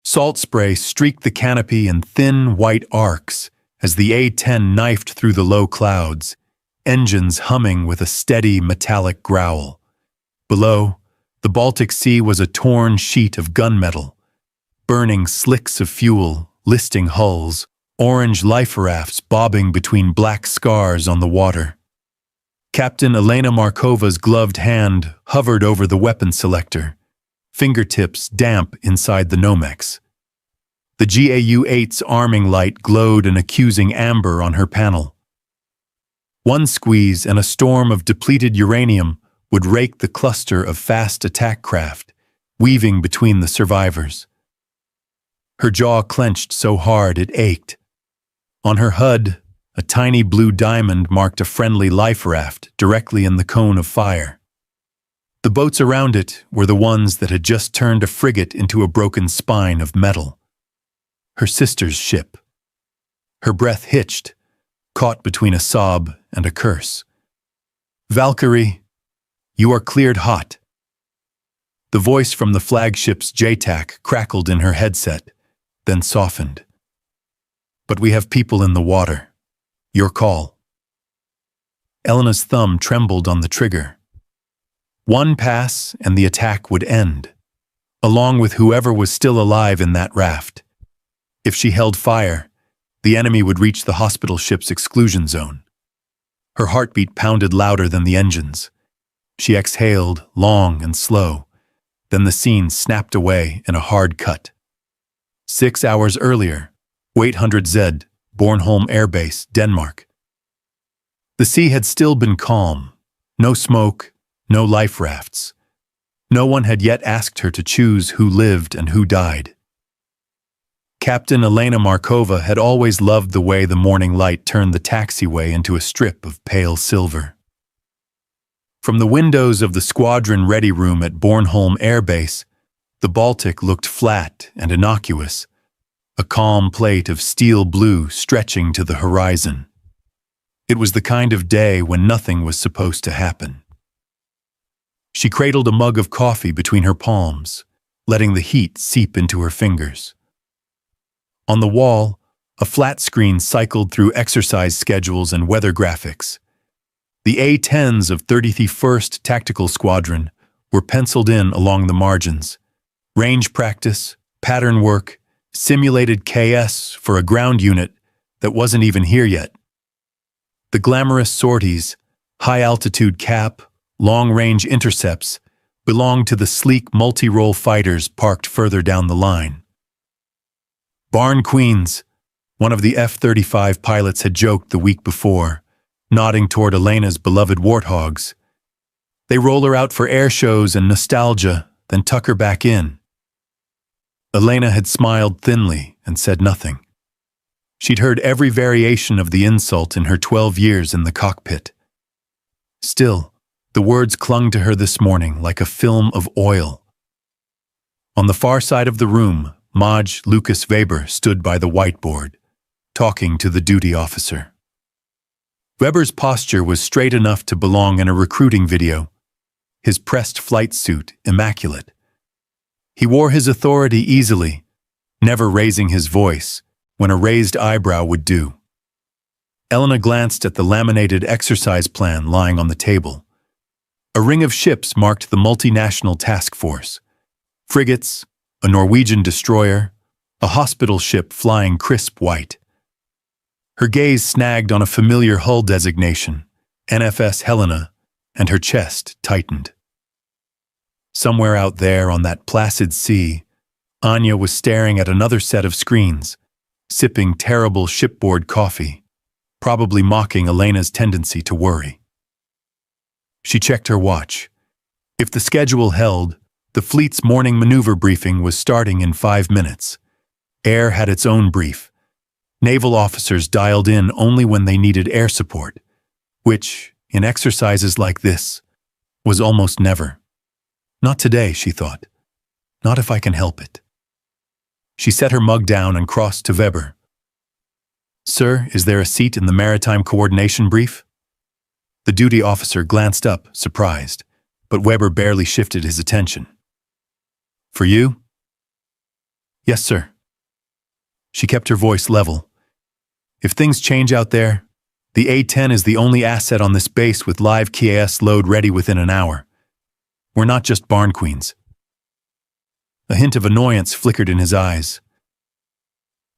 Salt spray streaked the canopy in thin, white arcs as the A-10 knifed through the low clouds, engines humming with a steady, metallic growl. Below, the Baltic Sea was a torn sheet of gunmetal, burning slicks of fuel, listing hulls, orange life rafts bobbing between black scars on the water. Captain Elena Markova's gloved hand hovered over the weapon selector, fingertips damp inside the Nomex. The GAU-8's arming light glowed an accusing amber on her panel. One squeeze and a storm of depleted uranium would rake the cluster of fast attack craft, weaving between the survivors. Her jaw clenched so hard it ached. On her HUD, a tiny blue diamond marked a friendly life raft directly in the cone of fire. The boats around it were the ones that had just turned a frigate into a broken spine of metal. Her sister's ship. Her breath hitched, caught between a sob and a curse. "Valkyrie, you are cleared hot." The voice from the flagship's JTAC crackled in her headset, then softened. "But we have people in the water. Your call." Elena's thumb trembled on the trigger. One pass and the attack would end, along with whoever was still alive in that raft. If she held fire, the enemy would reach the hospital ship's exclusion zone. Her heartbeat pounded louder than the engines. She exhaled, long and slow. Then the scene snapped away in a hard cut. 6 hours earlier, 800Z, Bornholm Air Base, Denmark. The sea had still been calm. No smoke, no life rafts. No one had yet asked her to choose who lived and who died. Captain Elena Markova had always loved the way the morning light turned the taxiway into a strip of pale silver. From the windows of the squadron ready room at Bornholm Air Base, the Baltic looked flat and innocuous, a calm plate of steel blue stretching to the horizon. It was the kind of day when nothing was supposed to happen. She cradled a mug of coffee between her palms, letting the heat seep into her fingers. On the wall, a flat screen cycled through exercise schedules and weather graphics. The A-10s of 31st Tactical Squadron were penciled in along the margins. Range practice, pattern work, simulated KS for a ground unit that wasn't even here yet. The glamorous sorties, high-altitude cap, long-range intercepts belonged to the sleek multi-role fighters parked further down the line. "Barn Queens," one of the F-35 pilots had joked the week before, nodding toward Elena's beloved warthogs. "They roll her out for air shows and nostalgia, then tuck her back in." Elena had smiled thinly and said nothing. She'd heard every variation of the insult in her 12 years in the cockpit. Still, the words clung to her this morning like a film of oil. On the far side of the room, Maj Lucas Weber stood by the whiteboard, talking to the duty officer. Weber's posture was straight enough to belong in a recruiting video, his pressed flight suit immaculate. He wore his authority easily, never raising his voice when a raised eyebrow would do. Elena glanced at the laminated exercise plan lying on the table. A ring of ships marked the multinational task force. Frigates, a Norwegian destroyer, a hospital ship flying crisp white. Her gaze snagged on a familiar hull designation, NFS Helena, and her chest tightened. Somewhere out there on that placid sea, Anya was staring at another set of screens, sipping terrible shipboard coffee, probably mocking Elena's tendency to worry. She checked her watch. If the schedule held, the fleet's morning maneuver briefing was starting in 5 minutes. Air had its own brief. Naval officers dialed in only when they needed air support, which, in exercises like this, was almost never. Not today, she thought. Not if I can help it. She set her mug down and crossed to Weber. "Sir, is there a seat in the maritime coordination brief?" The duty officer glanced up, surprised, but Weber barely shifted his attention. "For you?" Yes, sir. She kept her voice level. If things change out there, the A-10 is the only asset on this base with live KAS load ready within an hour. We're not just barn queens. A hint of annoyance flickered in his eyes.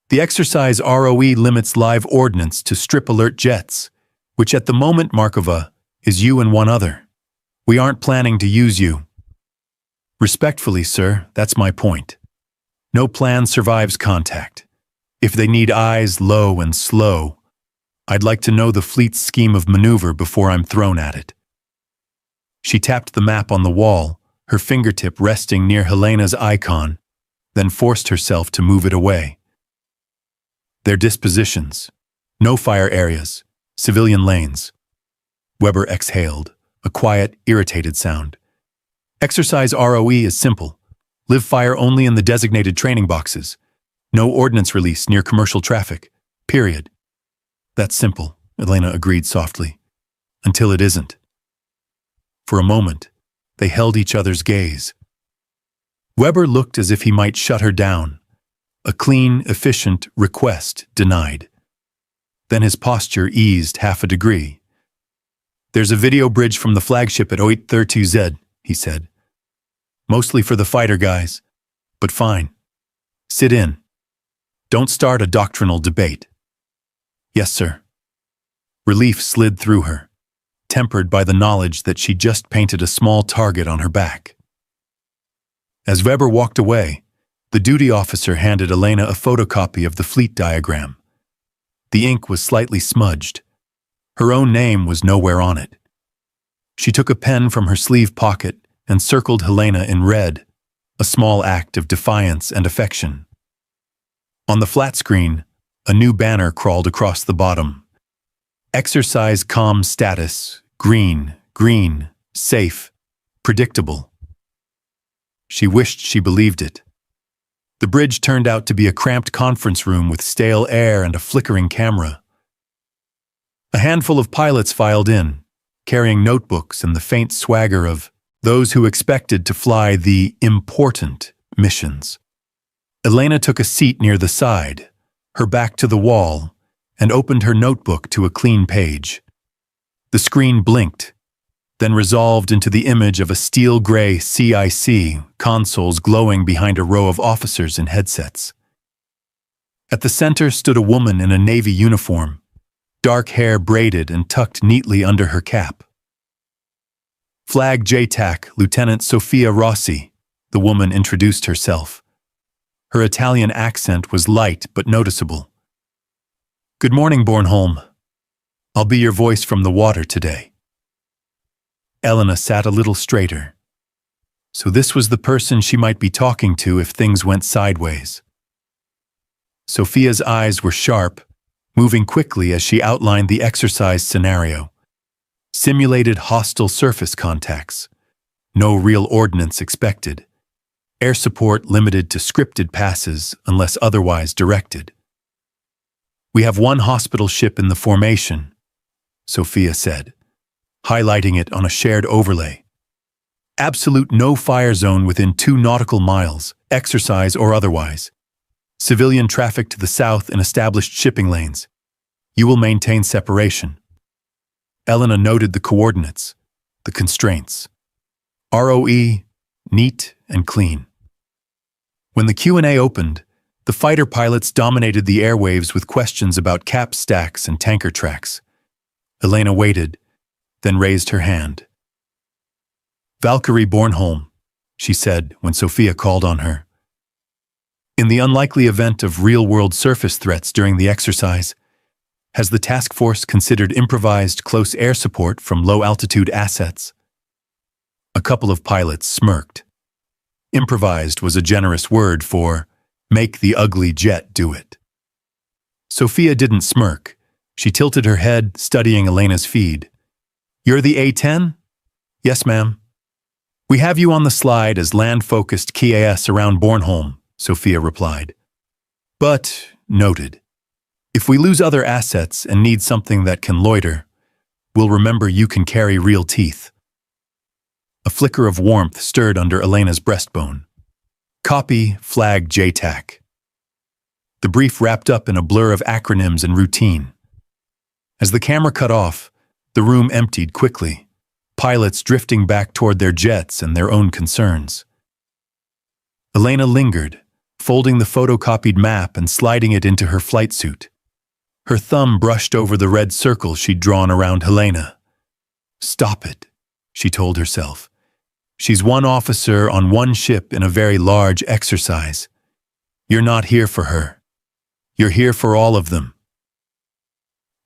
The exercise ROE limits live ordnance to strip alert jets, which at the moment, Markova, is you and one other. We aren't planning to use you. Respectfully, sir, that's my point. No plan survives contact. If they need eyes low and slow, I'd like to know the fleet's scheme of maneuver before I'm thrown at it. She tapped the map on the wall, her fingertip resting near Helena's icon, then forced herself to move it away. Their dispositions. No fire areas. Civilian lanes. Weber exhaled, a quiet, irritated sound. Exercise ROE is simple. Live fire only in the designated training boxes. No ordnance release near commercial traffic. Period. That's simple, Elena agreed softly. Until it isn't. For a moment, they held each other's gaze. Weber looked as if he might shut her down. A clean, efficient request denied. Then his posture eased half a degree. There's a video bridge from the flagship at 0832Z, he said. Mostly for the fighter guys, but fine. Sit in. Don't start a doctrinal debate. Yes, sir. Relief slid through her, tempered by the knowledge that she just painted a small target on her back. As Weber walked away, the duty officer handed Elena a photocopy of the fleet diagram. The ink was slightly smudged. Her own name was nowhere on it. She took a pen from her sleeve pocket and circled Helena in red, a small act of defiance and affection. On the flat screen, a new banner crawled across the bottom. Exercise comm status, green, safe, predictable. She wished she believed it. The bridge turned out to be a cramped conference room with stale air and a flickering camera. A handful of pilots filed in, carrying notebooks and the faint swagger of those who expected to fly the important missions. Elena took a seat near the side, her back to the wall, and opened her notebook to a clean page. The screen blinked, then resolved into the image of a steel-gray CIC, consoles glowing behind a row of officers in headsets. At the center stood a woman in a Navy uniform, dark hair braided and tucked neatly under her cap. Flag JTAC, Lieutenant Sofia Rossi, the woman introduced herself. Her Italian accent was light but noticeable. Good morning, Bornholm. I'll be your voice from the water today. Elena sat a little straighter. So this was the person she might be talking to if things went sideways. Sophia's eyes were sharp, moving quickly as she outlined the exercise scenario. Simulated hostile surface contacts. No real ordnance expected. Air support limited to scripted passes unless otherwise directed. We have one hospital ship in the formation, Sophia said, highlighting it on a shared overlay. Absolute no-fire zone within 2 nautical miles, exercise or otherwise. Civilian traffic to the south in established shipping lanes. You will maintain separation. Elena noted the coordinates, the constraints. ROE, neat and clean. When the Q&A opened, the fighter pilots dominated the airwaves with questions about cap stacks and tanker tracks. Elena waited, then raised her hand. Valkyrie Bornholm, she said when Sophia called on her. In the unlikely event of real-world surface threats during the exercise, has the task force considered improvised close air support from low-altitude assets? A couple of pilots smirked. Improvised was a generous word for make the ugly jet do it. Sophia didn't smirk. She tilted her head, studying Elena's feed. You're the A-10? Yes, ma'am. We have you on the slide as land-focused KAS around Bornholm, Sophia replied. But, noted, if we lose other assets and need something that can loiter, we'll remember you can carry real teeth. A flicker of warmth stirred under Elena's breastbone. Copy, flag JTAC. the brief wrapped up in a blur of acronyms and routine. As the camera cut off, the room emptied quickly, pilots drifting back toward their jets and their own concerns. Elena lingered, folding the photocopied map and sliding it into her flight suit. Her thumb brushed over the red circle she'd drawn around Helena. "Stop it," she told herself. "She's one officer on one ship in a very large exercise. You're not here for her. You're here for all of them."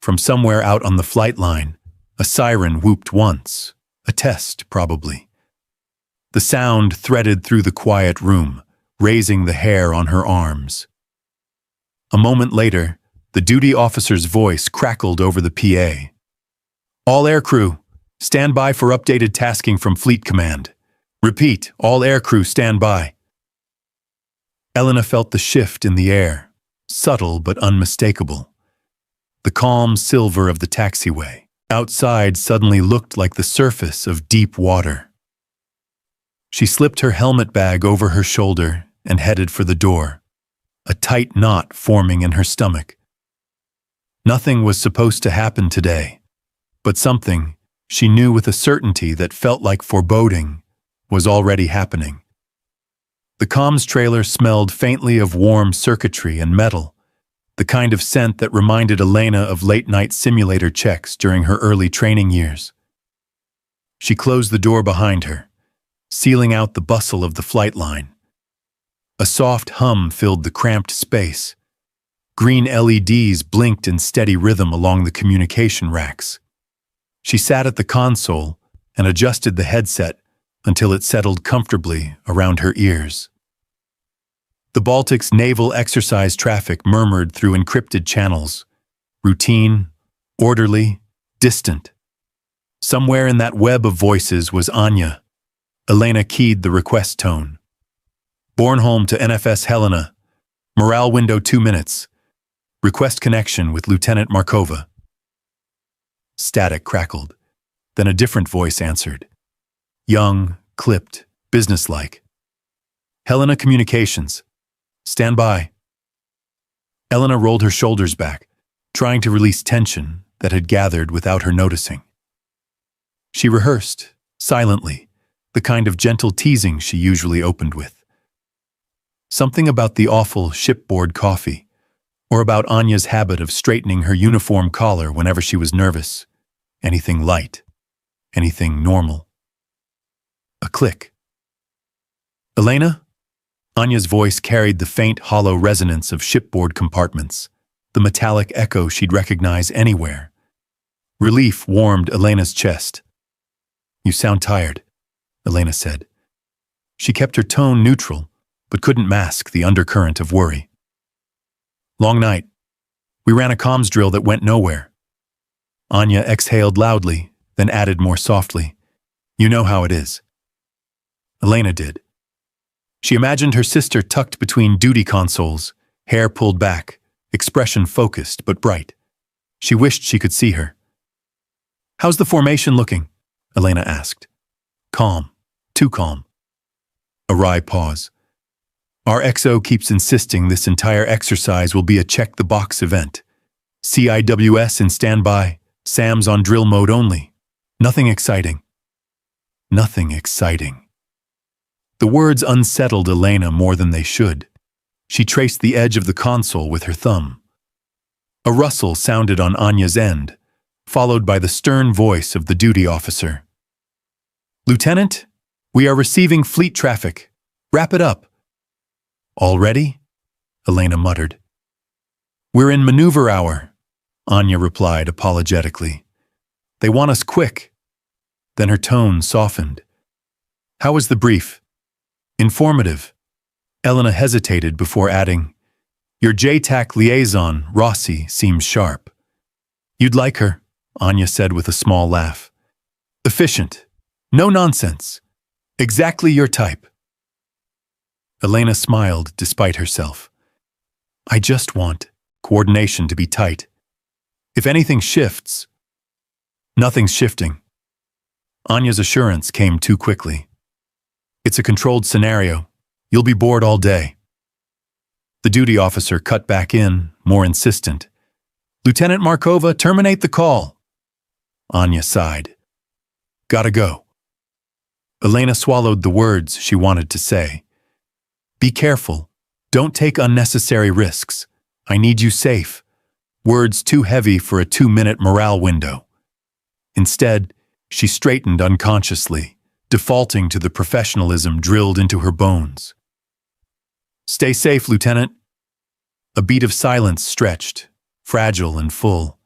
From somewhere out on the flight line, a siren whooped once, a test probably. The sound threaded through the quiet room, raising the hair on her arms. A moment later, the duty officer's voice crackled over the PA. "All aircrew, stand by for updated tasking from Fleet Command. Repeat, all aircrew stand by." Elena felt the shift in the air, subtle but unmistakable. The calm silver of the taxiway outside suddenly looked like the surface of deep water. She slipped her helmet bag over her shoulder and headed for the door, a tight knot forming in her stomach. Nothing was supposed to happen today, but something, she knew with a certainty that felt like foreboding, was already happening. The comms trailer smelled faintly of warm circuitry and metal, the kind of scent that reminded Elena of late-night simulator checks during her early training years. She closed the door behind her, sealing out the bustle of the flight line. A soft hum filled the cramped space. Green LEDs blinked in steady rhythm along the communication racks. She sat at the console and adjusted the headset until it settled comfortably around her ears. The Baltic's naval exercise traffic murmured through encrypted channels, routine, orderly, distant. Somewhere in that web of voices was Anya. Elena keyed the request tone. "Bornholm to NFS Helena. Morale window 2 minutes. Request connection with Lieutenant Markova." Static crackled. Then a different voice answered. Young, clipped, businesslike. "Helena Communications. Stand by." Elena rolled her shoulders back, trying to release tension that had gathered without her noticing. She rehearsed, silently, the kind of gentle teasing she usually opened with. Something about the awful shipboard coffee, or about Anya's habit of straightening her uniform collar whenever she was nervous. Anything light, anything normal. A click. "Elena?" Anya's voice carried the faint, hollow resonance of shipboard compartments, the metallic echo she'd recognize anywhere. Relief warmed Elena's chest. "You sound tired," Elena said. She kept her tone neutral, but couldn't mask the undercurrent of worry. "Long night. We ran a comms drill that went nowhere." Anya exhaled loudly, then added more softly, "You know how it is." Elena did. She imagined her sister tucked between duty consoles, hair pulled back, expression focused but bright. She wished she could see her. "How's the formation looking?" Elena asked. "Calm. Too calm." A wry pause. "Our XO keeps insisting this entire exercise will be a check-the-box event. CIWS in standby, SAMs on drill mode only. Nothing exciting." Nothing exciting. The words unsettled Elena more than they should. She traced the edge of the console with her thumb. A rustle sounded on Anya's end, followed by the stern voice of the duty officer. "Lieutenant, we are receiving fleet traffic. Wrap it up." "Already?" Elena muttered. "We're in maneuver hour," Anya replied apologetically. "They want us quick." Then her tone softened. "How was the brief?" "Informative." Elena hesitated before adding, "Your JTAC liaison, Rossi, seems sharp." "You'd like her," Anya said with a small laugh. "Efficient. No nonsense. Exactly your type." Elena smiled despite herself. "I just want coordination to be tight. If anything shifts..." "Nothing's shifting." Anya's assurance came too quickly. "It's a controlled scenario. You'll be bored all day." The duty officer cut back in, more insistent. "Lieutenant Markova, terminate the call." Anya sighed. "Gotta go." Elena swallowed the words she wanted to say. "Be careful. Don't take unnecessary risks. I need you safe." Words too heavy for a 2-minute morale window. Instead, she straightened unconsciously, defaulting to the professionalism drilled into her bones. "Stay safe, Lieutenant." A beat of silence stretched, fragile and full.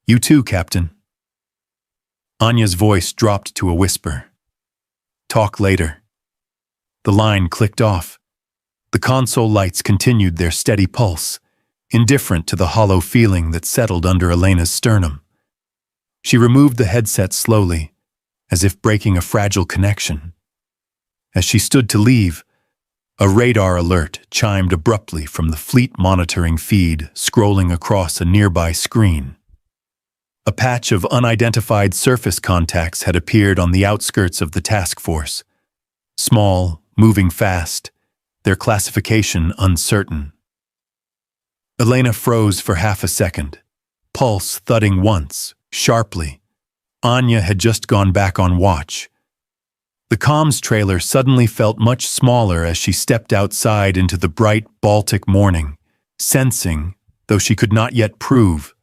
"You too, Captain." Anya's voice dropped to a whisper. "Talk later." The line clicked off. The console lights continued their steady pulse, indifferent to the hollow feeling that settled under Elena's sternum. She removed the headset slowly, as if breaking a fragile connection. As she stood to leave, a radar alert chimed abruptly from the fleet monitoring feed scrolling across a nearby screen. A patch of unidentified surface contacts had appeared on the outskirts of the task force. Small, moving fast, their classification uncertain. Elena froze for half a second, pulse thudding once, sharply. Anya had just gone back on watch. The comms trailer suddenly felt much smaller as she stepped outside into the bright Baltic morning, sensing, though she could not yet prove,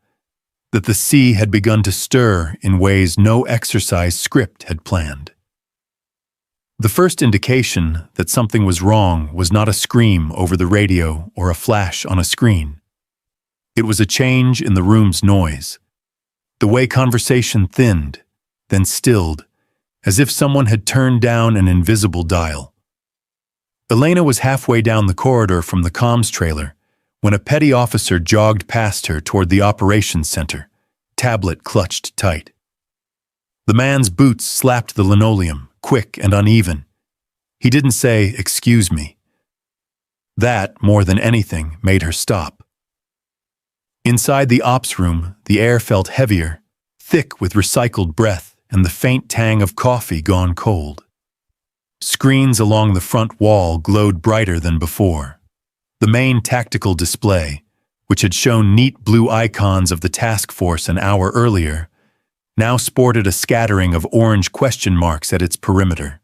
that the sea had begun to stir in ways no exercise script had planned. The first indication that something was wrong was not a scream over the radio or a flash on a screen. It was a change in the room's noise. The way conversation thinned, then stilled, as if someone had turned down an invisible dial. Elena was halfway down the corridor from the comms trailer when a petty officer jogged past her toward the operations center, tablet clutched tight. The man's boots slapped the linoleum, quick and uneven. He didn't say, "Excuse me." That, more than anything, made her stop. Inside the ops room, the air felt heavier, thick with recycled breath and the faint tang of coffee gone cold. Screens along the front wall glowed brighter than before. The main tactical display, which had shown neat blue icons of the task force an hour earlier, now sported a scattering of orange question marks at its perimeter.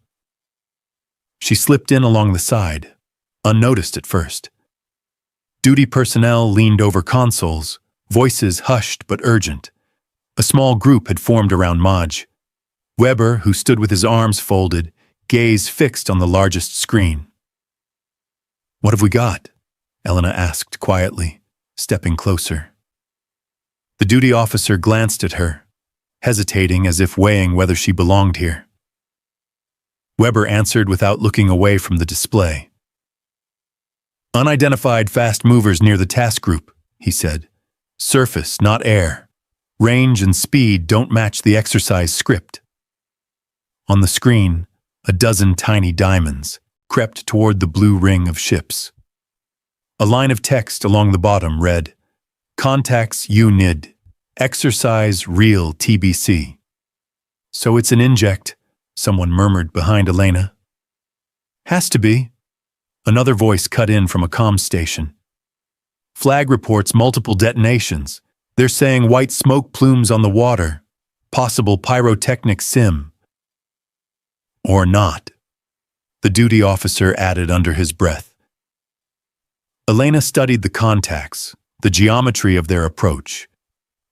She slipped in along the side, unnoticed at first. Duty personnel leaned over consoles, voices hushed but urgent. A small group had formed around Maj. Weber, who stood with his arms folded, gaze fixed on the largest screen. "What have we got?" Elena asked quietly, stepping closer. The duty officer glanced at her, hesitating as if weighing whether she belonged here. Weber answered without looking away from the display. "Unidentified fast movers near the task group," he said. "Surface, not air. Range and speed don't match the exercise script." On the screen, a dozen tiny diamonds crept toward the blue ring of ships. A line of text along the bottom read, "Contacts UNID. Exercise real TBC." "So it's an inject," someone murmured behind Elena. "Has to be." Another voice cut in from a comm station. "Flag reports multiple detonations. They're saying white smoke plumes on the water. Possible pyrotechnic sim." "Or not," the duty officer added under his breath. Elena studied the contacts, the geometry of their approach,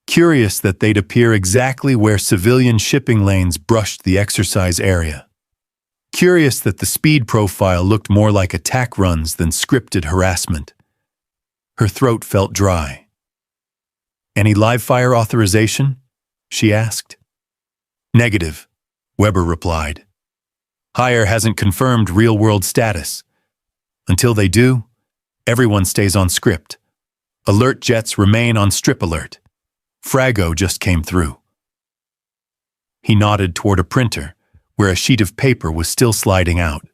curious that they'd appear exactly where civilian shipping lanes brushed the exercise area. Curious that the speed profile looked more like attack runs than scripted harassment. Her throat felt dry. "Any live-fire authorization?" she asked. "Negative," Weber replied. "Hire hasn't confirmed real-world status. Until they do, everyone stays on script. Alert jets remain on strip alert. Frago just came through." He nodded toward a printer, where a sheet of paper was still sliding out.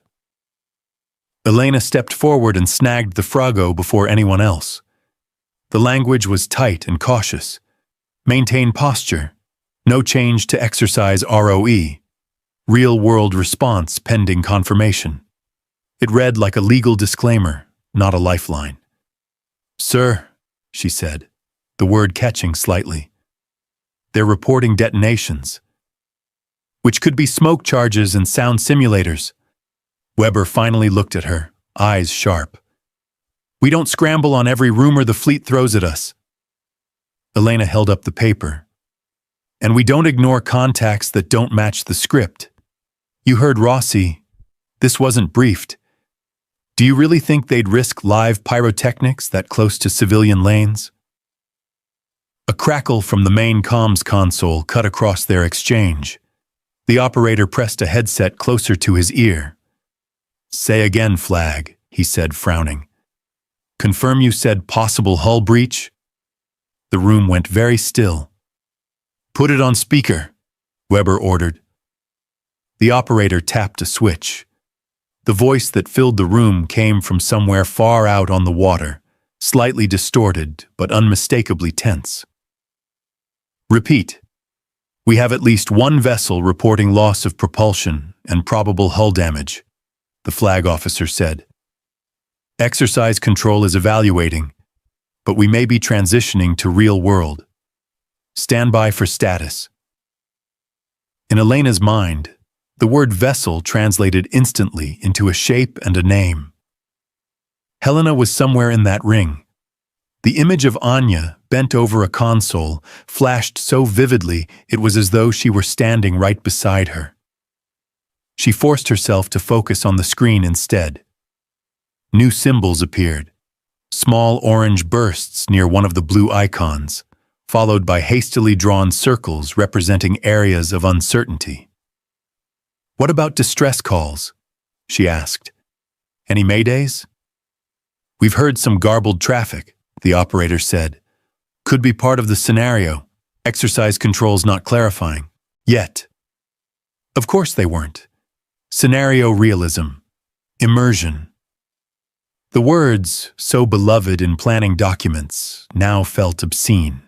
Elena stepped forward and snagged the Frago before anyone else. The language was tight and cautious. "Maintain posture. No change to exercise ROE. Real-world response pending confirmation." It read like a legal disclaimer, not a lifeline. "Sir," she said, the word catching slightly. "They're reporting detonations, which could be smoke charges and sound simulators." Weber finally looked at her, eyes sharp. "We don't scramble on every rumor the fleet throws at us." Elena held up the paper. "And we don't ignore contacts that don't match the script. You heard Rossi. This wasn't briefed. Do you really think they'd risk live pyrotechnics that close to civilian lanes?" A crackle from the main comms console cut across their exchange. The operator pressed a headset closer to his ear. "Say again, Flag," he said, frowning. "Confirm you said possible hull breach?" The room went very still. "Put it on speaker," Weber ordered. The operator tapped a switch. The voice that filled the room came from somewhere far out on the water, slightly distorted but unmistakably tense. "Repeat. We have at least one vessel reporting loss of propulsion and probable hull damage," the flag officer said. "Exercise control is evaluating, but we may be transitioning to real world. Stand by for status." In Elena's mind, the word vessel translated instantly into a shape and a name. Helena was somewhere in that ring. The image of Anya, bent over a console, flashed so vividly it was as though she were standing right beside her. She forced herself to focus on the screen instead. New symbols appeared, small orange bursts near one of the blue icons, followed by hastily drawn circles representing areas of uncertainty. "What about distress calls?" she asked. "Any maydays?" "We've heard some garbled traffic," the operator said. "Could be part of the scenario. Exercise controls not clarifying. Yet." Of course they weren't. Scenario realism. Immersion. The words, so beloved in planning documents, now felt obscene.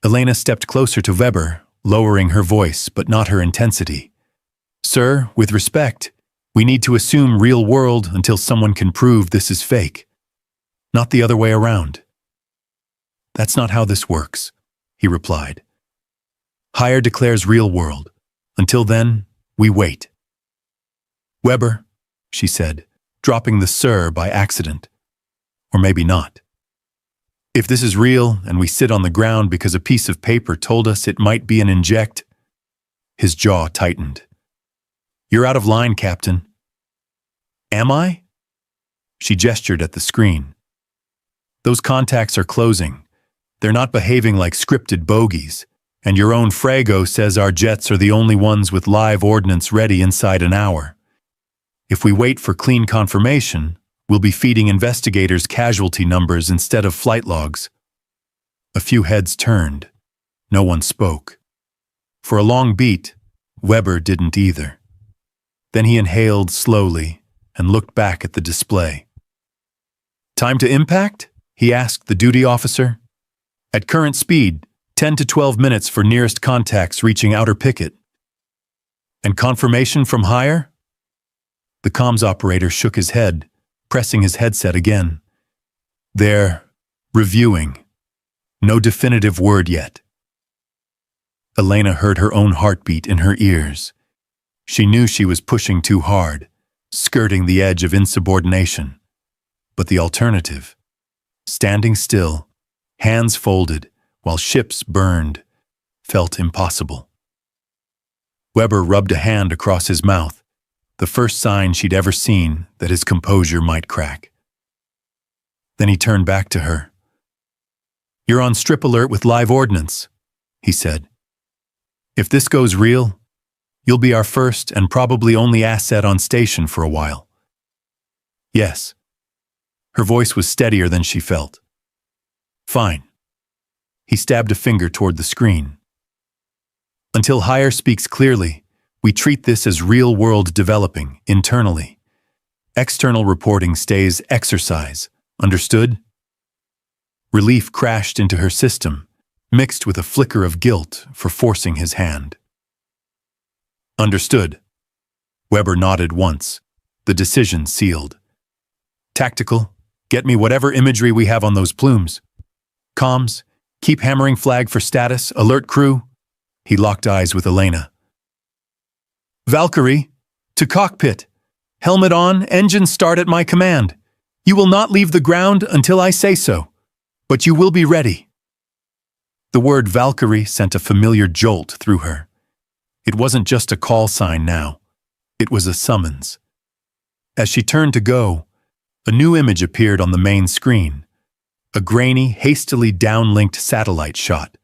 Elena stepped closer to Weber, lowering her voice but not her intensity. "Sir, with respect, we need to assume real world until someone can prove this is fake. Not the other way around." "That's not how this works," he replied. "Higher declares real world. Until then, we wait." "Weber," she said, dropping the "sir" by accident. Or maybe not. "If this is real and we sit on the ground because a piece of paper told us it might be an inject..." His jaw tightened. "You're out of line, Captain." "Am I?" She gestured at the screen. "Those contacts are closing. They're not behaving like scripted bogeys, and your own Frago says our jets are the only ones with live ordnance ready inside an hour. If we wait for clean confirmation, we'll be feeding investigators casualty numbers instead of flight logs." A few heads turned. No one spoke. For a long beat, Weber didn't either. Then he inhaled slowly and looked back at the display. "Time to impact?" he asked the duty officer. "At current speed, 10 to 12 minutes for nearest contacts reaching outer picket." "And confirmation from higher?" The comms operator shook his head, pressing his headset again. "They're reviewing. No definitive word yet." Elena heard her own heartbeat in her ears. She knew she was pushing too hard, skirting the edge of insubordination. But the alternative, standing still, hands folded, while ships burned, felt impossible. Weber rubbed a hand across his mouth, the first sign she'd ever seen that his composure might crack. Then he turned back to her. "You're on strip alert with live ordnance," he said. "If this goes real, you'll be our first and probably only asset on station for a while." "Yes." Her voice was steadier than she felt. "Fine." He stabbed a finger toward the screen. "Until higher speaks clearly, we treat this as real-world developing internally. External reporting stays exercise. Understood?" Relief crashed into her system, mixed with a flicker of guilt for forcing his hand. "Understood." Weber nodded once, the decision sealed. "Tactical, Get me whatever imagery we have on those plumes. Comms, keep hammering flag for status, alert crew. He locked eyes with Elena. Valkyrie, to cockpit. Helmet on, engine start at my command. You will not leave the ground until I say so, but you will be ready. The word Valkyrie sent a familiar jolt through her. It wasn't just a call sign now. It was a summons. As she turned to go, a new image appeared on the main screen. A grainy, hastily downlinked satellite shot.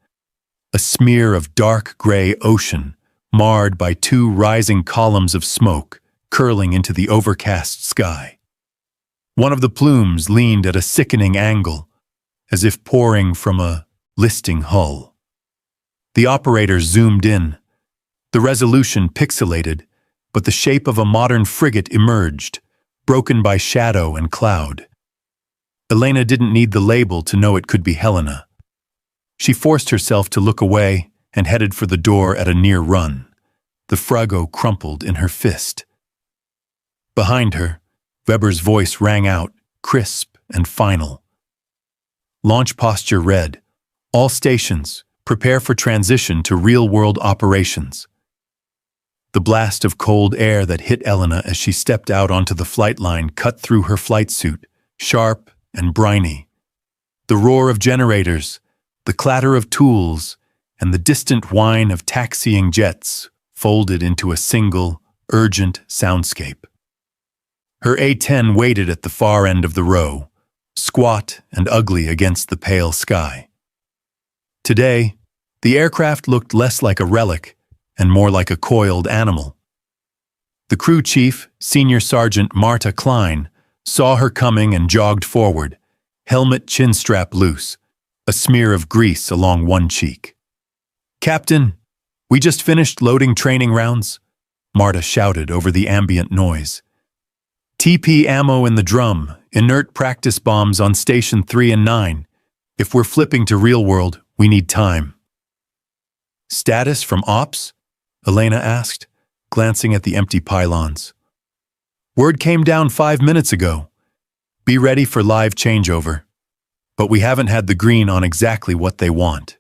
A smear of dark gray ocean, marred by two rising columns of smoke curling into the overcast sky. One of the plumes leaned at a sickening angle, as if pouring from a listing hull. The operator zoomed in. The resolution pixelated, but the shape of a modern frigate emerged, broken by shadow and cloud. Elena didn't need the label to know it could be Helena. She forced herself to look away and headed for the door at a near run. The Frago crumpled in her fist. Behind her, Weber's voice rang out, crisp and final. Launch posture read, all stations, prepare for transition to real-world operations. The blast of cold air that hit Elena as she stepped out onto the flight line cut through her flight suit, sharp and briny. The roar of generators, the clatter of tools, and the distant whine of taxiing jets folded into a single, urgent soundscape. Her A-10 waited at the far end of the row, squat and ugly against the pale sky. Today, the aircraft looked less like a relic and more like a coiled animal. The crew chief, Senior Sergeant Marta Klein, saw her coming and jogged forward, helmet chin strap loose, a smear of grease along one cheek. Captain, we just finished loading training rounds, Marta shouted over the ambient noise. TP ammo in the drum, inert practice bombs on Station 3 and 9. If we're flipping to real world, we need time. Status from Ops? Elena asked, glancing at the empty pylons. Word came down 5 minutes ago. Be ready for live changeover. But we haven't had the green on exactly what they want.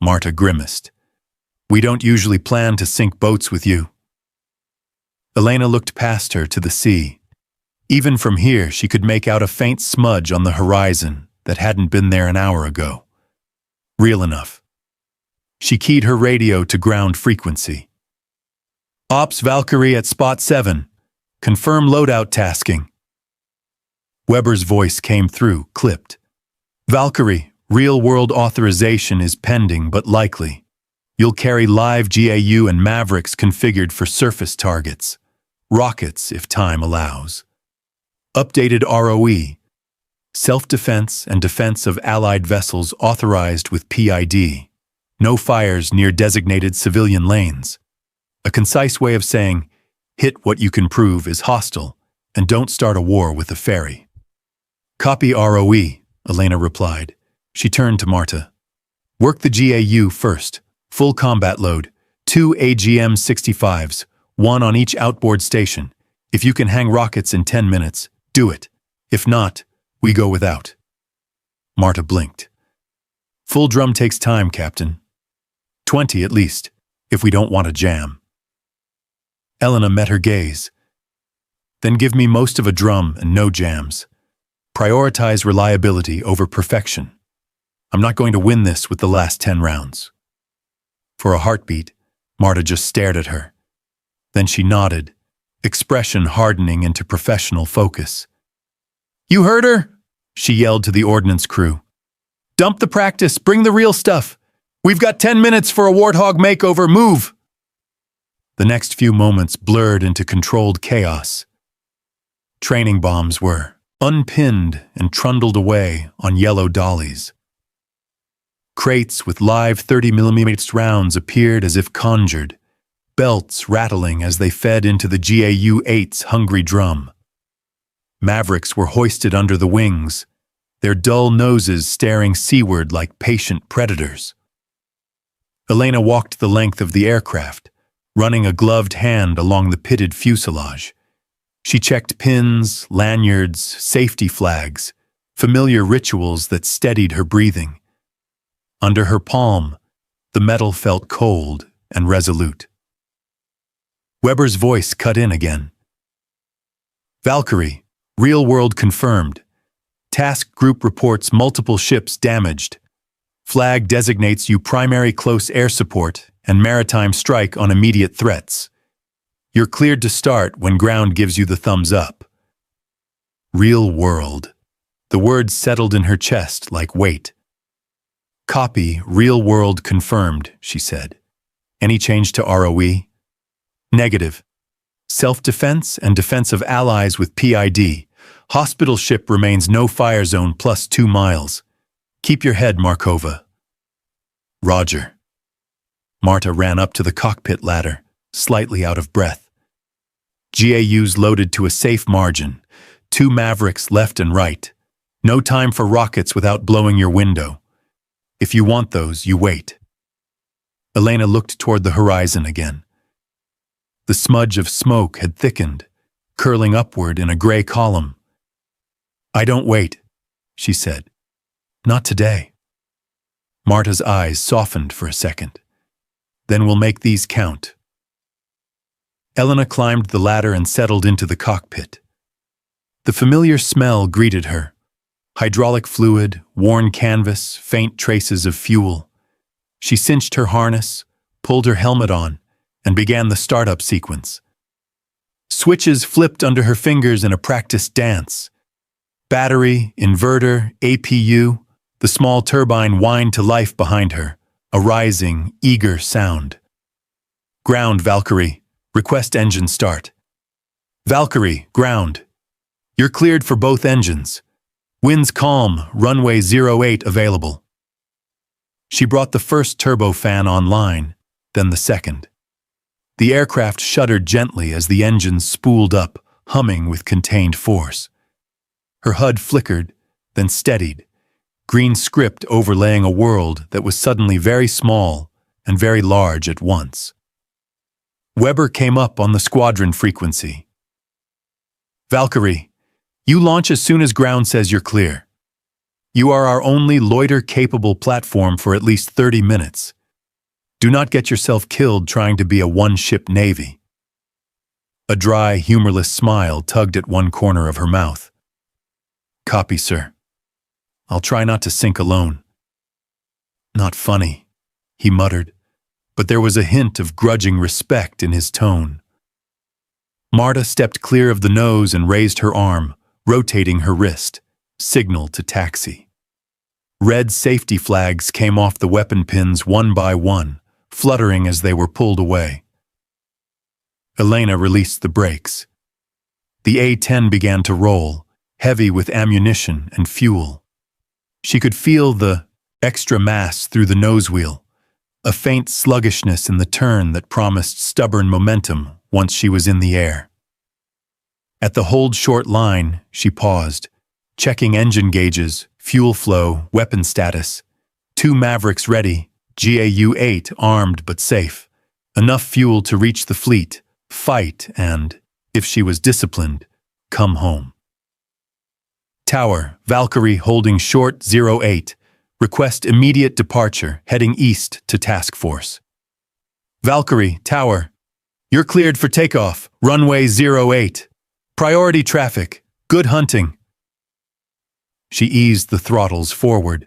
Marta grimaced. We don't usually plan to sink boats with you. Elena looked past her to the sea. Even from here, she could make out a faint smudge on the horizon that hadn't been there an hour ago. Real enough. She keyed her radio to ground frequency. Ops Valkyrie at Spot 7. Confirm loadout tasking. Weber's voice came through, clipped. Valkyrie, real-world authorization is pending but likely. You'll carry live GAU and Mavericks configured for surface targets. Rockets, if time allows. Updated ROE. Self-defense and defense of Allied vessels authorized with PID. No fires near designated civilian lanes. A concise way of saying, hit what you can prove is hostile, and don't start a war with a ferry. Copy ROE, Elena replied. She turned to Marta. Work the GAU first. Full combat load. 2 AGM-65s, 1 on each outboard station. If you can hang rockets in 10 minutes, do it. If not, we go without. Marta blinked. Full drum takes time, Captain. 20 at least, if we don't want to jam. Elena met her gaze. Then give me most of a drum and no jams. Prioritize reliability over perfection. I'm not going to win this with the last 10 rounds. For a heartbeat, Marta just stared at her. Then she nodded, expression hardening into professional focus. You heard her? She yelled to the ordnance crew. Dump the practice, bring the real stuff. We've got 10 minutes for a Warthog makeover, move! The next few moments blurred into controlled chaos. Training bombs were unpinned and trundled away on yellow dollies. Crates with live 30mm rounds appeared as if conjured, belts rattling as they fed into the GAU-8's hungry drum. Mavericks were hoisted under the wings, their dull noses staring seaward like patient predators. Elena walked the length of the aircraft, running a gloved hand along the pitted fuselage. She checked pins, lanyards, safety flags, familiar rituals that steadied her breathing. Under her palm, the metal felt cold and resolute. Weber's voice cut in again. Valkyrie, real world confirmed. Task group reports multiple ships damaged. Flag designates you primary close air support and maritime strike on immediate threats. You're cleared to start when ground gives you the thumbs up. Real world. The words settled in her chest like weight. Copy, real world confirmed, she said. Any change to ROE? Negative. Self-defense and defense of allies with PID. Hospital ship remains no fire zone plus 2 miles. Keep your head, Markova. Roger. Marta ran up to the cockpit ladder, slightly out of breath. GAUs loaded to a safe margin. 2 Mavericks left and right. No time for rockets without blowing your window. If you want those, you wait. Elena looked toward the horizon again. The smudge of smoke had thickened, curling upward in a gray column. I don't wait, she said. Not today. Marta's eyes softened for a second. Then we'll make these count. Elena climbed the ladder and settled into the cockpit. The familiar smell greeted her. Hydraulic fluid, worn canvas, faint traces of fuel. She cinched her harness, pulled her helmet on, and began the startup sequence. Switches flipped under her fingers in a practice dance. Battery, inverter, APU, the small turbine whined to life behind her, a rising, eager sound. Ground, Valkyrie. Request engine start. Valkyrie, ground. You're cleared for both engines. Winds calm, runway 08 available. She brought the first turbofan online, then the second. The aircraft shuddered gently as the engines spooled up, humming with contained force. Her HUD flickered, then steadied, green script overlaying a world that was suddenly very small and very large at once. Weber came up on the squadron frequency. Valkyrie, you launch as soon as ground says you're clear. You are our only loiter-capable platform for at least 30 minutes. Do not get yourself killed trying to be a one-ship navy. A dry, humorless smile tugged at one corner of her mouth. Copy, sir. I'll try not to sink alone. Not funny, he muttered, but there was a hint of grudging respect in his tone. Marta stepped clear of the nose and raised her arm, rotating her wrist, signal to taxi. Red safety flags came off the weapon pins one by one, fluttering as they were pulled away. Elena released the brakes. The A-10 began to roll, heavy with ammunition and fuel. She could feel the extra mass through the nose wheel, a faint sluggishness in the turn that promised stubborn momentum once she was in the air. At the hold short line, she paused, checking engine gauges, fuel flow, weapon status. 2 Mavericks ready, GAU-8 armed but safe. Enough fuel to reach the fleet, fight, and, if she was disciplined, come home. Tower, Valkyrie holding short 08. Request immediate departure, heading east to task force. Valkyrie, Tower. You're cleared for takeoff, runway 08. Priority traffic, good hunting. She eased the throttles forward.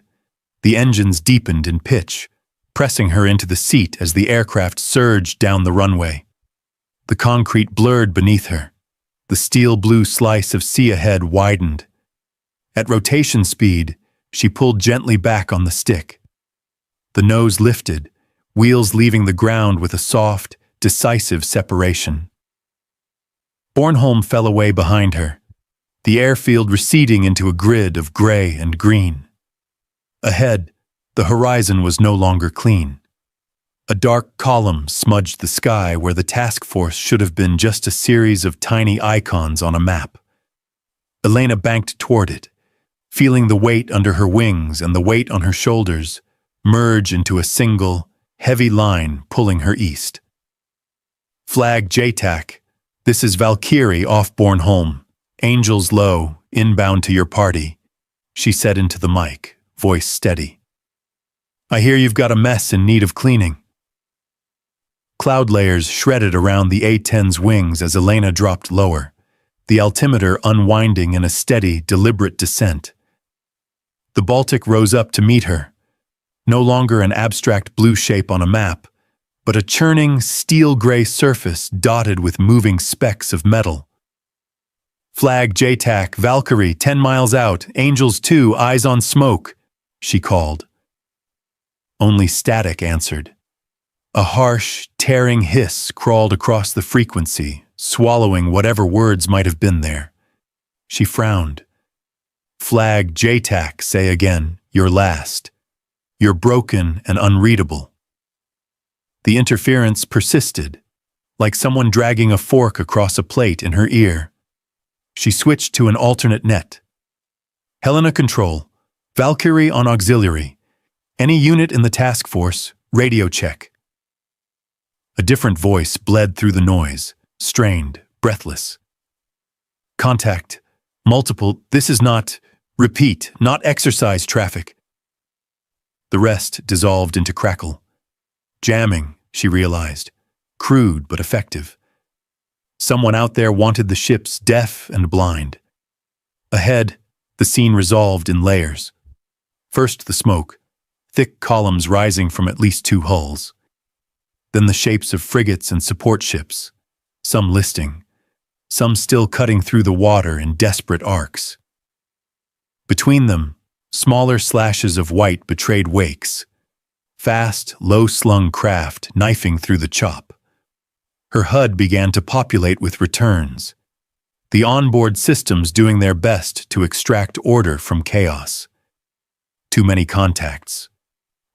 The engines deepened in pitch, pressing her into the seat as the aircraft surged down the runway. The concrete blurred beneath her. The steel blue slice of sea ahead widened. At rotation speed, she pulled gently back on the stick. The nose lifted, wheels leaving the ground with a soft, decisive separation. Bornholm fell away behind her, the airfield receding into a grid of gray and green. Ahead, the horizon was no longer clean. A dark column smudged the sky where the task force should have been just a series of tiny icons on a map. Elena banked toward it, feeling the weight under her wings and the weight on her shoulders merge into a single, heavy line pulling her east. Flag JTAC, This is Valkyrie off Bornholm. Angels low, inbound to your party, she said into the mic, voice steady. I hear you've got a mess in need of cleaning. Cloud layers shredded around the A-10's wings as Elena dropped lower, the altimeter unwinding in a steady, deliberate descent. The Baltic rose up to meet her, no longer an abstract blue shape on a map, but a churning, steel-gray surface dotted with moving specks of metal. Flag JTAC, Valkyrie, 10 miles out, Angels 2, eyes on smoke, she called. Only static answered. A harsh, tearing hiss crawled across the frequency, swallowing whatever words might have been there. She frowned. Flag JTAC, say again, you're last. You're broken and unreadable. The interference persisted, like someone dragging a fork across a plate in her ear. She switched to an alternate net. Helena Control, Valkyrie on auxiliary. Any unit in the task force, radio check. A different voice bled through the noise, strained, breathless. Contact. Multiple. This is not. Repeat. Not exercise traffic. The rest dissolved into crackle. Jamming, she realized. Crude but effective. Someone out there wanted the ships deaf and blind. Ahead, the scene resolved in layers. First the smoke, thick columns rising from at least 2 hulls. Then the shapes of frigates and support ships, some listing, some still cutting through the water in desperate arcs. Between them, smaller slashes of white betrayed wakes, fast, low-slung craft knifing through the chop. Her HUD began to populate with returns, the onboard systems doing their best to extract order from chaos. Too many contacts,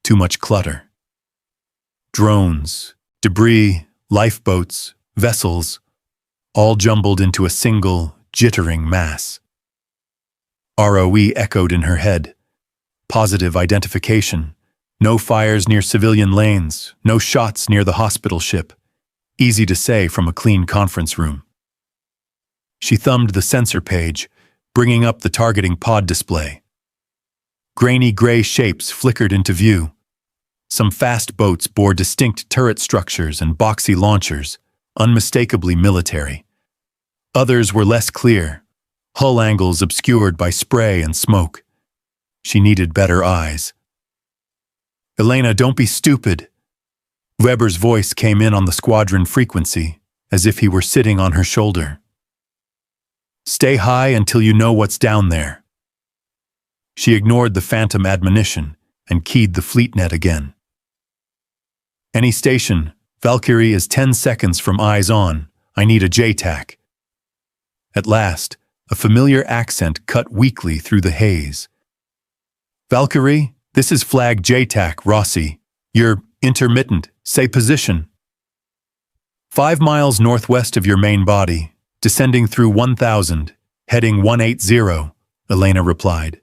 too much clutter. Drones, debris, lifeboats, vessels, all jumbled into a single, jittering mass. ROE echoed in her head. Positive identification. No fires near civilian lanes, no shots near the hospital ship. Easy to say from a clean conference room. She thumbed the sensor page, bringing up the targeting pod display. Grainy gray shapes flickered into view. Some fast boats bore distinct turret structures and boxy launchers, unmistakably military. Others were less clear, hull angles obscured by spray and smoke. She needed better eyes. Elena, don't be stupid. Weber's voice came in on the squadron frequency, as if he were sitting on her shoulder. Stay high until you know what's down there. She ignored the phantom admonition and keyed the fleet net again. Any station, Valkyrie is 10 seconds from eyes on. I need a JTAC. At last, a familiar accent cut weakly through the haze. Valkyrie, this is Flag JTAC, Rossi. You're intermittent. Say position. 5 miles northwest of your main body, descending through 1000, heading 180, Elena replied.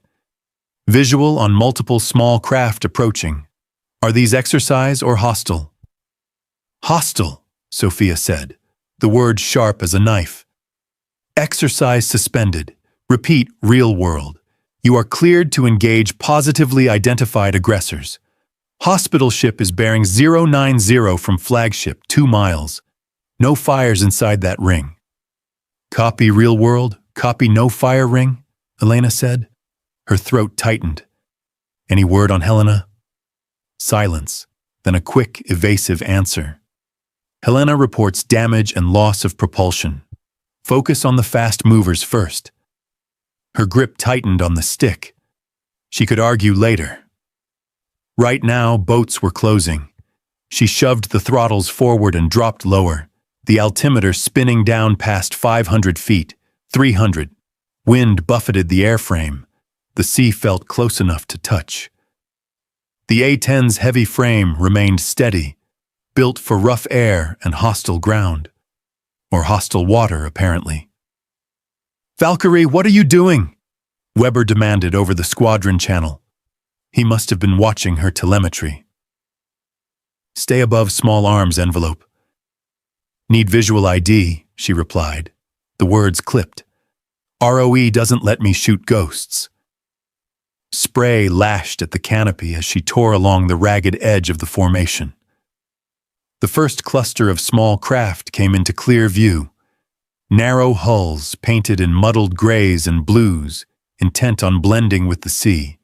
Visual on multiple small craft approaching. Are these exercise or hostile? Hostile, Sophia said, the word sharp as a knife. Exercise suspended. Repeat, real world. You are cleared to engage positively identified aggressors. Hospital ship is bearing 090 from flagship, 2 miles. No fires inside that ring. Copy real world, copy no fire ring, Elena said. Her throat tightened. Any word on Helena? Silence, then a quick, evasive answer. Helena reports damage and loss of propulsion. Focus on the fast movers first. Her grip tightened on the stick. She could argue later. Right now, boats were closing. She shoved the throttles forward and dropped lower, the altimeter spinning down past 500 feet, 300. Wind buffeted the airframe. The sea felt close enough to touch. The A-10's heavy frame remained steady, built for rough air and hostile ground. Or hostile water, apparently. Valkyrie, what are you doing? Weber demanded over the squadron channel. He must have been watching her telemetry. Stay above small arms envelope. Need visual ID, she replied. The words clipped. ROE doesn't let me shoot ghosts. Spray lashed at the canopy as she tore along the ragged edge of the formation. The first cluster of small craft came into clear view. Narrow hulls painted in muddled grays and blues, intent on blending with the sea.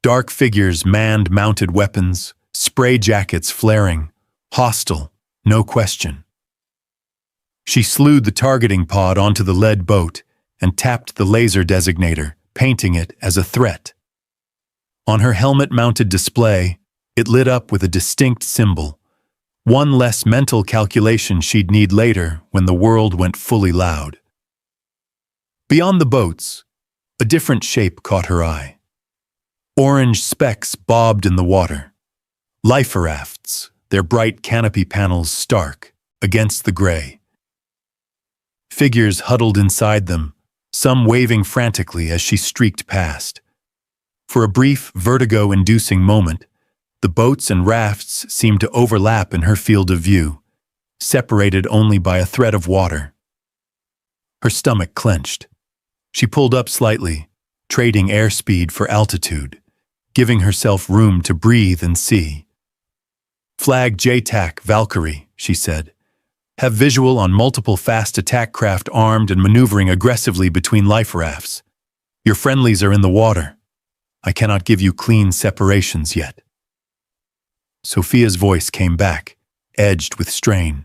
Dark figures manned mounted weapons, spray jackets flaring, hostile, no question. She slewed the targeting pod onto the lead boat and tapped the laser designator, painting it as a threat. On her helmet-mounted display, it lit up with a distinct symbol, one less mental calculation she'd need later when the world went fully loud. Beyond the boats, a different shape caught her eye. Orange specks bobbed in the water. Life rafts, their bright canopy panels stark against the gray. Figures huddled inside them, some waving frantically as she streaked past. For a brief, vertigo-inducing moment, the boats and rafts seemed to overlap in her field of view, separated only by a thread of water. Her stomach clenched. She pulled up slightly, trading airspeed for altitude, giving herself room to breathe and see. Flag JTAC Valkyrie, she said. Have visual on multiple fast attack craft armed and maneuvering aggressively between life rafts. Your friendlies are in the water. I cannot give you clean separations yet. Sophia's voice came back, edged with strain.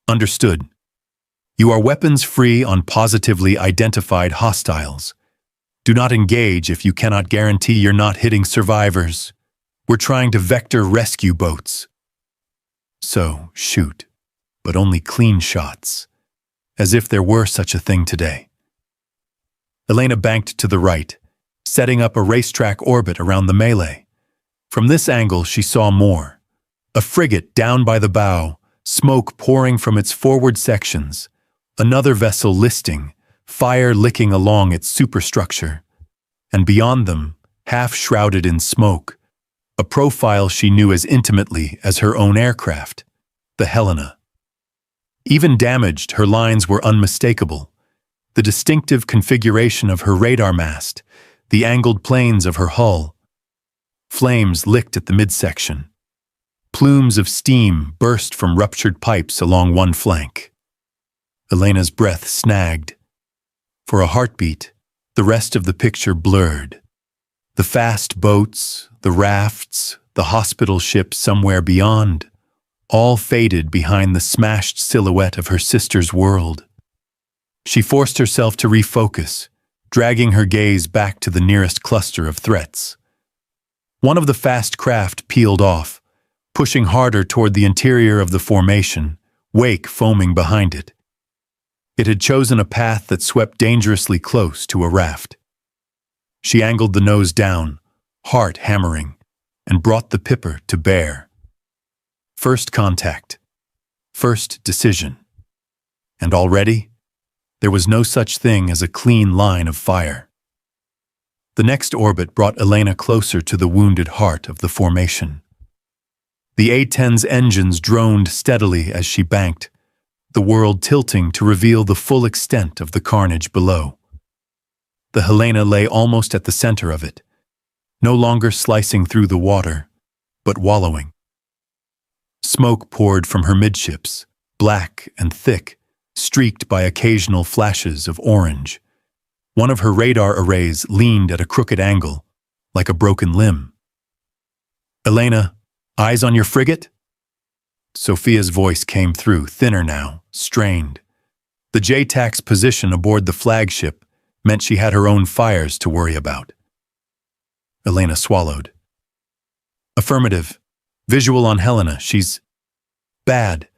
Understood. You are weapons-free on positively identified hostiles. Do not engage if you cannot guarantee you're not hitting survivors. We're trying to vector rescue boats. So, shoot. But only clean shots, as if there were such a thing today. Elena banked to the right, setting up a racetrack orbit around the melee. From this angle, she saw more. A frigate down by the bow, smoke pouring from its forward sections, another vessel listing, fire licking along its superstructure, and beyond them, half shrouded in smoke, a profile she knew as intimately as her own aircraft, the Helena. Even damaged, her lines were unmistakable. The distinctive configuration of her radar mast, the angled planes of her hull. Flames licked at the midsection. Plumes of steam burst from ruptured pipes along one flank. Elena's breath snagged. For a heartbeat, the rest of the picture blurred. The fast boats, the rafts, the hospital ship somewhere beyond, all faded behind the smashed silhouette of her sister's world. She forced herself to refocus, dragging her gaze back to the nearest cluster of threats. One of the fast craft peeled off, pushing harder toward the interior of the formation, wake foaming behind it. It had chosen a path that swept dangerously close to a raft. She angled the nose down, heart hammering, and brought the pipper to bear. First contact. First decision. And already, there was no such thing as a clean line of fire. The next orbit brought Elena closer to the wounded heart of the formation. The A-10's engines droned steadily as she banked, the world tilting to reveal the full extent of the carnage below. The Helena lay almost at the center of it, no longer slicing through the water, but wallowing. Smoke poured from her midships, black and thick, streaked by occasional flashes of orange. One of her radar arrays leaned at a crooked angle, like a broken limb. Elena, eyes on your frigate? Sophia's voice came through, thinner now, strained. The JTAC's position aboard the flagship meant she had her own fires to worry about. Elena swallowed. Affirmative. Visual on Helena. She's bad.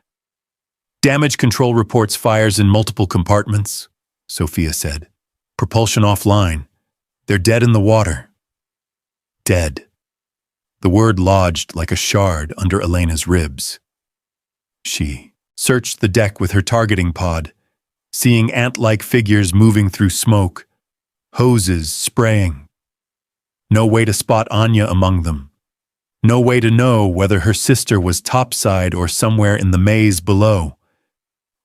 Damage control reports fires in multiple compartments, Sophia said. Propulsion offline. They're dead in the water. Dead. The word lodged like a shard under Elena's ribs. She searched the deck with her targeting pod, seeing ant-like figures moving through smoke, hoses spraying. No way to spot Anya among them. No way to know whether her sister was topside or somewhere in the maze below,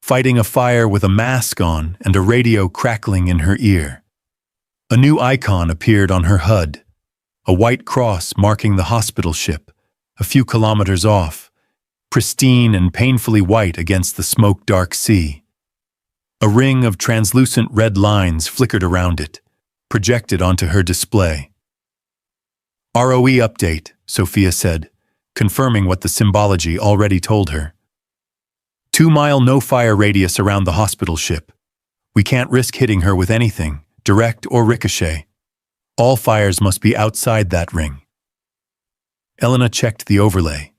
fighting a fire with a mask on and a radio crackling in her ear. A new icon appeared on her HUD, a white cross marking the hospital ship, a few kilometers off, pristine and painfully white against the smoke-dark sea. A ring of translucent red lines flickered around it, projected onto her display. ROE update, Sophia said, confirming what the symbology already told her. 2-mile no-fire radius around the hospital ship. We can't risk hitting her with anything, direct or ricochet. All fires must be outside that ring. Elena checked the overlay.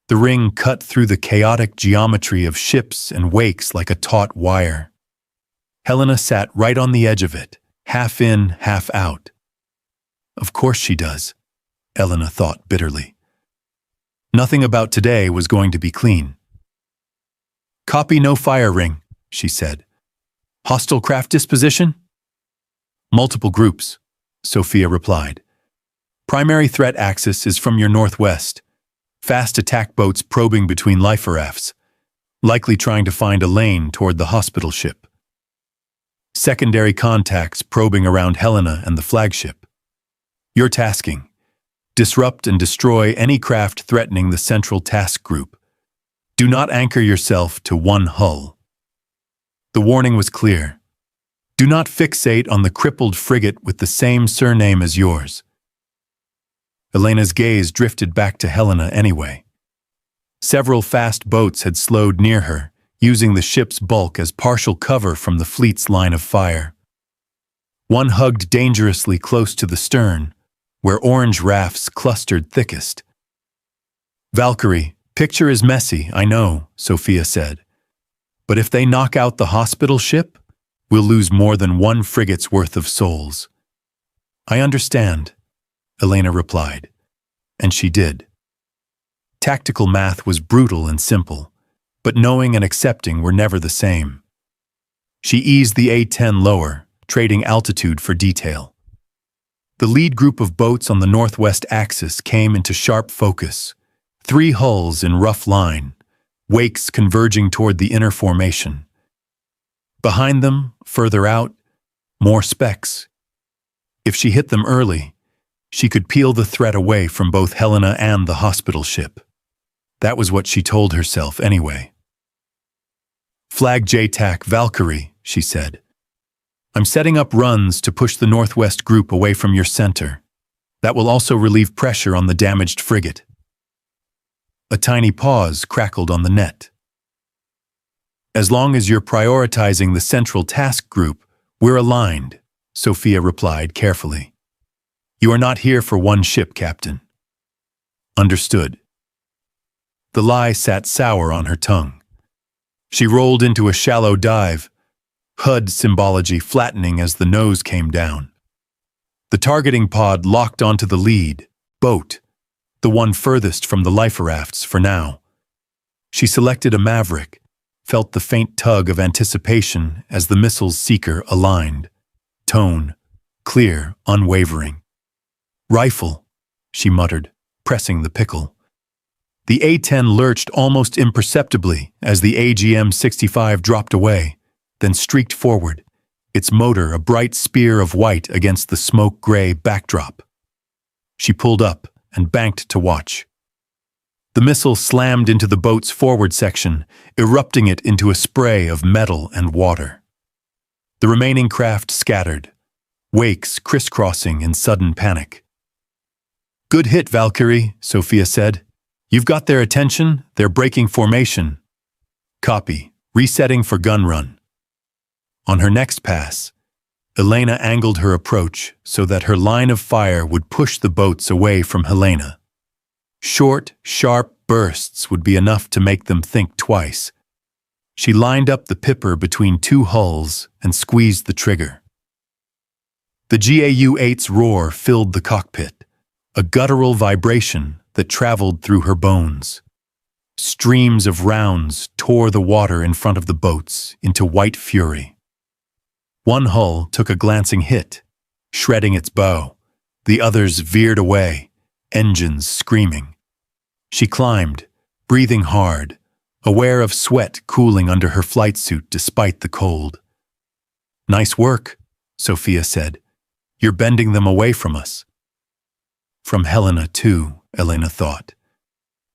The ring cut through the chaotic geometry of ships and wakes like a taut wire. Helena sat right on the edge of it, half in, half out. Of course she does, Elena thought bitterly. Nothing about today was going to be clean. Copy no fire ring, she said. Hostile craft disposition? Multiple groups, Sophia replied. Primary threat axis is from your northwest. Fast attack boats probing between life rafts, likely trying to find a lane toward the hospital ship. Secondary contacts probing around Helena and the flagship. Your tasking: disrupt and destroy any craft threatening the central task group. Do not anchor yourself to one hull. The warning was clear. Do not fixate on the crippled frigate with the same surname as yours. Elena's gaze drifted back to Helena anyway. Several fast boats had slowed near her, using the ship's bulk as partial cover from the fleet's line of fire. One hugged dangerously close to the stern, where orange rafts clustered thickest. Valkyrie, picture is messy, I know, Sophia said. But if they knock out the hospital ship, we'll lose more than one frigate's worth of souls. I understand, Elena replied, and she did. Tactical math was brutal and simple, but knowing and accepting were never the same. She eased the A-10 lower, trading altitude for detail. The lead group of boats on the northwest axis came into sharp focus, 3 hulls in rough line, wakes converging toward the inner formation. Behind them, further out, more specks. If she hit them early, she could peel the threat away from both Helena and the hospital ship. That was what she told herself anyway. Flag JTAC Valkyrie, she said. I'm setting up runs to push the northwest group away from your center. That will also relieve pressure on the damaged frigate. A tiny pause crackled on the net. As long as you're prioritizing the central task group, we're aligned, Sophia replied carefully. You are not here for one ship, Captain. Understood. The lie sat sour on her tongue. She rolled into a shallow dive, HUD symbology flattening as the nose came down. The targeting pod locked onto the lead boat, the one furthest from the life rafts for now. She selected a Maverick, felt the faint tug of anticipation as the missile's seeker aligned. Tone, clear, unwavering. Rifle, she muttered, pressing the pickle. The A-10 lurched almost imperceptibly as the AGM-65 dropped away, then streaked forward, its motor a bright spear of white against the smoke-gray backdrop. She pulled up and banked to watch. The missile slammed into the boat's forward section, erupting it into a spray of metal and water. The remaining craft scattered, wakes crisscrossing in sudden panic. Good hit, Valkyrie, Sophia said. You've got their attention, they're breaking formation. Copy, resetting for gun run. On her next pass, Elena angled her approach so that her line of fire would push the boats away from Helena. Short, sharp bursts would be enough to make them think twice. She lined up the pipper between 2 hulls and squeezed the trigger. The GAU-8's roar filled the cockpit, a guttural vibration that traveled through her bones. Streams of rounds tore the water in front of the boats into white fury. One hull took a glancing hit, shredding its bow. The others veered away, engines screaming. She climbed, breathing hard, aware of sweat cooling under her flight suit despite the cold. "Nice work," Sophia said. "You're bending them away from us." From Helena, too, Elena thought.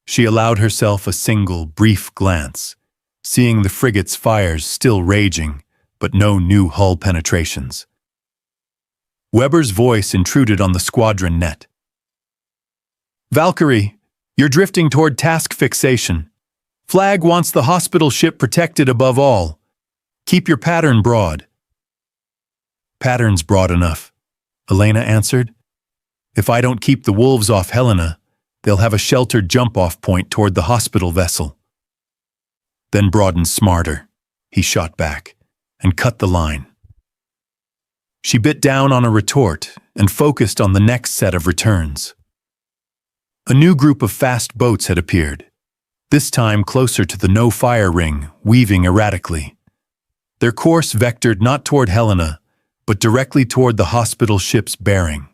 She allowed herself a single, brief glance, seeing the frigate's fires still raging, but no new hull penetrations. Weber's voice intruded on the squadron net. "Valkyrie, you're drifting toward task fixation. Flag wants the hospital ship protected above all. Keep your pattern broad." "Pattern's broad enough," Elena answered. "If I don't keep the wolves off Helena, they'll have a sheltered jump-off point toward the hospital vessel." "Then broaden smarter," he shot back, and cut the line. She bit down on a retort and focused on the next set of returns. A new group of fast boats had appeared, this time closer to the no-fire ring, weaving erratically. Their course vectored not toward Helena, but directly toward the hospital ship's bearing.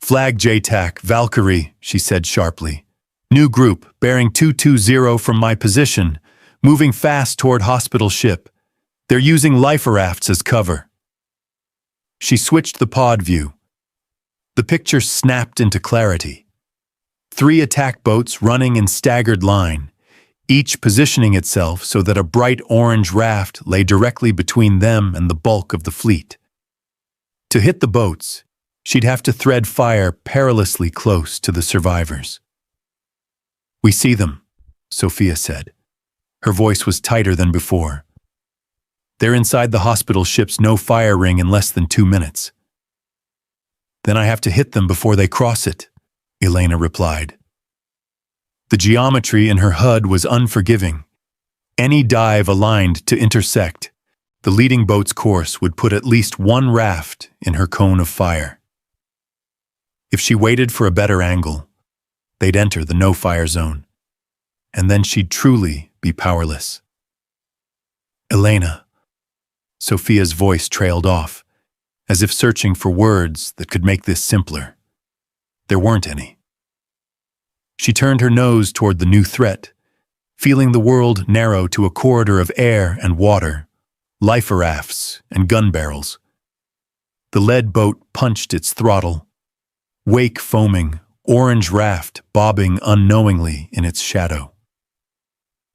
"Flag JTAC, Valkyrie," she said sharply. "New group, bearing 220 from my position, moving fast toward hospital ship. They're using life rafts as cover." She switched the pod view. The picture snapped into clarity. 3 attack boats running in staggered line, each positioning itself so that a bright orange raft lay directly between them and the bulk of the fleet. To hit the boats, she'd have to thread fire perilously close to the survivors. "We see them," Sophia said. Her voice was tighter than before. "They're inside the hospital ship's no-fire ring in less than 2 minutes." "Then I have to hit them before they cross it," Elena replied. The geometry in her HUD was unforgiving. Any dive aligned to intersect, the leading boat's course would put at least one raft in her cone of fire. If she waited for a better angle, they'd enter the no-fire zone, and then she'd truly be powerless. "Elena," Sophia's voice trailed off, as if searching for words that could make this simpler. There weren't any. She turned her nose toward the new threat, feeling the world narrow to a corridor of air and water, life rafts and gun barrels. The lead boat punched its throttle, wake foaming, orange raft bobbing unknowingly in its shadow.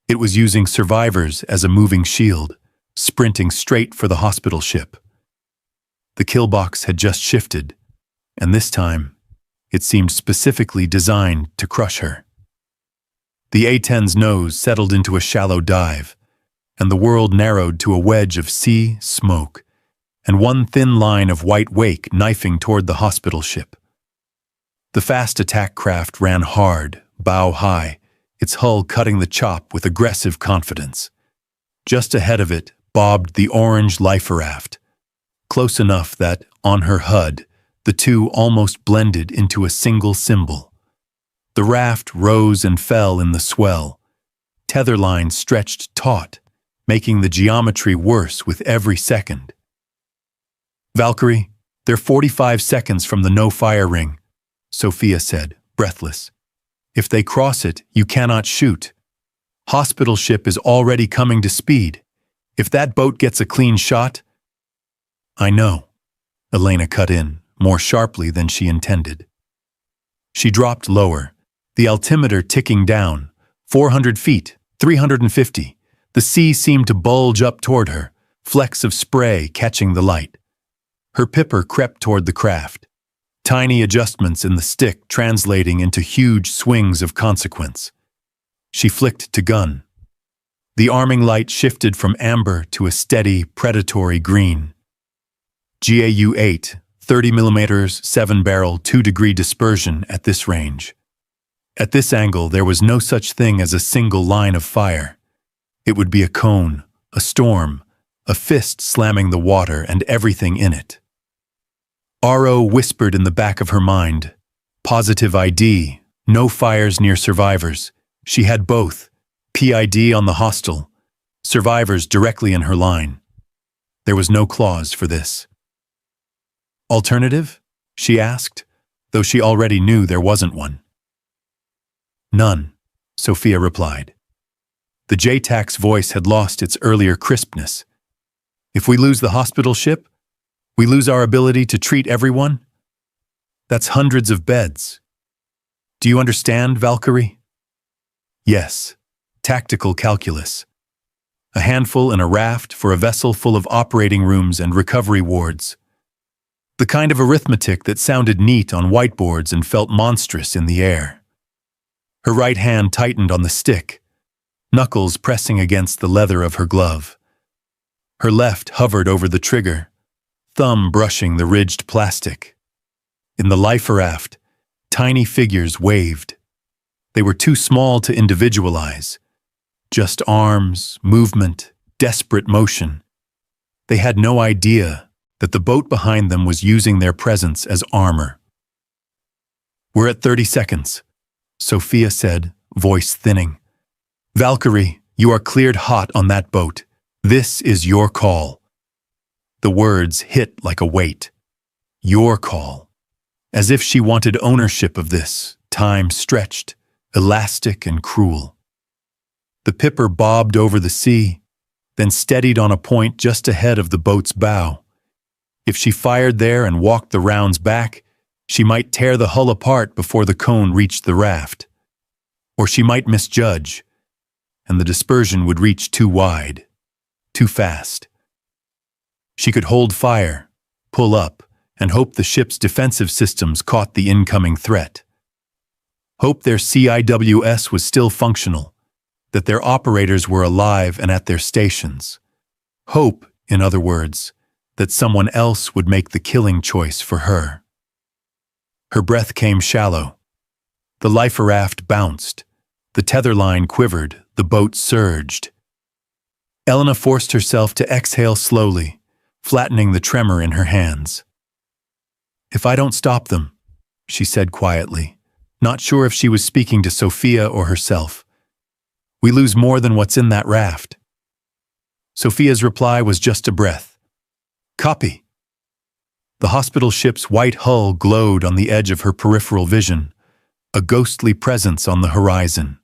It was using survivors as a moving shield, sprinting straight for the hospital ship. The kill box had just shifted, and this time, it seemed specifically designed to crush her. The A-10's nose settled into a shallow dive, and the world narrowed to a wedge of sea, smoke, and one thin line of white wake knifing toward the hospital ship. The fast attack craft ran hard, bow high, its hull cutting the chop with aggressive confidence. Just ahead of it bobbed the orange life raft, close enough that, on her HUD, the two almost blended into a single symbol. The raft rose and fell in the swell. Tether lines stretched taut, making the geometry worse with every second. "Valkyrie, they're 45 seconds from the no-fire ring," Sophia said, breathless. "If they cross it, you cannot shoot. Hospital ship is already coming to speed. If that boat gets a clean shot—" "I know," Elena cut in, more sharply than she intended. She dropped lower, the altimeter ticking down, 400 feet, 350. The sea seemed to bulge up toward her, flecks of spray catching the light. Her pipper crept toward the craft, tiny adjustments in the stick translating into huge swings of consequence. She flicked to gun. The arming light shifted from amber to a steady, predatory green. GAU-8, 30mm, 7-barrel, 2-degree dispersion at this range. At this angle, there was no such thing as a single line of fire. It would be a cone, a storm, a fist slamming the water and everything in it. RO whispered in the back of her mind. Positive ID, no fires near survivors. She had both. PID on the hostile, survivors directly in her line. There was no clause for this. "Alternative?" she asked, though she already knew there wasn't one. "None," Sophia replied. The JTAC's voice had lost its earlier crispness. If we lose the hospital ship, we lose our ability to treat everyone? That's hundreds of beds. Do you understand, Valkyrie? Yes. Tactical calculus. A handful in a raft for a vessel full of operating rooms and recovery wards. The kind of arithmetic that sounded neat on whiteboards and felt monstrous in the air. Her right hand tightened on the stick, knuckles pressing against the leather of her glove. Her left hovered over the trigger, thumb brushing the ridged plastic. In the life raft, tiny figures waved. They were too small to individualize. Just arms, movement, desperate motion. They had no idea that the boat behind them was using their presence as armor. "We're at 30 seconds, Sophia said, voice thinning. "Valkyrie, you are cleared hot on that boat. This is your call." The words hit like a weight. Your call. As if she wanted ownership of this, time stretched, elastic and cruel. The Pipper bobbed over the sea, then steadied on a point just ahead of the boat's bow. If she fired there and walked the rounds back, she might tear the hull apart before the cone reached the raft. Or she might misjudge, and the dispersion would reach too wide, too fast. She could hold fire, pull up, and hope the ship's defensive systems caught the incoming threat. Hope their CIWS was still functional, that their operators were alive and at their stations. Hope, in other words, that someone else would make the killing choice for her. Her breath came shallow. The life raft bounced. The tether line quivered. The boat surged. Elena forced herself to exhale slowly, flattening the tremor in her hands. "If I don't stop them," she said quietly, not sure if she was speaking to Sophia or herself, "we lose more than what's in that raft." Sophia's reply was just a breath. "Copy." The hospital ship's white hull glowed on the edge of her peripheral vision, a ghostly presence on the horizon.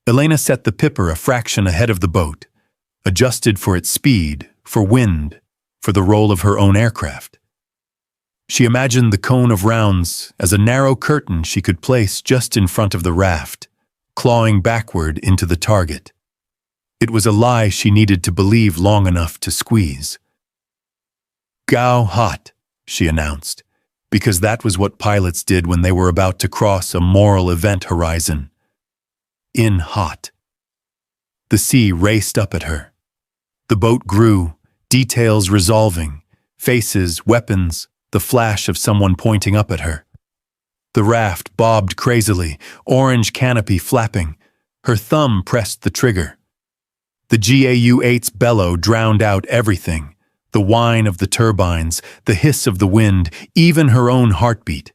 Elena set the Pipper a fraction ahead of the boat, adjusted for its speed, for wind, for the roll of her own aircraft. She imagined the cone of rounds as a narrow curtain she could place just in front of the raft, clawing backward into the target. It was a lie she needed to believe long enough to squeeze. "Go hot," she announced, because that was what pilots did when they were about to cross a moral event horizon. In hot. The sea raced up at her. The boat grew, details resolving, faces, weapons, the flash of someone pointing up at her. The raft bobbed crazily, orange canopy flapping. Her thumb pressed the trigger. The GAU-8's bellow drowned out everything. The whine of the turbines, the hiss of the wind, even her own heartbeat.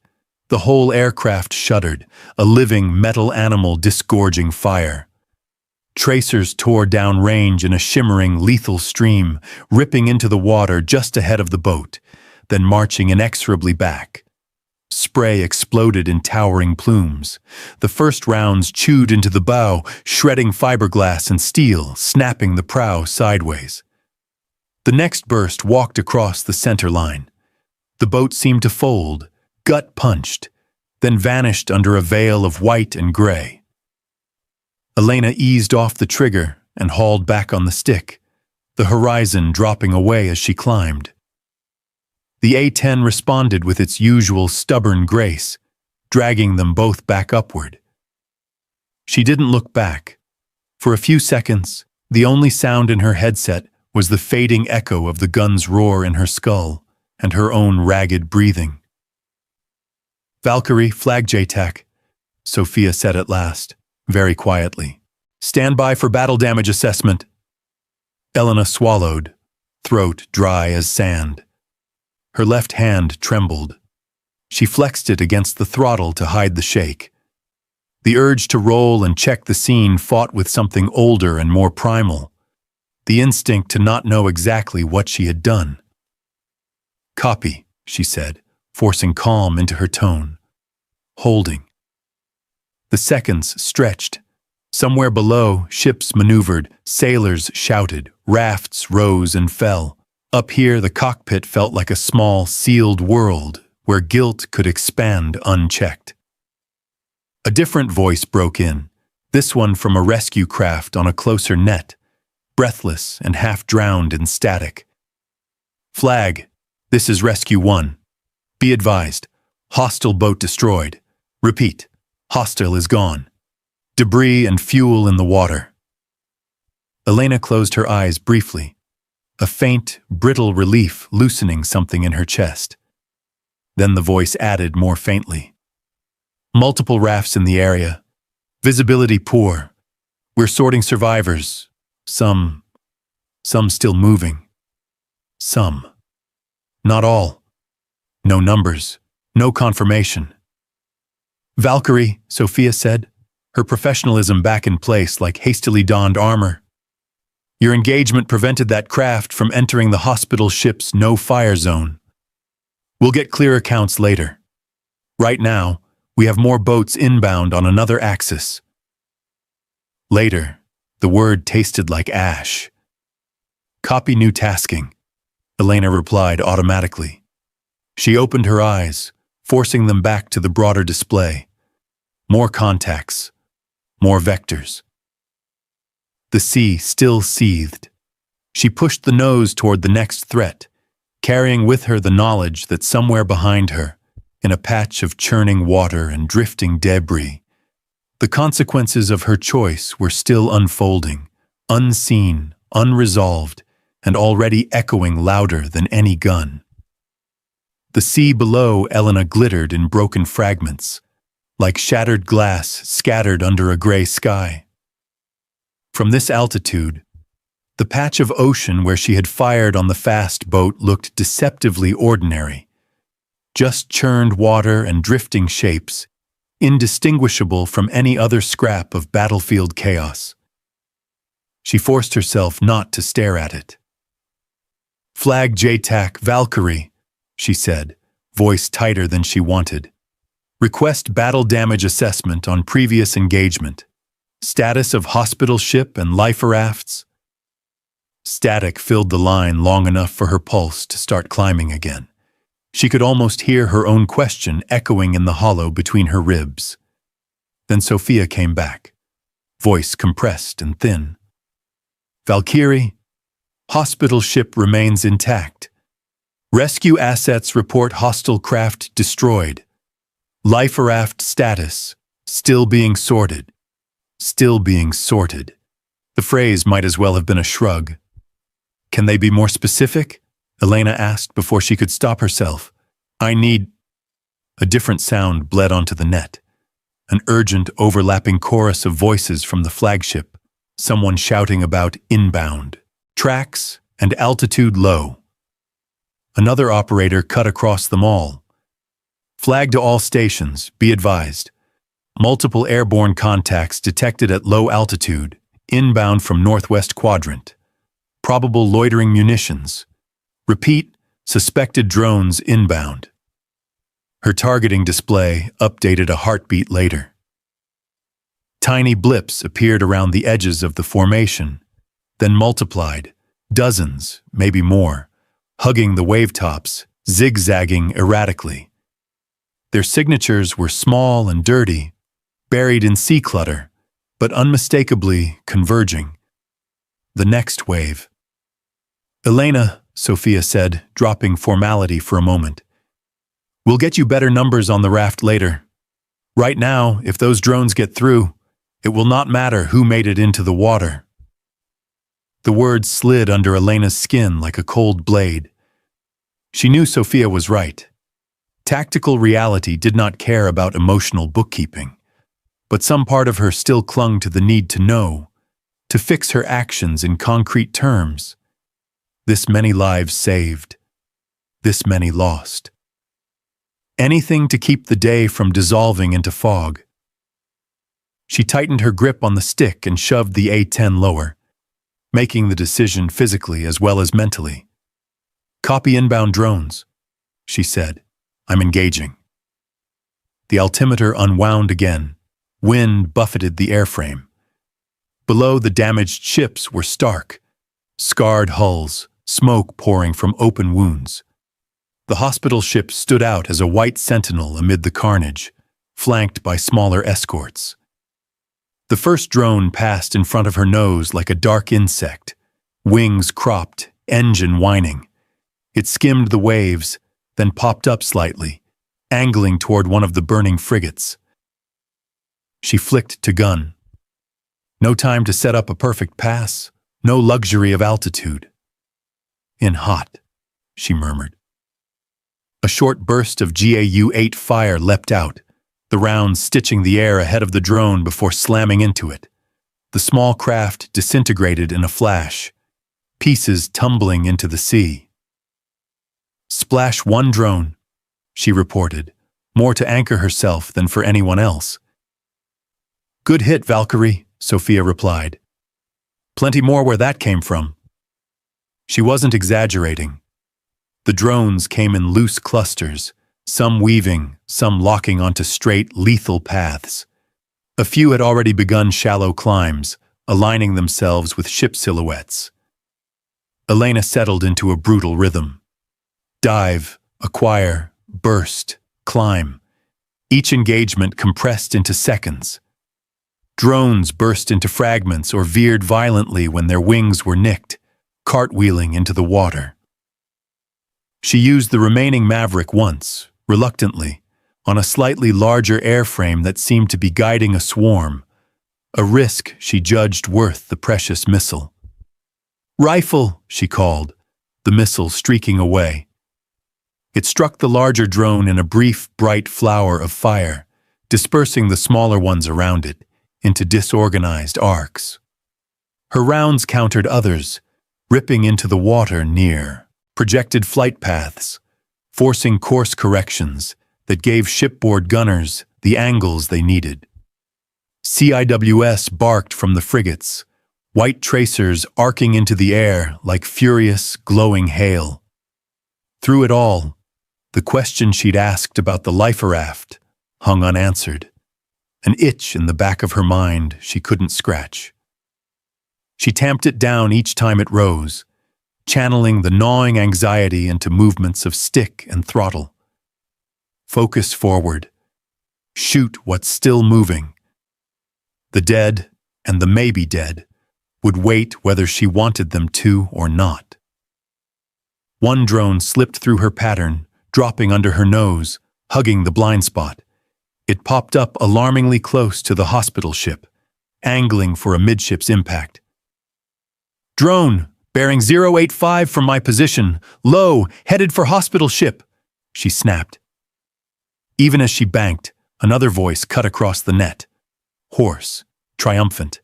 The whole aircraft shuddered, a living metal animal disgorging fire. Tracers tore downrange in a shimmering, lethal stream, ripping into the water just ahead of the boat, then marching inexorably back. Spray exploded in towering plumes. The first rounds chewed into the bow, shredding fiberglass and steel, snapping the prow sideways. The next burst walked across the center line. The boat seemed to fold, gut-punched, then vanished under a veil of white and gray. Elena eased off the trigger and hauled back on the stick, the horizon dropping away as she climbed. The A-10 responded with its usual stubborn grace, dragging them both back upward. She didn't look back. For a few seconds, the only sound in her headset was the fading echo of the gun's roar in her skull and her own ragged breathing. "Valkyrie, flag JTAC," Sophia said at last, very quietly. "Stand by for battle damage assessment." Elena swallowed, throat dry as sand. Her left hand trembled. She flexed it against the throttle to hide the shake. The urge to roll and check the scene fought with something older and more primal, the instinct to not know exactly what she had done. "Copy," she said, forcing calm into her tone. "Holding." The seconds stretched, Somewhere below, ships maneuvered, sailors shouted, rafts rose and fell. Up here, the cockpit felt like a small, sealed world where guilt could expand unchecked. A different voice broke in, this one from a rescue craft on a closer net, breathless and half-drowned in static. "Flag, this is Rescue 1. Be advised, hostile boat destroyed. Repeat, hostile is gone. Debris and fuel in the water." Elena closed her eyes briefly, a faint, brittle relief loosening something in her chest. Then the voice added more faintly. "Multiple rafts in the area. Visibility poor. We're sorting survivors. Some still moving. Some. Not all. No numbers. No confirmation." "Valkyrie," Sophia said, her professionalism back in place like hastily donned armor. "Your engagement prevented that craft from entering the hospital ship's no-fire zone. We'll get clear accounts later. Right now, we have more boats inbound on another axis." Later, the word tasted like ash. "Copy new tasking," Elena replied automatically. She opened her eyes, forcing them back to the broader display. More contacts, more vectors. The sea still seethed. She pushed the nose toward the next threat, carrying with her the knowledge that somewhere behind her, in a patch of churning water and drifting debris, the consequences of her choice were still unfolding, unseen, unresolved, and already echoing louder than any gun. The sea below Elena glittered in broken fragments, like shattered glass scattered under a gray sky. From this altitude, the patch of ocean where she had fired on the fast boat looked deceptively ordinary, just churned water and drifting shapes, indistinguishable from any other scrap of battlefield chaos. She forced herself not to stare at it. "Flag JTAC Valkyrie," she said, voice tighter than she wanted. "Request battle damage assessment on previous engagement. Status of hospital ship and life rafts." Static filled the line long enough for her pulse to start climbing again. She could almost hear her own question echoing in the hollow between her ribs. Then Sophia came back, voice compressed and thin. "Valkyrie, hospital ship remains intact. Rescue assets report hostile craft destroyed. Life raft status, still being sorted. Still being sorted." The phrase might as well have been a shrug. "Can they be more specific?" Elena asked before she could stop herself. "I need—" A different sound bled onto the net. An urgent, overlapping chorus of voices from the flagship, someone shouting about inbound, tracks, and altitude low. Another operator cut across them all. "Flag to all stations, be advised. Multiple airborne contacts detected at low altitude, inbound from northwest quadrant. Probable loitering munitions. Repeat, suspected drones inbound." Her targeting display updated a heartbeat later. Tiny blips appeared around the edges of the formation, then multiplied, dozens, maybe more, hugging the wavetops, zigzagging erratically. Their signatures were small and dirty, buried in sea clutter, but unmistakably converging. The next wave. "Elena," Sophia said, dropping formality for a moment. "We'll get you better numbers on the raft later. Right now, if those drones get through, it will not matter who made it into the water." The words slid under Elena's skin like a cold blade. She knew Sophia was right. Tactical reality did not care about emotional bookkeeping, but some part of her still clung to the need to know, to fix her actions in concrete terms. This many lives saved. This many lost. Anything to keep the day from dissolving into fog. She tightened her grip on the stick and shoved the A-10 lower, making the decision physically as well as mentally. "Copy inbound drones," she said. "I'm engaging." The altimeter unwound again. Wind buffeted the airframe. Below, the damaged ships were stark. Scarred hulls, smoke pouring from open wounds. The hospital ship stood out as a white sentinel amid the carnage, flanked by smaller escorts. The first drone passed in front of her nose like a dark insect, wings cropped, engine whining. It skimmed the waves, then popped up slightly, angling toward one of the burning frigates. She flicked to gun. No time to set up a perfect pass, no luxury of altitude. "In hot," she murmured. A short burst of GAU-8 fire leapt out, the rounds stitching the air ahead of the drone before slamming into it. The small craft disintegrated in a flash, pieces tumbling into the sea. "Splash one drone," she reported, more to anchor herself than for anyone else. "Good hit, Valkyrie," Sophia replied. "Plenty more where that came from." She wasn't exaggerating. The drones came in loose clusters, some weaving, some locking onto straight, lethal paths. A few had already begun shallow climbs, aligning themselves with ship silhouettes. Elena settled into a brutal rhythm. Dive, acquire, burst, climb. Each engagement compressed into seconds. Drones burst into fragments or veered violently when their wings were nicked, cartwheeling into the water. She used the remaining Maverick once, reluctantly, on a slightly larger airframe that seemed to be guiding a swarm, a risk she judged worth the precious missile. "Rifle," she called, the missile streaking away. It struck the larger drone in a brief, bright flower of fire, dispersing the smaller ones around it into disorganized arcs. Her rounds countered others, ripping into the water near, projected flight paths, forcing course corrections that gave shipboard gunners the angles they needed. CIWS barked from the frigates, white tracers arcing into the air like furious, glowing hail. Through it all, the question she'd asked about the lifer raft hung unanswered, an itch in the back of her mind she couldn't scratch. She tamped it down each time it rose, channeling the gnawing anxiety into movements of stick and throttle. Focus forward. Shoot what's still moving. The dead, and the maybe dead, would wait whether she wanted them to or not. One drone slipped through her pattern, dropping under her nose, hugging the blind spot. It popped up alarmingly close to the hospital ship, angling for a midships impact. "Drone, bearing 085 from my position, low, headed for hospital ship," she snapped. Even as she banked, another voice cut across the net. Hoarse, triumphant.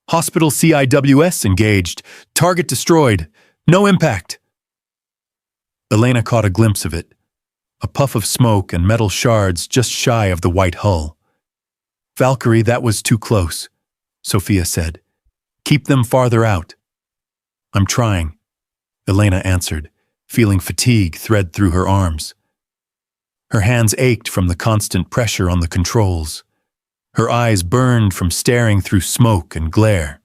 "Hospital CIWS engaged. Target destroyed. No impact." Elena caught a glimpse of it. A puff of smoke and metal shards just shy of the white hull. "Valkyrie, that was too close," Sophia said. "Keep them farther out." "I'm trying," Elena answered, feeling fatigue thread through her arms. Her hands ached from the constant pressure on the controls. Her eyes burned from staring through smoke and glare.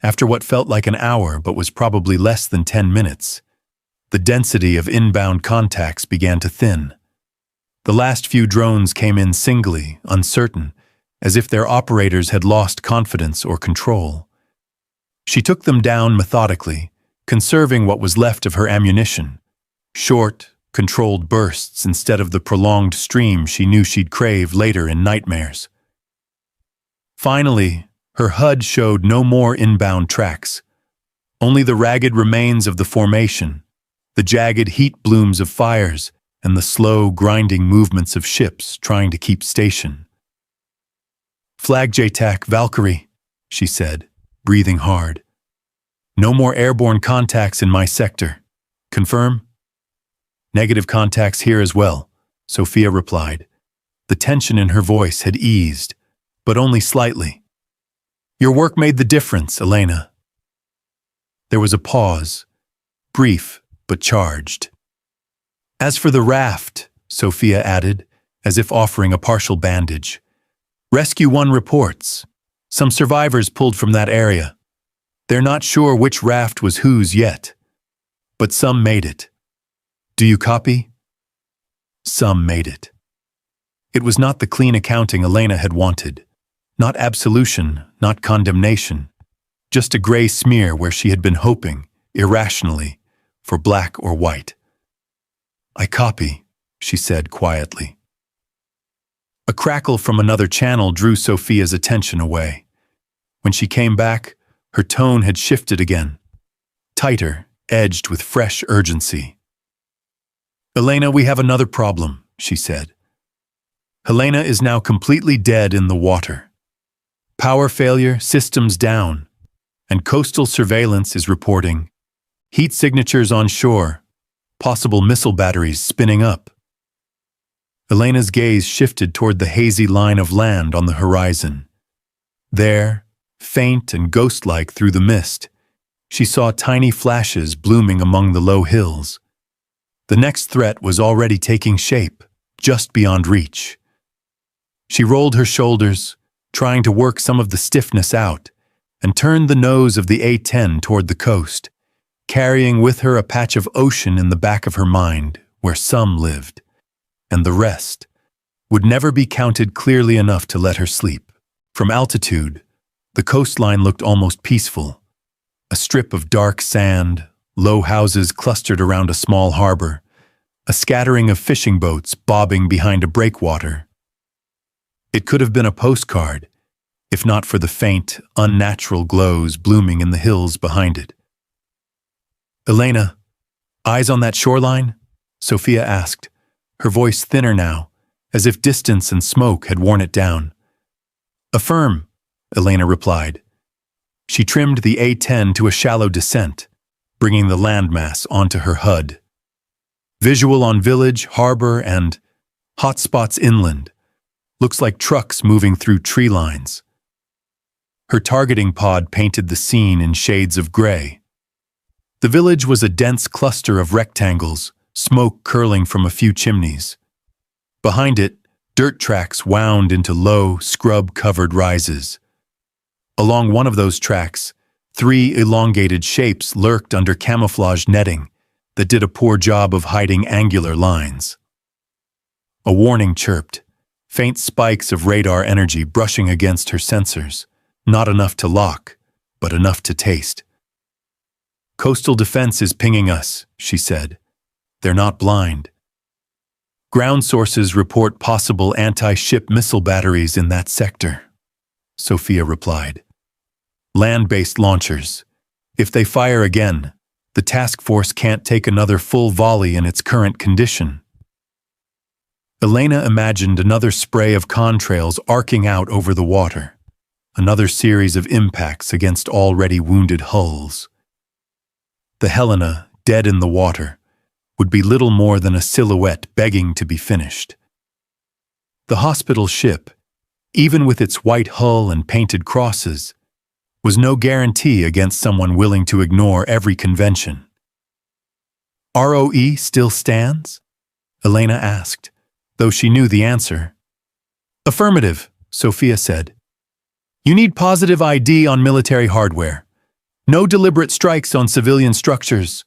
After what felt like an hour but was probably less than 10 minutes, the density of inbound contacts began to thin. The last few drones came in singly, uncertain, as if their operators had lost confidence or control. She took them down methodically, conserving what was left of her ammunition. Short, controlled bursts instead of the prolonged stream she knew she'd crave later in nightmares. Finally, her HUD showed no more inbound tracks, only the ragged remains of the formation, the jagged heat blooms of fires, and the slow, grinding movements of ships trying to keep station. "Flag JTAC, Valkyrie," she said, breathing hard. "No more airborne contacts in my sector. Confirm?" "Negative contacts here as well," Sophia replied. The tension in her voice had eased, but only slightly. "Your work made the difference, Elena." There was a pause, brief but charged. "As for the raft," Sophia added, as if offering a partial bandage, "Rescue 1 reports. Some survivors pulled from that area. They're not sure which raft was whose yet, but some made it. Do you copy? Some made it. It was not the clean accounting Elena had wanted. Not absolution, not condemnation. Just a gray smear where she had been hoping, irrationally, for black or white. I copy, she said quietly. A crackle from another channel drew Sophia's attention away. When she came back, her tone had shifted again. Tighter, edged with fresh urgency. Elena, we have another problem, she said. Helena is now completely dead in the water. Power failure, systems down, and coastal surveillance is reporting. Heat signatures on shore, possible missile batteries spinning up. Elena's gaze shifted toward the hazy line of land on the horizon. There, faint and ghost-like through the mist, she saw tiny flashes blooming among the low hills. The next threat was already taking shape, just beyond reach. She rolled her shoulders, trying to work some of the stiffness out, and turned the nose of the A-10 toward the coast, carrying with her a patch of ocean in the back of her mind where some lived, and the rest would never be counted clearly enough to let her sleep. From altitude, the coastline looked almost peaceful. A strip of dark sand, low houses clustered around a small harbor, a scattering of fishing boats bobbing behind a breakwater. It could have been a postcard, if not for the faint, unnatural glows blooming in the hills behind it. Elena, eyes on that shoreline? Sophia asked, her voice thinner now, as if distance and smoke had worn it down. Affirm, Elena replied. She trimmed the A-10 to a shallow descent, bringing the landmass onto her HUD. Visual on village, harbor, and hotspots inland. Looks like trucks moving through tree lines. Her targeting pod painted the scene in shades of gray. The village was a dense cluster of rectangles, smoke curling from a few chimneys. Behind it, dirt tracks wound into low, scrub-covered rises. Along one of those tracks, 3 elongated shapes lurked under camouflage netting that did a poor job of hiding angular lines. A warning chirped, faint spikes of radar energy brushing against her sensors, not enough to lock, but enough to taste. Coastal defense is pinging us, she said. They're not blind. Ground sources report possible anti-ship missile batteries in that sector, Sophia replied. Land-based launchers. If they fire again, the task force can't take another full volley in its current condition. Elena imagined another spray of contrails arcing out over the water, another series of impacts against already wounded hulls. The Helena, dead in the water, would be little more than a silhouette begging to be finished. The hospital ship, even with its white hull and painted crosses, was no guarantee against someone willing to ignore every convention. ROE still stands? Elena asked, though she knew the answer. Affirmative, Sophia said. You need positive ID on military hardware. No deliberate strikes on civilian structures.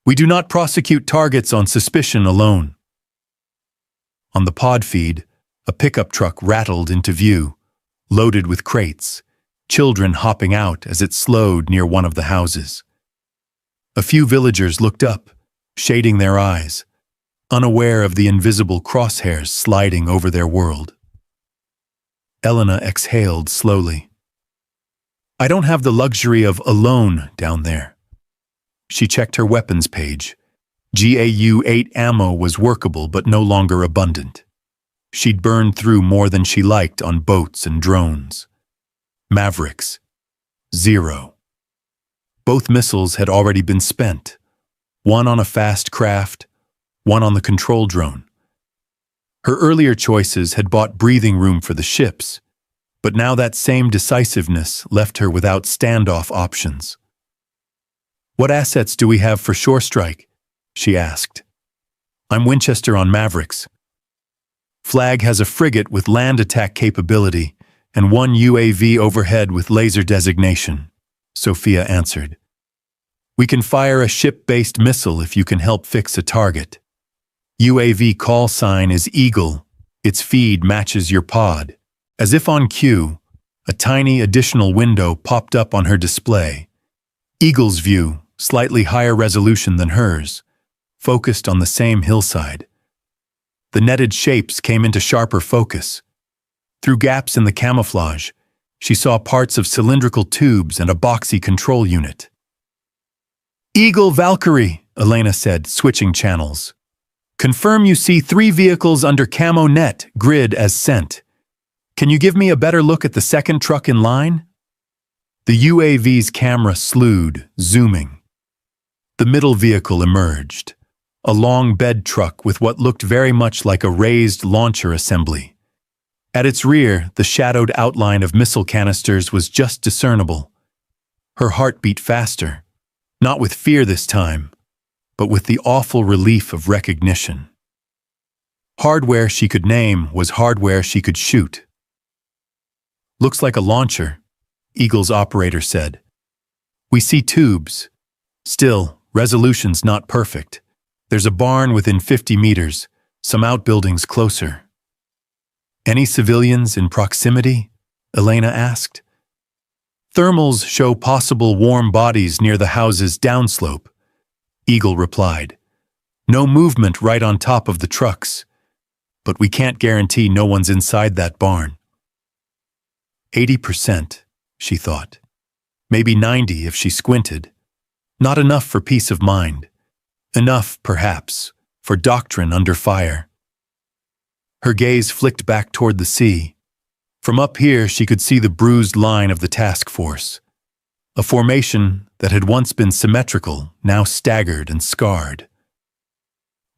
We do not prosecute targets on suspicion alone. On the pod feed, a pickup truck rattled into view, loaded with crates, children hopping out as it slowed near one of the houses. A few villagers looked up, shading their eyes, unaware of the invisible crosshairs sliding over their world. Elena exhaled slowly. I don't have the luxury of alone down there. She checked her weapons page. GAU-8 ammo was workable but no longer abundant. She'd burned through more than she liked on boats and drones. Mavericks. 0. Both missiles had already been spent. One on a fast craft, one on the control drone. Her earlier choices had bought breathing room for the ships, but now that same decisiveness left her without standoff options. What assets do we have for shore strike? She asked. I'm Winchester on Mavericks. Flag has a frigate with land attack capability, and one UAV overhead with laser designation, Sophia answered. We can fire a ship-based missile if you can help fix a target. UAV call sign is Eagle. Its feed matches your pod. As if on cue, a tiny additional window popped up on her display. Eagle's view, slightly higher resolution than hers, focused on the same hillside. The netted shapes came into sharper focus. Through gaps in the camouflage, she saw parts of cylindrical tubes and a boxy control unit. Eagle Valkyrie, Elena said, switching channels. Confirm you see 3 vehicles under camo net grid as sent. Can you give me a better look at the second truck in line? The UAV's camera slewed, zooming. The middle vehicle emerged, a long bed truck with what looked very much like a raised launcher assembly. At its rear, the shadowed outline of missile canisters was just discernible. Her heart beat faster, not with fear this time, but with the awful relief of recognition. Hardware she could name was hardware she could shoot. Looks like a launcher, Eagle's operator said. We see tubes. Still, resolution's not perfect. There's a barn within 50 meters, some outbuildings closer. Any civilians in proximity? Elena asked. Thermals show possible warm bodies near the house's downslope, Eagle replied. No movement right on top of the trucks, but we can't guarantee no one's inside that barn. 80%, she thought. Maybe 90 if she squinted. Not enough for peace of mind. Enough, perhaps, for doctrine under fire. Her gaze flicked back toward the sea. From up here she could see the bruised line of the task force. A formation that had once been symmetrical, now staggered and scarred.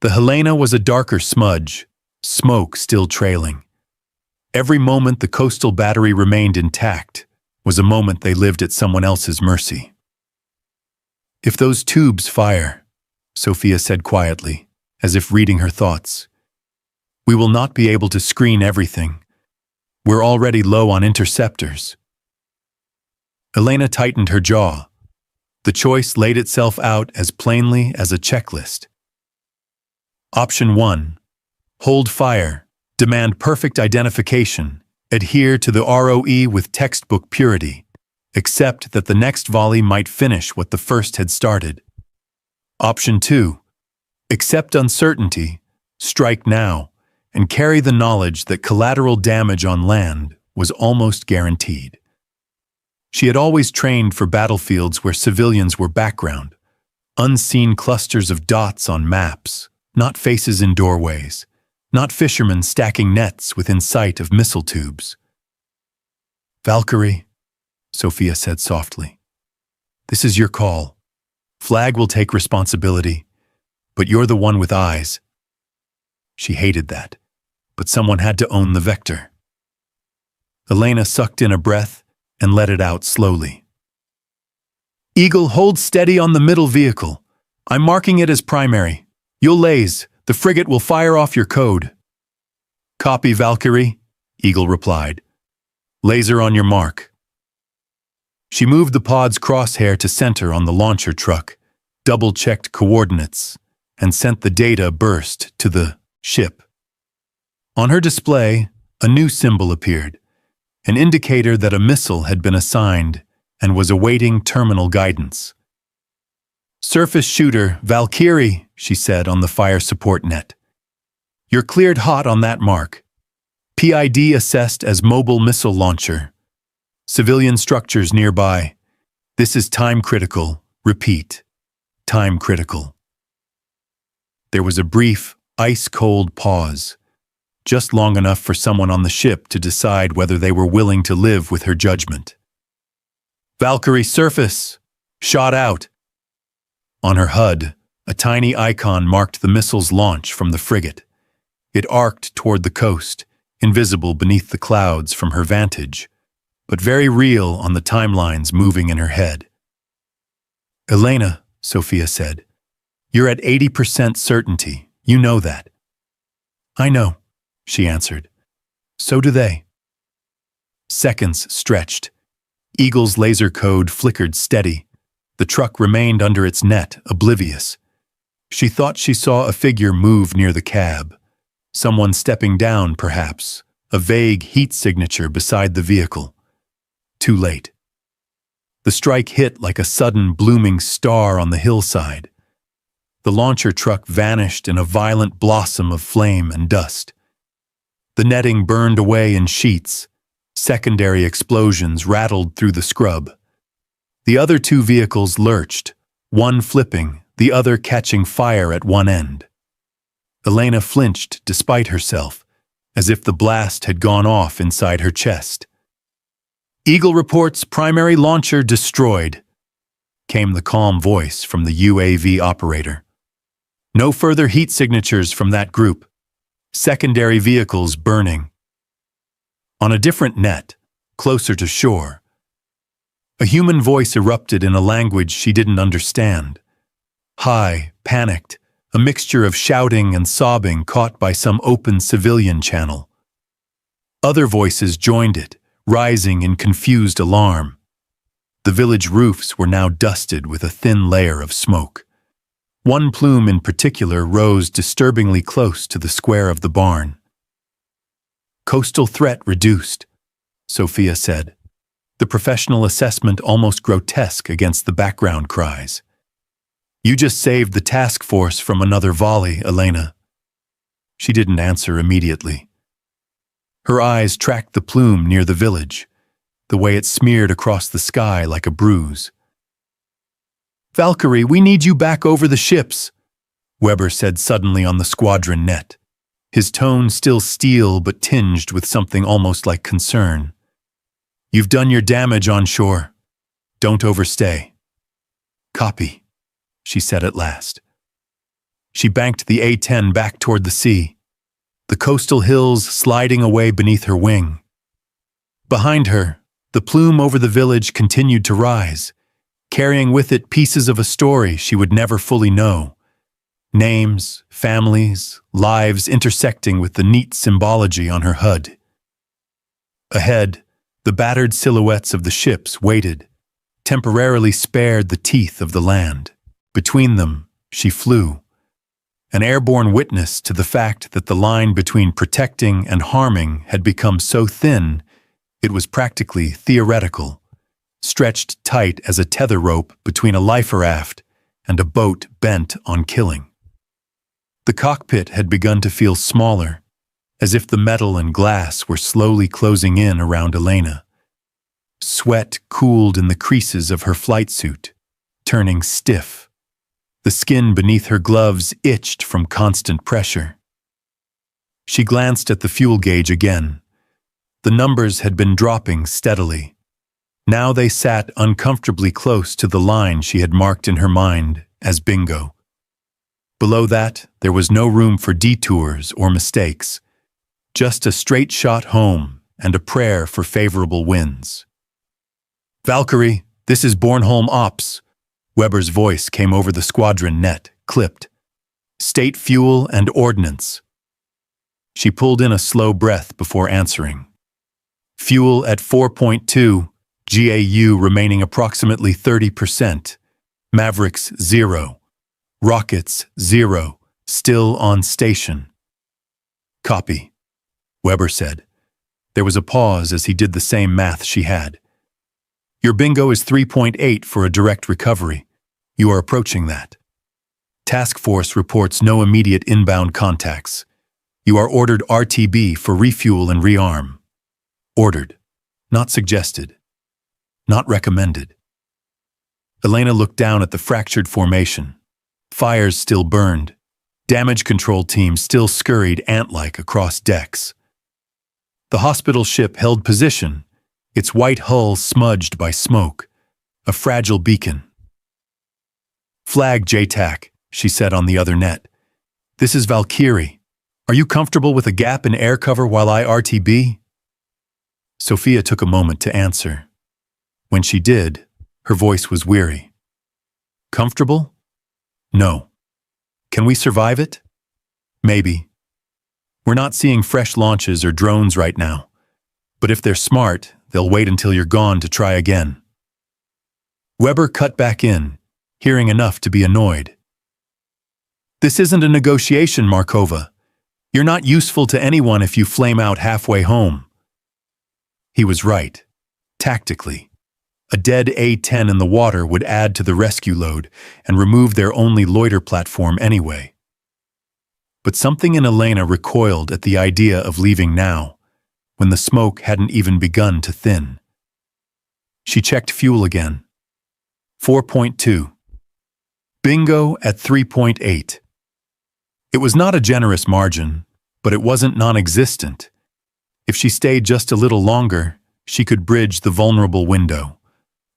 The Helena was a darker smudge, smoke still trailing. Every moment the coastal battery remained intact was a moment they lived at someone else's mercy. If those tubes fire, Sophia said quietly, as if reading her thoughts, we will not be able to screen everything. We're already low on interceptors. Elena tightened her jaw. The choice laid itself out as plainly as a checklist. Option 1. Hold fire, demand perfect identification, adhere to the ROE with textbook purity, accept that the next volley might finish what the first had started. Option 2. Accept uncertainty, strike now, and carry the knowledge that collateral damage on land was almost guaranteed. She had always trained for battlefields where civilians were background, unseen clusters of dots on maps, not faces in doorways, not fishermen stacking nets within sight of missile tubes. Valkyrie, Sophia said softly, this is your call. Flag will take responsibility, but you're the one with eyes. She hated that, but someone had to own the vector. Elena sucked in a breath and let it out slowly. Eagle, hold steady on the middle vehicle. I'm marking it as primary. You'll laze. The frigate will fire off your code. Copy, Valkyrie, Eagle replied. Laser on your mark. She moved the pod's crosshair to center on the launcher truck, double-checked coordinates, and sent the data burst to the ship. On her display, a new symbol appeared, an indicator that a missile had been assigned and was awaiting terminal guidance. Surface shooter, Valkyrie, she said on the fire support net. You're cleared hot on that mark. PID assessed as mobile missile launcher. Civilian structures nearby. This is time critical. Repeat. Time critical. There was a brief, ice-cold pause, just long enough for someone on the ship to decide whether they were willing to live with her judgment. Valkyrie surface! Shot out! On her HUD, a tiny icon marked the missile's launch from the frigate. It arced toward the coast, invisible beneath the clouds from her vantage, but very real on the timelines moving in her head. Elena, Sophia said, you're at 80% certainty. You know that. I know, she answered. So do they. Seconds stretched. Eagle's laser code flickered steady. The truck remained under its net, oblivious. She thought she saw a figure move near the cab. Someone stepping down, perhaps, a vague heat signature beside the vehicle. Too late. The strike hit like a sudden blooming star on the hillside. The launcher truck vanished in a violent blossom of flame and dust. The netting burned away in sheets. Secondary explosions rattled through the scrub. The other two vehicles lurched, one flipping, the other catching fire at one end. Elena flinched despite herself, as if the blast had gone off inside her chest. "Eagle reports primary launcher destroyed," came the calm voice from the UAV operator. "No further heat signatures from that group. Secondary vehicles burning." On a different net, closer to shore, a human voice erupted in a language she didn't understand. High, panicked, a mixture of shouting and sobbing caught by some open civilian channel. Other voices joined it, rising in confused alarm. The village roofs were now dusted with a thin layer of smoke. One plume in particular rose disturbingly close to the square of the barn. "Coastal threat reduced," Sophia said, the professional assessment almost grotesque against the background cries. "You just saved the task force from another volley, Elena." She didn't answer immediately. Her eyes tracked the plume near the village, the way it smeared across the sky like a bruise. "Valkyrie, we need you back over the ships," Weber said suddenly on the squadron net, his tone still steel but tinged with something almost like concern. "You've done your damage on shore. Don't overstay." "Copy," she said at last. She banked the A-10 back toward the sea, the coastal hills sliding away beneath her wing. Behind her, the plume over the village continued to rise, carrying with it pieces of a story she would never fully know. Names, families, lives intersecting with the neat symbology on her HUD. Ahead, the battered silhouettes of the ships waited, temporarily spared the teeth of the land. Between them, she flew, an airborne witness to the fact that the line between protecting and harming had become so thin it was practically theoretical, stretched tight as a tether rope between a life raft and a boat bent on killing. The cockpit had begun to feel smaller, as if the metal and glass were slowly closing in around Elena. Sweat cooled in the creases of her flight suit, turning stiff. The skin beneath her gloves itched from constant pressure. She glanced at the fuel gauge again. The numbers had been dropping steadily. Now they sat uncomfortably close to the line she had marked in her mind as bingo. Below that, there was no room for detours or mistakes, just a straight shot home and a prayer for favorable winds. "Valkyrie, this is Bornholm Ops." Weber's voice came over the squadron net, clipped. "State fuel and ordnance." She pulled in a slow breath before answering. "Fuel at 4.2, GAU remaining approximately 30%. Mavericks 0. Rockets 0, still on station." "Copy," Weber said. There was a pause as he did the same math she had. "Your bingo is 3.8 for a direct recovery. You are approaching that. Task force reports no immediate inbound contacts. You are ordered RTB for refuel and rearm. Ordered, not suggested, not recommended." Elena looked down at the fractured formation. Fires still burned. Damage control teams still scurried ant-like across decks. The hospital ship held position, its white hull smudged by smoke, a fragile beacon. "Flag JTAC," she said on the other net. "This is Valkyrie. Are you comfortable with a gap in air cover while I RTB?" Sophia took a moment to answer. When she did, her voice was weary. "Comfortable? No. Can we survive it? Maybe. We're not seeing fresh launches or drones right now, but if they're smart, They'll wait until you're gone to try again. Weber cut back in, hearing enough to be annoyed. This isn't a negotiation, Markova. You're not useful to anyone if you flame out halfway home. He was right. Tactically, a dead A-10 in the water would add to the rescue load and remove their only loiter platform anyway. But something in Elena recoiled at the idea of leaving now, when the smoke hadn't even begun to thin. She checked fuel again. 4.2. Bingo at 3.8. It was not a generous margin, but it wasn't non-existent. If she stayed just a little longer, she could bridge the vulnerable window,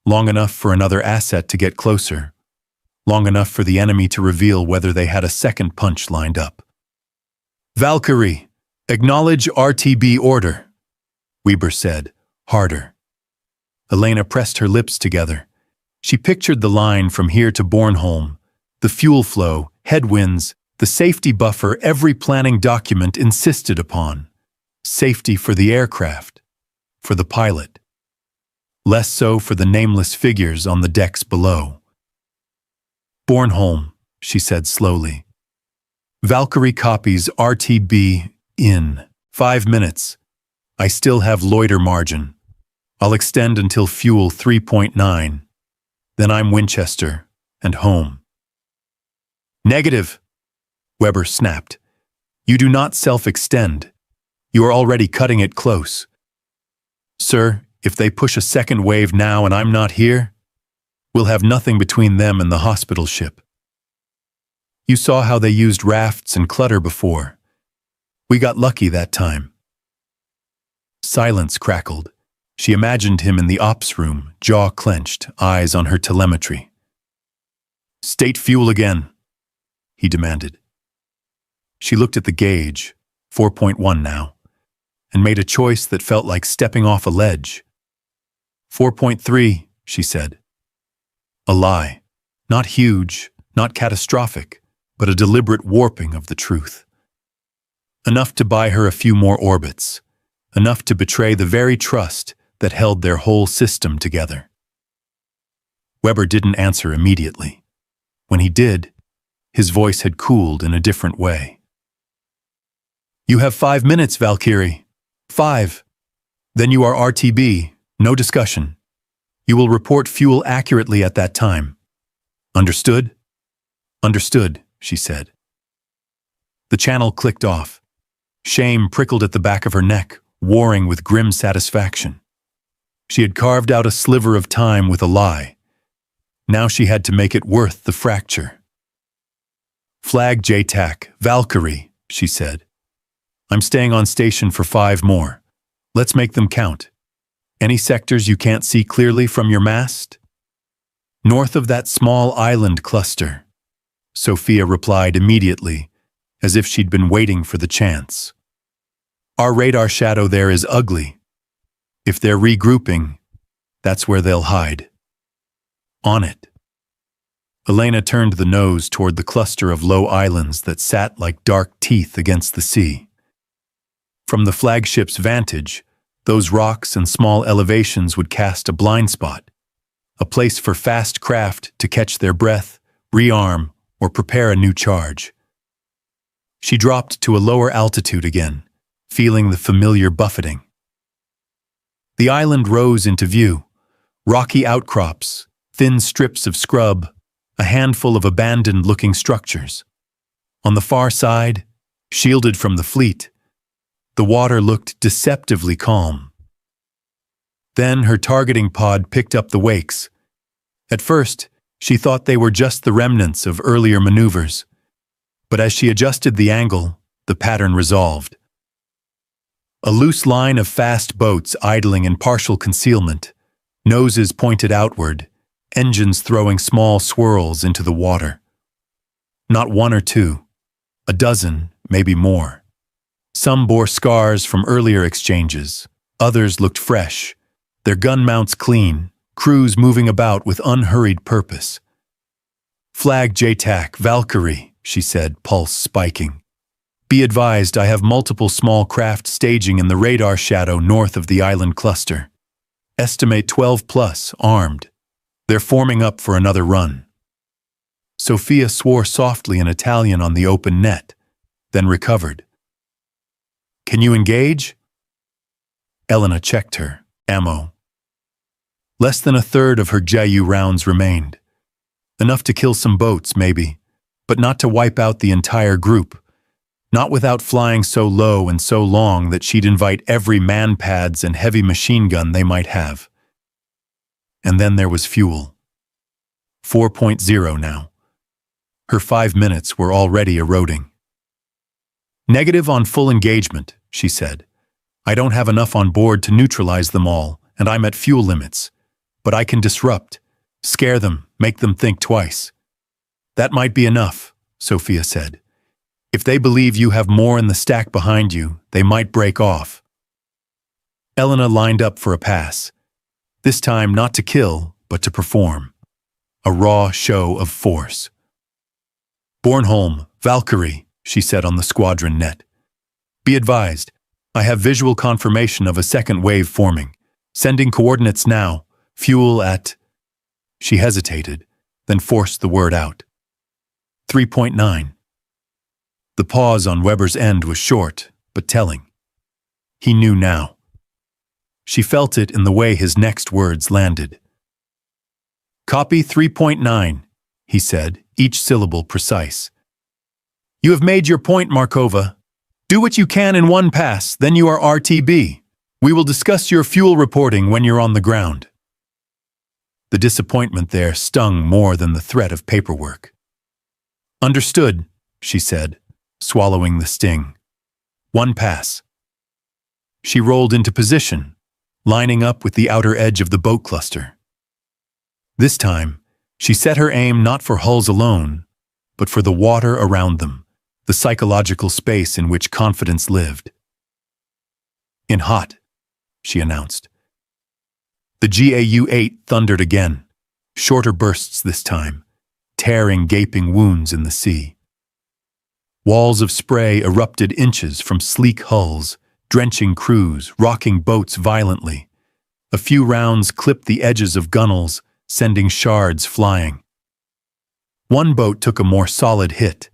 long enough for another asset to get closer, long enough for the enemy to reveal whether they had a second punch lined up. Valkyrie, acknowledge RTB order, Weber said, harder. Elena pressed her lips together. She pictured the line from here to Bornholm, the fuel flow, headwinds, the safety buffer every planning document insisted upon. Safety for the aircraft, for the pilot. Less so for the nameless figures on the decks below. Bornholm, she said slowly. Valkyrie copies RTB in 5 minutes. I still have loiter margin. I'll extend until fuel 3.9. Then I'm Winchester and home. Negative, Weber snapped. You do not self-extend. You are already cutting it close. Sir, if they push a second wave now and I'm not here, we'll have nothing between them and the hospital ship. You saw how they used rafts and clutter before. We got lucky that time. Silence crackled. She imagined him in the ops room, jaw clenched, eyes on her telemetry. State fuel again, he demanded. She looked at the gauge, 4.1 now, and made a choice that felt like stepping off a ledge. 4.3, she said. A lie. Not huge, not catastrophic, but a deliberate warping of the truth. Enough to buy her a few more orbits. Enough to betray the very trust that held their whole system together. Weber didn't answer immediately. When he did, his voice had cooled in a different way. You have 5 minutes, Valkyrie. 5. Then you are RTB, no discussion. You will report fuel accurately at that time. Understood? Understood, she said. The channel clicked off. Shame prickled at the back of her neck, warring with grim satisfaction. She had carved out a sliver of time with a lie. Now she had to make it worth the fracture. Flag JTAC, Valkyrie, she said. I'm staying on station for 5 more. Let's make them count. Any sectors you can't see clearly from your mast? North of that small island cluster, Sophia replied immediately, as if she'd been waiting for the chance. Our radar shadow there is ugly. If they're regrouping, that's where they'll hide. On it. Elena turned the nose toward the cluster of low islands that sat like dark teeth against the sea. From the flagship's vantage, those rocks and small elevations would cast a blind spot, a place for fast craft to catch their breath, rearm, or prepare a new charge. She dropped to a lower altitude again, feeling the familiar buffeting. The island rose into view, rocky outcrops, thin strips of scrub, a handful of abandoned-looking structures. On the far side, shielded from the fleet, the water looked deceptively calm. Then her targeting pod picked up the wakes. At first, she thought they were just the remnants of earlier maneuvers, but as she adjusted the angle, the pattern resolved. A loose line of fast boats idling in partial concealment, noses pointed outward, engines throwing small swirls into the water. Not 1 or 2, a dozen, maybe more. Some bore scars from earlier exchanges, others looked fresh, their gun mounts clean, crews moving about with unhurried purpose. Flag JTAC, Valkyrie, she said, pulse spiking. Be advised I have multiple small craft staging in the radar shadow north of the island cluster. Estimate 12 plus, armed. They're forming up for another run. Sophia swore softly in Italian on the open net, then recovered. Can you engage? Elena checked her. Ammo. Less than a third of her Jayu rounds remained. Enough to kill some boats, maybe, but not to wipe out the entire group. Not without flying so low and so long that she'd invite every man-pads and heavy machine gun they might have. And then there was fuel. 4.0 now. Her 5 minutes were already eroding. Negative on full engagement, she said. I don't have enough on board to neutralize them all, and I'm at fuel limits. But I can disrupt, scare them, make them think twice. That might be enough, Sophia said. If they believe you have more in the stack behind you, they might break off. Elena lined up for a pass. This time not to kill, but to perform. A raw show of force. Bornholm, Valkyrie, she said on the squadron net. Be advised, I have visual confirmation of a second wave forming. Sending coordinates now. Fuel at... She hesitated, then forced the word out. 3.9. The pause on Weber's end was short, but telling. He knew now. She felt it in the way his next words landed. Copy 3.9, he said, each syllable precise. You have made your point, Markova. Do what you can in one pass, then you are RTB. We will discuss your fuel reporting when you're on the ground. The disappointment there stung more than the threat of paperwork. Understood, she said, swallowing the sting. One pass. She rolled into position, lining up with the outer edge of the boat cluster. This time, she set her aim not for hulls alone, but for the water around them, the psychological space in which confidence lived. In hot, she announced. The GAU-8 thundered again, shorter bursts this time, tearing gaping wounds in the sea. Walls of spray erupted inches from sleek hulls, drenching crews, rocking boats violently. A few rounds clipped the edges of gunnels, sending shards flying. One boat took a more solid hit,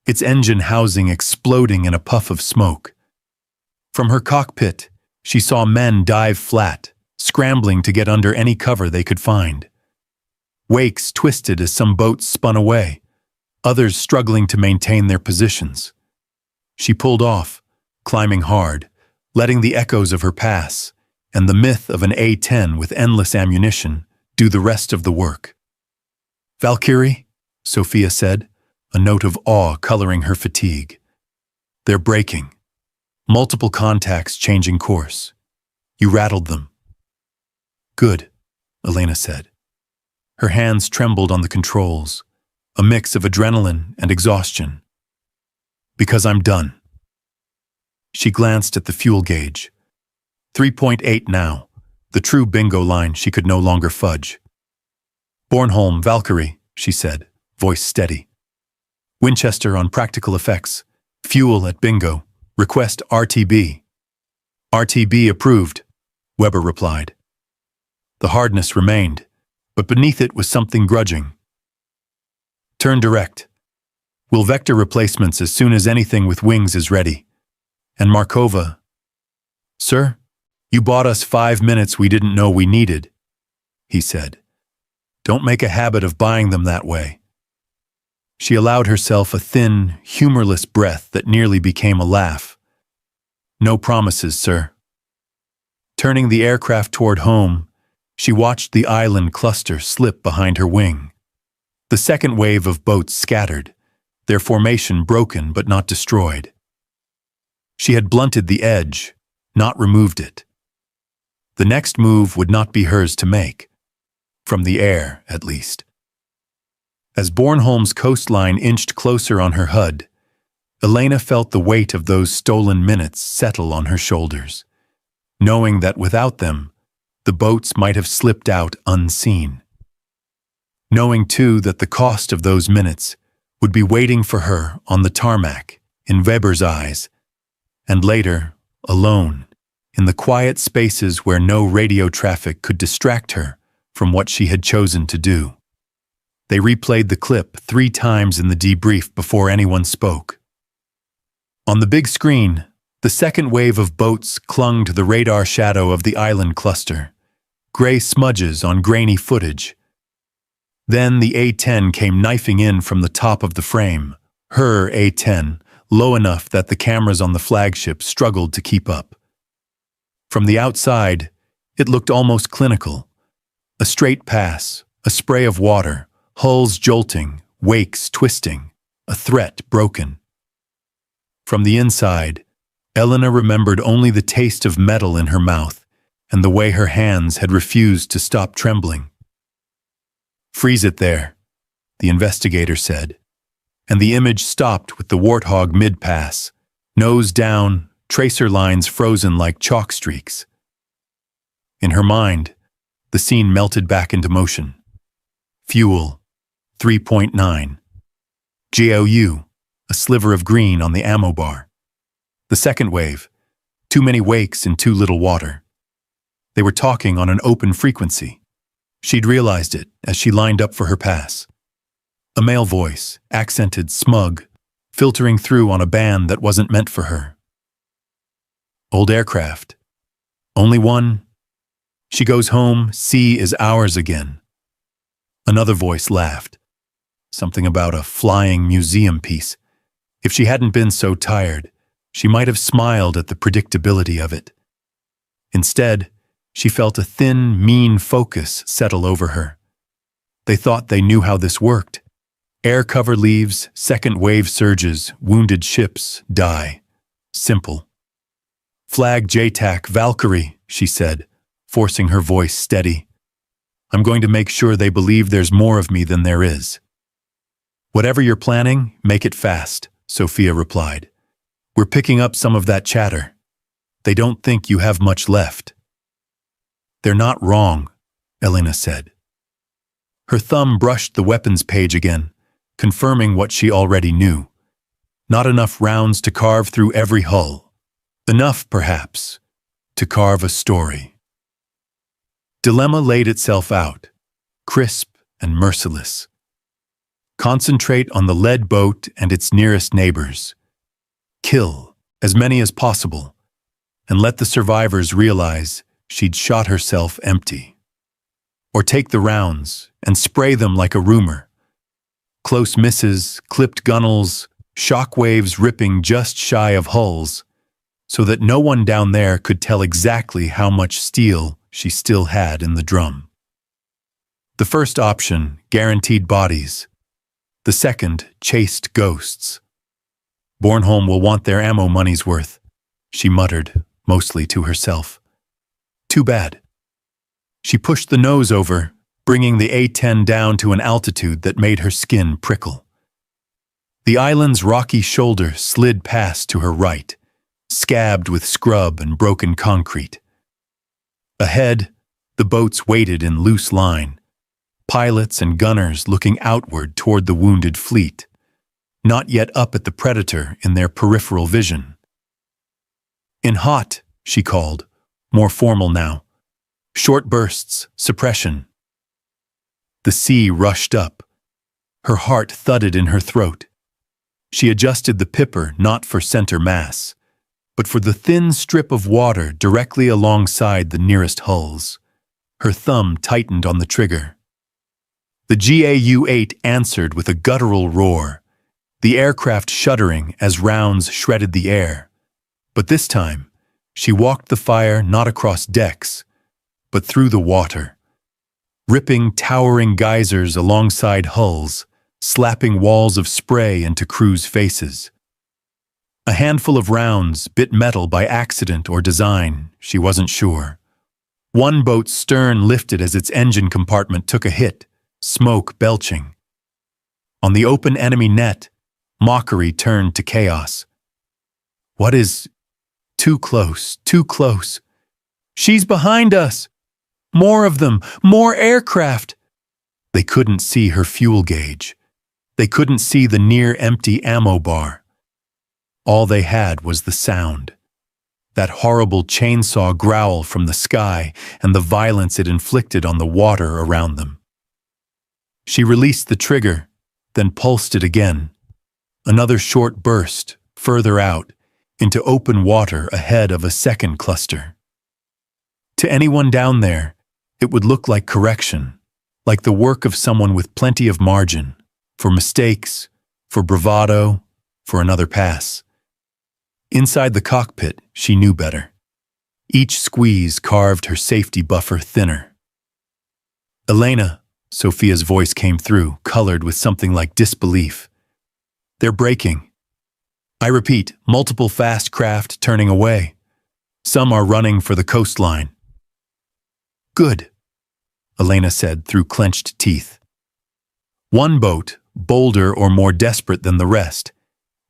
its engine housing exploding in a puff of smoke. From her cockpit, she saw men dive flat, scrambling to get under any cover they could find. Wakes twisted as some boats spun away, others struggling to maintain their positions. She pulled off, climbing hard, letting the echoes of her pass, and the myth of an A-10 with endless ammunition, do the rest of the work. Valkyrie, Sophia said, a note of awe coloring her fatigue. They're breaking. Multiple contacts changing course. You rattled them. Good, Elena said. Her hands trembled on the controls, a mix of adrenaline and exhaustion. Because I'm done. She glanced at the fuel gauge. 3.8 now, the true bingo line she could no longer fudge. Bornholm, Valkyrie, she said, voice steady. Winchester on practical effects. Fuel at bingo. Request RTB. RTB approved, Weber replied. The hardness remained, but beneath it was something grudging. Turn direct. We'll vector replacements as soon as anything with wings is ready. And Markova. Sir, you bought us 5 minutes we didn't know we needed, he said. Don't make a habit of buying them that way. She allowed herself a thin, humorless breath that nearly became a laugh. No promises, sir. Turning the aircraft toward home, she watched the island cluster slip behind her wing. The second wave of boats scattered, their formation broken but not destroyed. She had blunted the edge, not removed it. The next move would not be hers to make, from the air at least. As Bornholm's coastline inched closer on her HUD, Elena felt the weight of those stolen minutes settle on her shoulders, knowing that without them, the boats might have slipped out unseen. Knowing, too, that the cost of those minutes would be waiting for her on the tarmac, in Weber's eyes, and later, alone, in the quiet spaces where no radio traffic could distract her from what she had chosen to do. They replayed the clip 3 times in the debrief before anyone spoke. On the big screen, the second wave of boats clung to the radar shadow of the island cluster, gray smudges on grainy footage. Then the A-10 came knifing in from the top of the frame, her A-10, low enough that the cameras on the flagship struggled to keep up. From the outside, it looked almost clinical. A straight pass, a spray of water, hulls jolting, wakes twisting, a threat broken. From the inside, Elena remembered only the taste of metal in her mouth and the way her hands had refused to stop trembling. "Freeze it there," the investigator said, and the image stopped with the warthog mid-pass, nose down, tracer lines frozen like chalk streaks. In her mind, the scene melted back into motion. Fuel, 3.9. GOU, a sliver of green on the ammo bar. The second wave, too many wakes in too little water. They were talking on an open frequency. She'd realized it as she lined up for her pass. A male voice, accented, smug, filtering through on a band that wasn't meant for her. "Old aircraft. Only one. She goes home, sea is ours again." Another voice laughed. Something about a flying museum piece. If she hadn't been so tired, she might have smiled at the predictability of it. Instead, she felt a thin, mean focus settle over her. They thought they knew how this worked. Air cover leaves, second wave surges, wounded ships die. Simple. "Flag JTAC Valkyrie," she said, forcing her voice steady. "I'm going to make sure they believe there's more of me than there is." "Whatever you're planning, make it fast," Sophia replied. "We're picking up some of that chatter. They don't think you have much left." "They're not wrong," Elena said. Her thumb brushed the weapons page again, confirming what she already knew. Not enough rounds to carve through every hull. Enough, perhaps, to carve a story. Dilemma laid itself out, crisp and merciless. Concentrate on the lead boat and its nearest neighbors. Kill as many as possible, and let the survivors realize she'd shot herself empty. Or take the rounds and spray them like a rumor. Close misses, clipped gunnels, shock waves ripping just shy of hulls, so that no one down there could tell exactly how much steel she still had in the drum. The first option guaranteed bodies. The second chased ghosts. "Bornholm will want their ammo money's worth," she muttered, mostly to herself. "Too bad." She pushed the nose over, bringing the A-10 down to an altitude that made her skin prickle. The island's rocky shoulder slid past to her right, scabbed with scrub and broken concrete. Ahead, the boats waited in loose line, pilots and gunners looking outward toward the wounded fleet, not yet up at the predator in their peripheral vision. "In hot," she called, more formal now. "Short bursts, suppression." The sea rushed up. Her heart thudded in her throat. She adjusted the pipper not for center mass, but for the thin strip of water directly alongside the nearest hulls. Her thumb tightened on the trigger. The GAU-8 answered with a guttural roar, the aircraft shuddering as rounds shredded the air. But this time, she walked the fire not across decks, but through the water, ripping towering geysers alongside hulls, slapping walls of spray into crews' faces. A handful of rounds bit metal by accident or design, she wasn't sure. One boat's stern lifted as its engine compartment took a hit, smoke belching. On the open enemy net, mockery turned to chaos. "What is... Too close, too close. She's behind us! More of them, more aircraft!" They couldn't see her fuel gauge. They couldn't see the near-empty ammo bar. All they had was the sound. that horrible chainsaw growl from the sky and the violence it inflicted on the water around them. She released the trigger, then pulsed it again. Another short burst, further out, into open water ahead of a second cluster. To anyone down there, it would look like correction, like the work of someone with plenty of margin, for mistakes, for bravado, for another pass. Inside the cockpit, she knew better. Each squeeze carved her safety buffer thinner. "Elena," Sophia's voice came through, colored with something like disbelief. "They're braking. I repeat, multiple fast craft turning away. Some are running for the coastline." "Good," Elena said through clenched teeth. One boat, bolder or more desperate than the rest,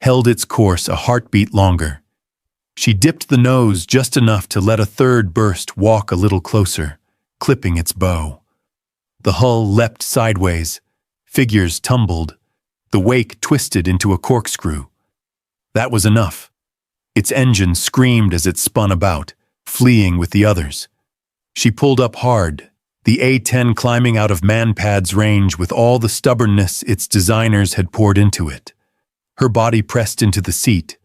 held its course a heartbeat longer. She dipped the nose just enough to let a third burst walk a little closer, clipping its bow. The hull leapt sideways, figures tumbled, the wake twisted into a corkscrew. That was enough. Its engine screamed as it spun about, fleeing with the others. She pulled up hard, the A-10 climbing out of MANPAD's range with all the stubbornness its designers had poured into it. Her body pressed into the seat,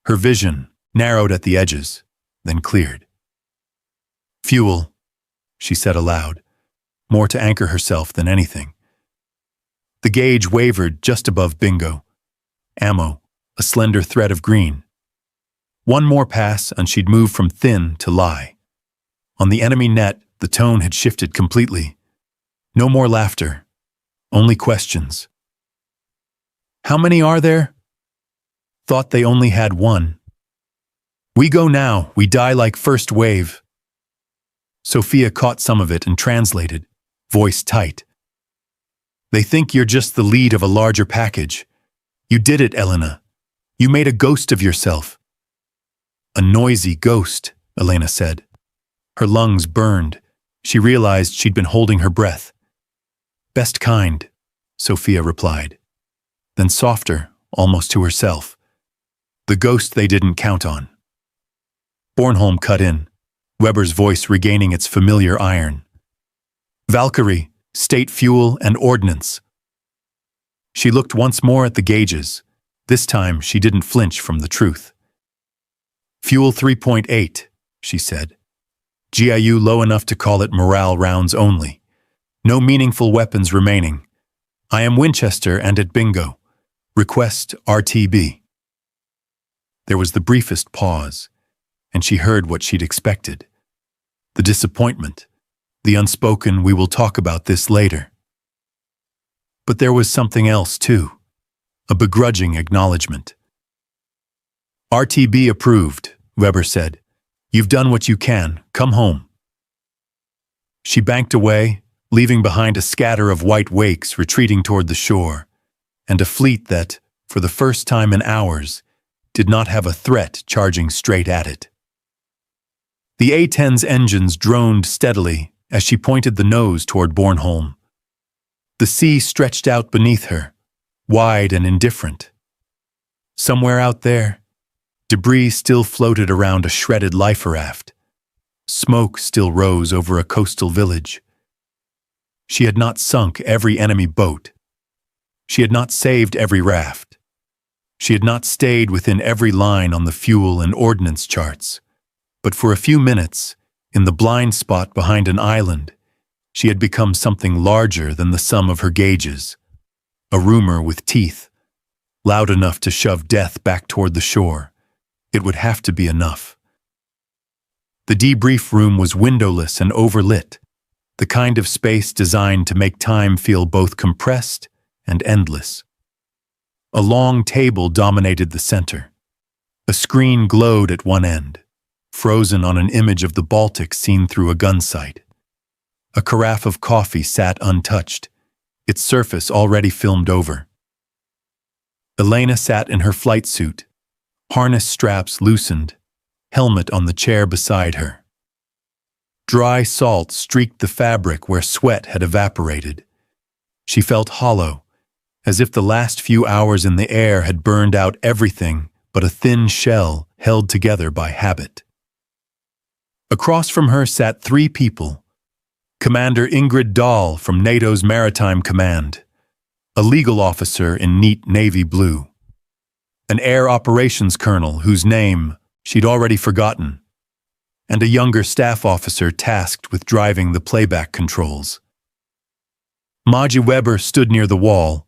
her vision narrowed at the edges, then cleared. "Fuel," she said aloud, more to anchor herself than anything. The gauge wavered just above bingo. Ammo, a slender thread of green. One more pass and she'd move from thin to lie. On the enemy net, the tone had shifted completely. No more laughter, only questions. "How many are there?" "Thought they only had one." "We go now, we die like first wave." Sophia caught some of it and translated, voice tight. "They think you're just the lead of a larger package. You did it, Elena. You made a ghost of yourself." "A noisy ghost," Elena said. Her lungs burned. She realized she'd been holding her breath. "Best kind," Sophia replied. Then softer, almost to herself. "The ghost they didn't count on." Bornholm cut in, Weber's voice regaining its familiar iron. "Valkyrie, state fuel and ordnance." She looked once more at the gauges. This time she didn't flinch from the truth. "Fuel 3.8, she said. "GIU low enough to call it morale rounds only. No meaningful weapons remaining. I am Winchester and at bingo. Request RTB." There was the briefest pause, and she heard what she'd expected. The disappointment, the unspoken "we will talk about this later." But there was something else too, a begrudging acknowledgement. "RTB approved," Weber said. "You've done what you can. Come home." She banked away, leaving behind a scatter of white wakes retreating toward the shore, and a fleet that, for the first time in hours, did not have a threat charging straight at it. The A-10's engines droned steadily as she pointed the nose toward Bornholm. The sea stretched out beneath her, wide and indifferent. Somewhere out there, debris still floated around a shredded life raft. Smoke still rose over a coastal village. She had not sunk every enemy boat. She had not saved every raft. She had not stayed within every line on the fuel and ordnance charts. But for a few minutes, in the blind spot behind an island, she had become something larger than the sum of her gauges. A rumor with teeth, loud enough to shove death back toward the shore. It would have to be enough. The debrief room was windowless and overlit, the kind of space designed to make time feel both compressed and endless. A long table dominated the center. A screen glowed at one end, frozen on an image of the Baltic seen through a gun sight. A carafe of coffee sat untouched, its surface already filmed over. Elena sat in her flight suit, harness straps loosened, helmet on the chair beside her. Dry salt streaked the fabric where sweat had evaporated. She felt hollow, as if the last few hours in the air had burned out everything but a thin shell held together by habit. Across from her sat three people. Commander Ingrid Dahl from NATO's Maritime Command, a legal officer in neat navy blue, an air operations colonel whose name she'd already forgotten, and a younger staff officer tasked with driving the playback controls. Maji Weber stood near the wall,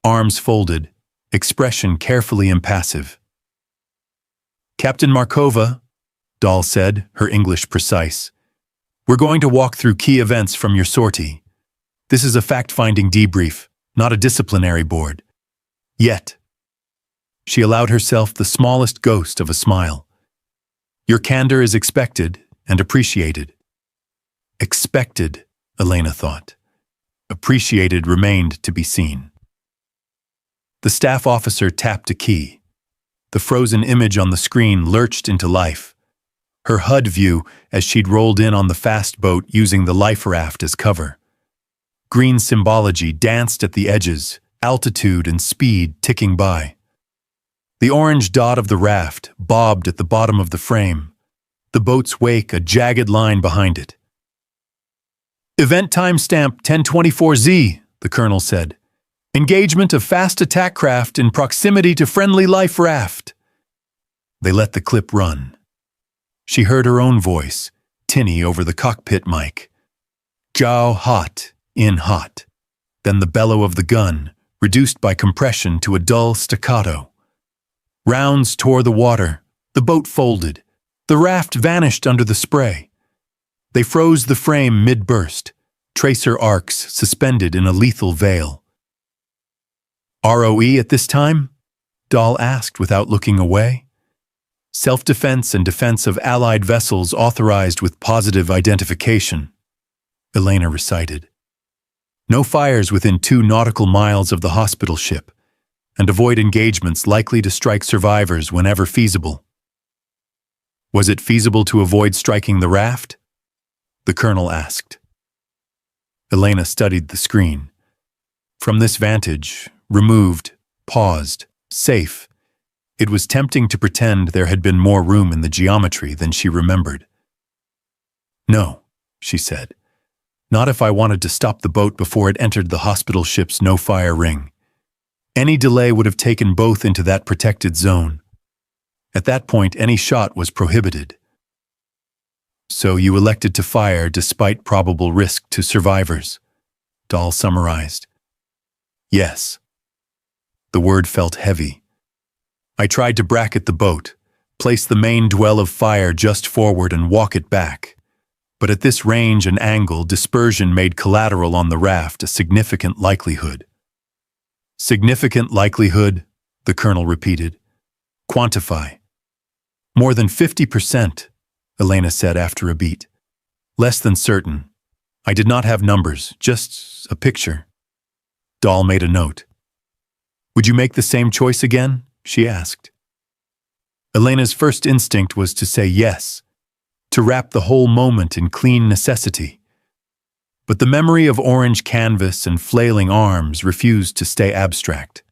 arms folded, expression carefully impassive. "Captain Markova," Dahl said, her English precise, "we're going to walk through key events from your sortie. This is a fact-finding debrief, not a disciplinary board. Yet." She allowed herself the smallest ghost of a smile. "Your candor is expected and appreciated." Expected, Elena thought. Appreciated remained to be seen. The staff officer tapped a key. The frozen image on the screen lurched into life. Her HUD view as she'd rolled in on the fast boat using the life raft as cover. Green symbology danced at the edges, altitude and speed ticking by. The orange dot of the raft bobbed at the bottom of the frame, the boat's wake a jagged line behind it. "Event timestamp 1024Z, the colonel said. "Engagement of fast attack craft in proximity to friendly life raft." They let the clip run. She heard her own voice, tinny over the cockpit mic. "Jiao hot, in hot." Then the bellow of the gun, reduced by compression to a dull staccato. Rounds tore the water, the boat folded, the raft vanished under the spray. They froze the frame mid-burst, tracer arcs suspended in a lethal veil. "ROE at this time?" Dahl asked without looking away. "Self-defense and defense of Allied vessels authorized with positive identification," Elena recited. "No fires within 2 nautical miles of the hospital ship, and avoid engagements likely to strike survivors whenever feasible." "Was it feasible to avoid striking the raft?" the colonel asked. Elena studied the screen. From this vantage, removed, paused, safe, it was tempting to pretend there had been more room in the geometry than she remembered. "No," she said. "Not if I wanted to stop the boat before it entered the hospital ship's no-fire ring. Any delay would have taken both into that protected zone. At that point, any shot was prohibited." "So you elected to fire despite probable risk to survivors," Dahl summarized. "Yes." The word felt heavy. "I tried to bracket the boat, place the main dwell of fire just forward and walk it back. But at this range and angle, dispersion made collateral on the raft a significant likelihood." "Significant likelihood," the colonel repeated. "Quantify." "More than 50%, Elena said after a beat. "Less than certain. I did not have numbers, just a picture." Dahl made a note. "Would you make the same choice again?" she asked. Elena's first instinct was to say yes, to wrap the whole moment in clean necessity. But the memory of orange canvas and flailing arms refused to stay abstract.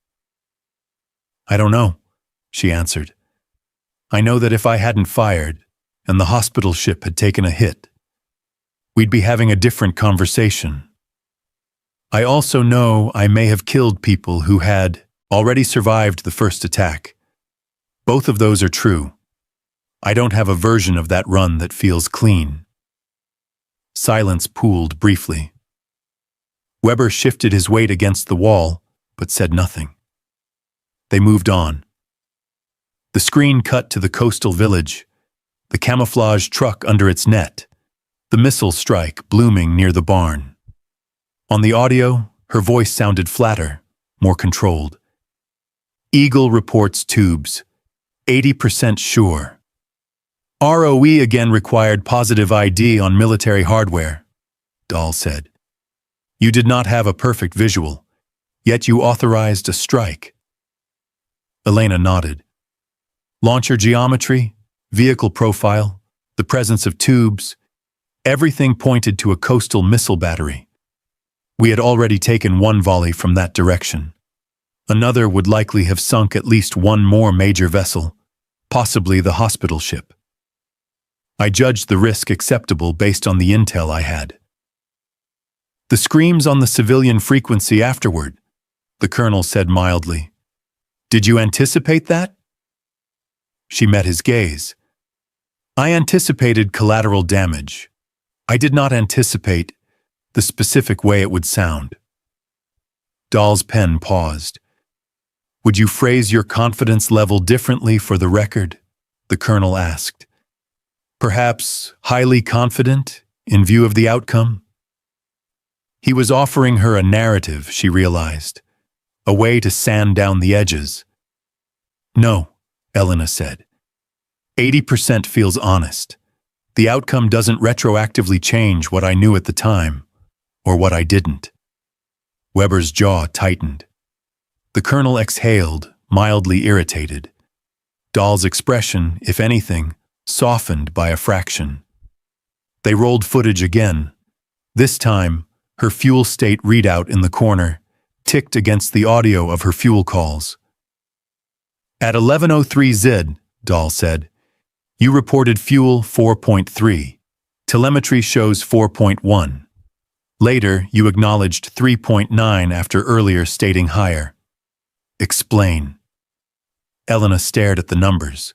"I don't know," she answered. "I know that if I hadn't fired, and the hospital ship had taken a hit, we'd be having a different conversation. I also know I may have killed people who had already survived the first attack. Both of those are true. I don't have a version of that run that feels clean." Silence pooled briefly. Weber shifted his weight against the wall, but said nothing. They moved on. The screen cut to the coastal village, the camouflage truck under its net, the missile strike blooming near the barn. On the audio, her voice sounded flatter, more controlled. "Eagle reports tubes. 80% sure. ROE again required positive ID on military hardware," Dahl said. "You did not have a perfect visual, yet you authorized a strike." Elena nodded. "Launcher geometry, vehicle profile, the presence of tubes, everything pointed to a coastal missile battery. We had already taken one volley from that direction. Another would likely have sunk at least one more major vessel, possibly the hospital ship." I judged the risk acceptable based on the intel I had. The screams on the civilian frequency afterward, the colonel said mildly. Did you anticipate that? She met his gaze. I anticipated collateral damage. I did not anticipate the specific way it would sound. Dahl's pen paused. Would you phrase your confidence level differently for the record? The colonel asked. Perhaps highly confident in view of the outcome? He was offering her a narrative, she realized, a way to sand down the edges. No, Elena said. 80% feels honest. The outcome doesn't retroactively change what I knew at the time, or what I didn't. Weber's jaw tightened. The colonel exhaled, mildly irritated. Dahl's expression, if anything, softened by a fraction. They rolled footage again. This time, her fuel state readout in the corner ticked against the audio of her fuel calls. At 11:03 Z, Dahl said, you reported fuel 4.3. Telemetry shows 4.1. Later, you acknowledged 3.9 after earlier stating higher. Explain. Elena stared at the numbers.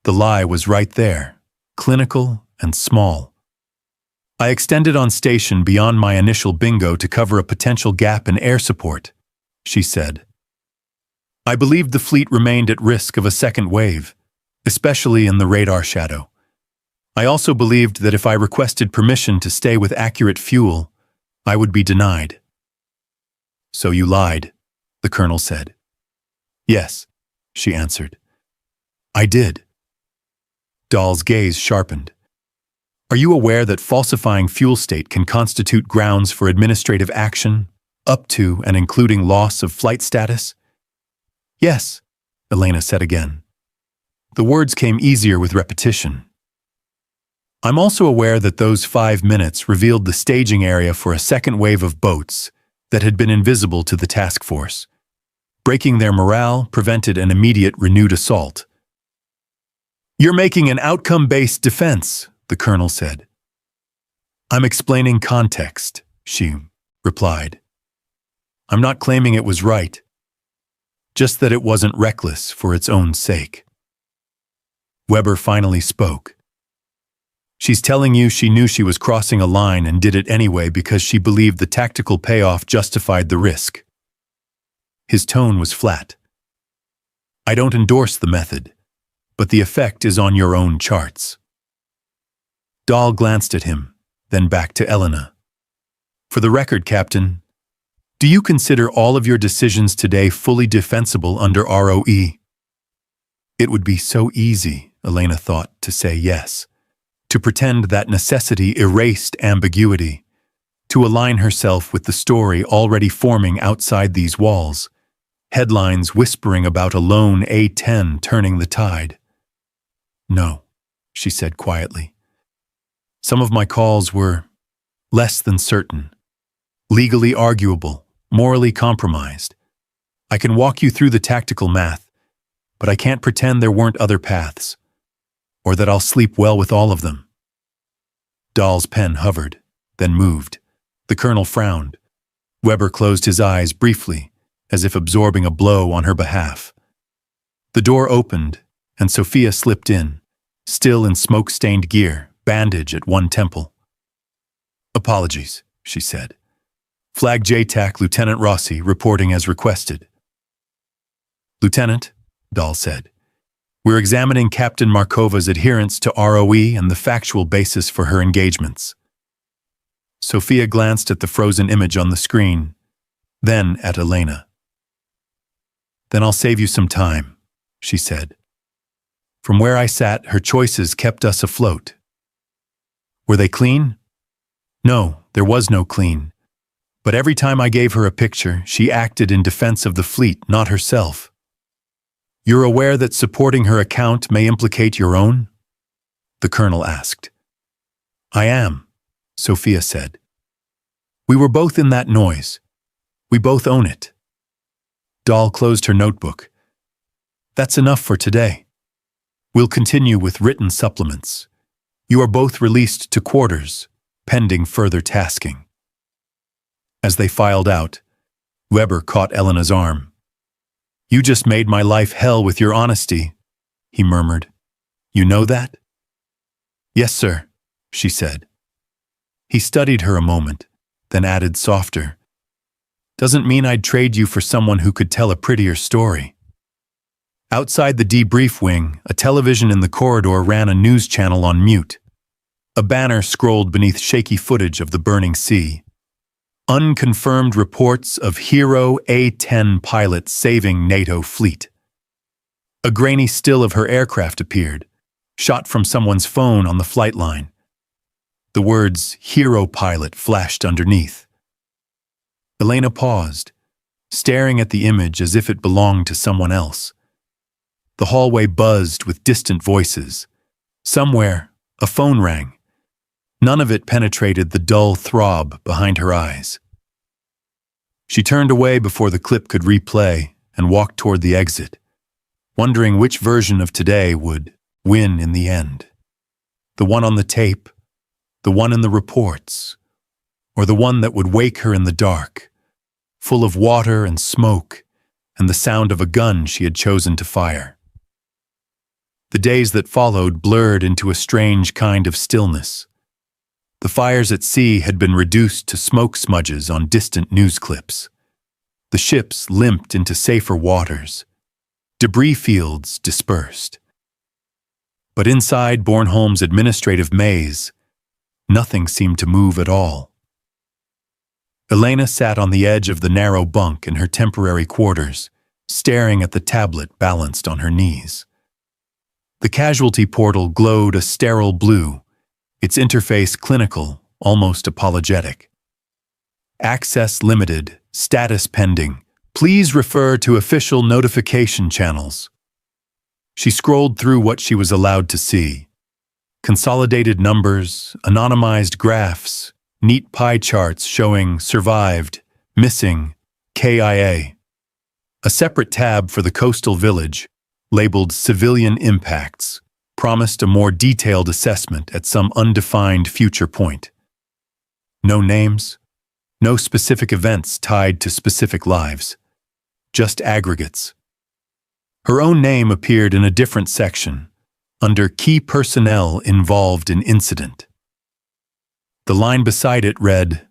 The lie was right there, clinical and small. I extended on station beyond my initial bingo to cover a potential gap in air support, she said. I believed the fleet remained at risk of a second wave, especially in the radar shadow. I also believed that if I requested permission to stay with accurate fuel, I would be denied. So you lied, the colonel said. Yes, she answered. I did. Dahl's gaze sharpened. Are you aware that falsifying fuel state can constitute grounds for administrative action, up to and including loss of flight status? Yes, Elena said again. The words came easier with repetition. I'm also aware that those 5 minutes revealed the staging area for a second wave of boats that had been invisible to the task force. Breaking their morale prevented an immediate renewed assault. You're making an outcome-based defense, the colonel said. I'm explaining context, she replied. I'm not claiming it was right, just that it wasn't reckless for its own sake. Weber finally spoke. She's telling you she knew she was crossing a line and did it anyway because she believed the tactical payoff justified the risk. His tone was flat. I don't endorse the method, but the effect is on your own charts. Dahl glanced at him, then back to Elena. For the record, Captain, do you consider all of your decisions today fully defensible under ROE? It would be so easy, Elena thought, to say yes, to pretend that necessity erased ambiguity, to align herself with the story already forming outside these walls, headlines whispering about a lone A-10 turning the tide. No, she said quietly. Some of my calls were less than certain, legally arguable, morally compromised. I can walk you through the tactical math, but I can't pretend there weren't other paths, or that I'll sleep well with all of them. Dahl's pen hovered, then moved. The colonel frowned. Weber closed his eyes briefly, as if absorbing a blow on her behalf. The door opened, and Sophia slipped in, still in smoke-stained gear, bandage at one temple. Apologies, she said. Flag JTAC Lieutenant Rossi reporting as requested. Lieutenant, Dahl said, we're examining Captain Markova's adherence to ROE and the factual basis for her engagements. Sophia glanced at the frozen image on the screen, then at Elena. Then I'll save you some time, she said. From where I sat, her choices kept us afloat. Were they clean? No, there was no clean. But every time I gave her a picture, she acted in defense of the fleet, not herself. You're aware that supporting her account may implicate your own? The colonel asked. I am, Sophia said. We were both in that noise. We both own it. Dahl closed her notebook. That's enough for today. We'll continue with written supplements. You are both released to quarters, pending further tasking." As they filed out, Weber caught Elena's arm. "You just made my life hell with your honesty," he murmured. "You know that?" "Yes, sir," she said. He studied her a moment, then added softer, "Doesn't mean I'd trade you for someone who could tell a prettier story." Outside the debrief wing, a television in the corridor ran a news channel on mute. A banner scrolled beneath shaky footage of the burning sea. Unconfirmed reports of hero A-10 pilot saving NATO fleet. A grainy still of her aircraft appeared, shot from someone's phone on the flight line. The words "hero pilot" flashed underneath. Elena paused, staring at the image as if it belonged to someone else. The hallway buzzed with distant voices. Somewhere, a phone rang. None of it penetrated the dull throb behind her eyes. She turned away before the clip could replay and walked toward the exit, wondering which version of today would win in the end. The one on the tape, the one in the reports, or the one that would wake her in the dark, full of water and smoke and the sound of a gun she had chosen to fire. The days that followed blurred into a strange kind of stillness. The fires at sea had been reduced to smoke smudges on distant news clips. The ships limped into safer waters. Debris fields dispersed. But inside Bornholm's administrative maze, nothing seemed to move at all. Elena sat on the edge of the narrow bunk in her temporary quarters, staring at the tablet balanced on her knees. The casualty portal glowed a sterile blue, its interface clinical, almost apologetic. "Access limited, status pending. Please refer to official notification channels." She scrolled through what she was allowed to see. Consolidated numbers, anonymized graphs, neat pie charts showing survived, missing, KIA. A separate tab for the coastal village, labeled civilian impacts, promised a more detailed assessment at some undefined future point. No names, no specific events tied to specific lives, just aggregates. Her own name appeared in a different section, under key personnel involved in incident. The line beside it read,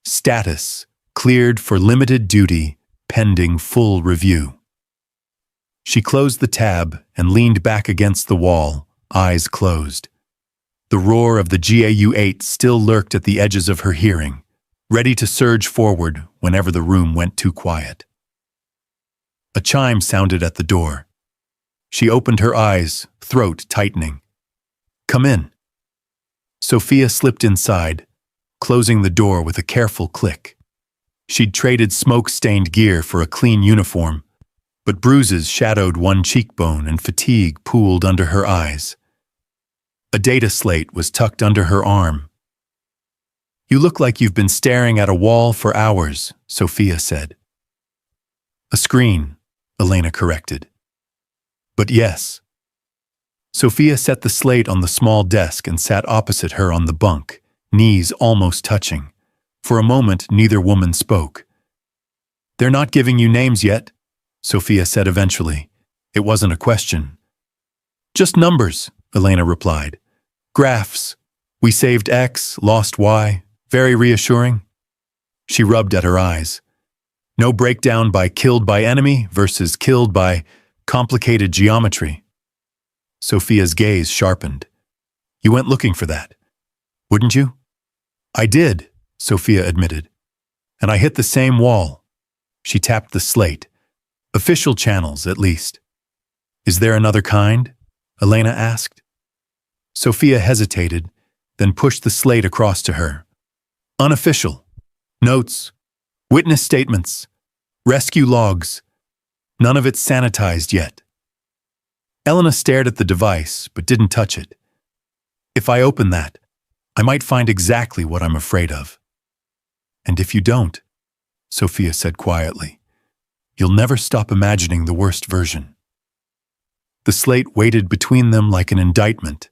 "Status, cleared for limited duty, pending full review." She closed the tab and leaned back against the wall, eyes closed. The roar of the GAU-8 still lurked at the edges of her hearing, ready to surge forward whenever the room went too quiet. A chime sounded at the door. She opened her eyes, throat tightening. "Come in." Sophia slipped inside, closing the door with a careful click. She'd traded smoke-stained gear for a clean uniform, but bruises shadowed one cheekbone and fatigue pooled under her eyes. A data slate was tucked under her arm. "You look like you've been staring at a wall for hours," Sophia said. "A screen," Elena corrected. "But yes." Sophia set the slate on the small desk and sat opposite her on the bunk, knees almost touching. For a moment, neither woman spoke. "They're not giving you names yet," Sophia said eventually. It wasn't a question. "Just numbers," Elena replied. "Graphs. We saved X, lost Y. Very reassuring." She rubbed at her eyes. No breakdown by killed by enemy versus killed by complicated geometry. Sophia's gaze sharpened. "You went looking for that, wouldn't you?" "I did," Sophia admitted. "And I hit the same wall." She tapped the slate. "Official channels, at least." "Is there another kind?" Elena asked. Sophia hesitated, then pushed the slate across to her. "Unofficial. Notes. Witness statements. Rescue logs. None of it sanitized yet." Elena stared at the device, but didn't touch it. "If I open that, I might find exactly what I'm afraid of." "And if you don't," Sophia said quietly, "you'll never stop imagining the worst version." The slate waited between them like an indictment.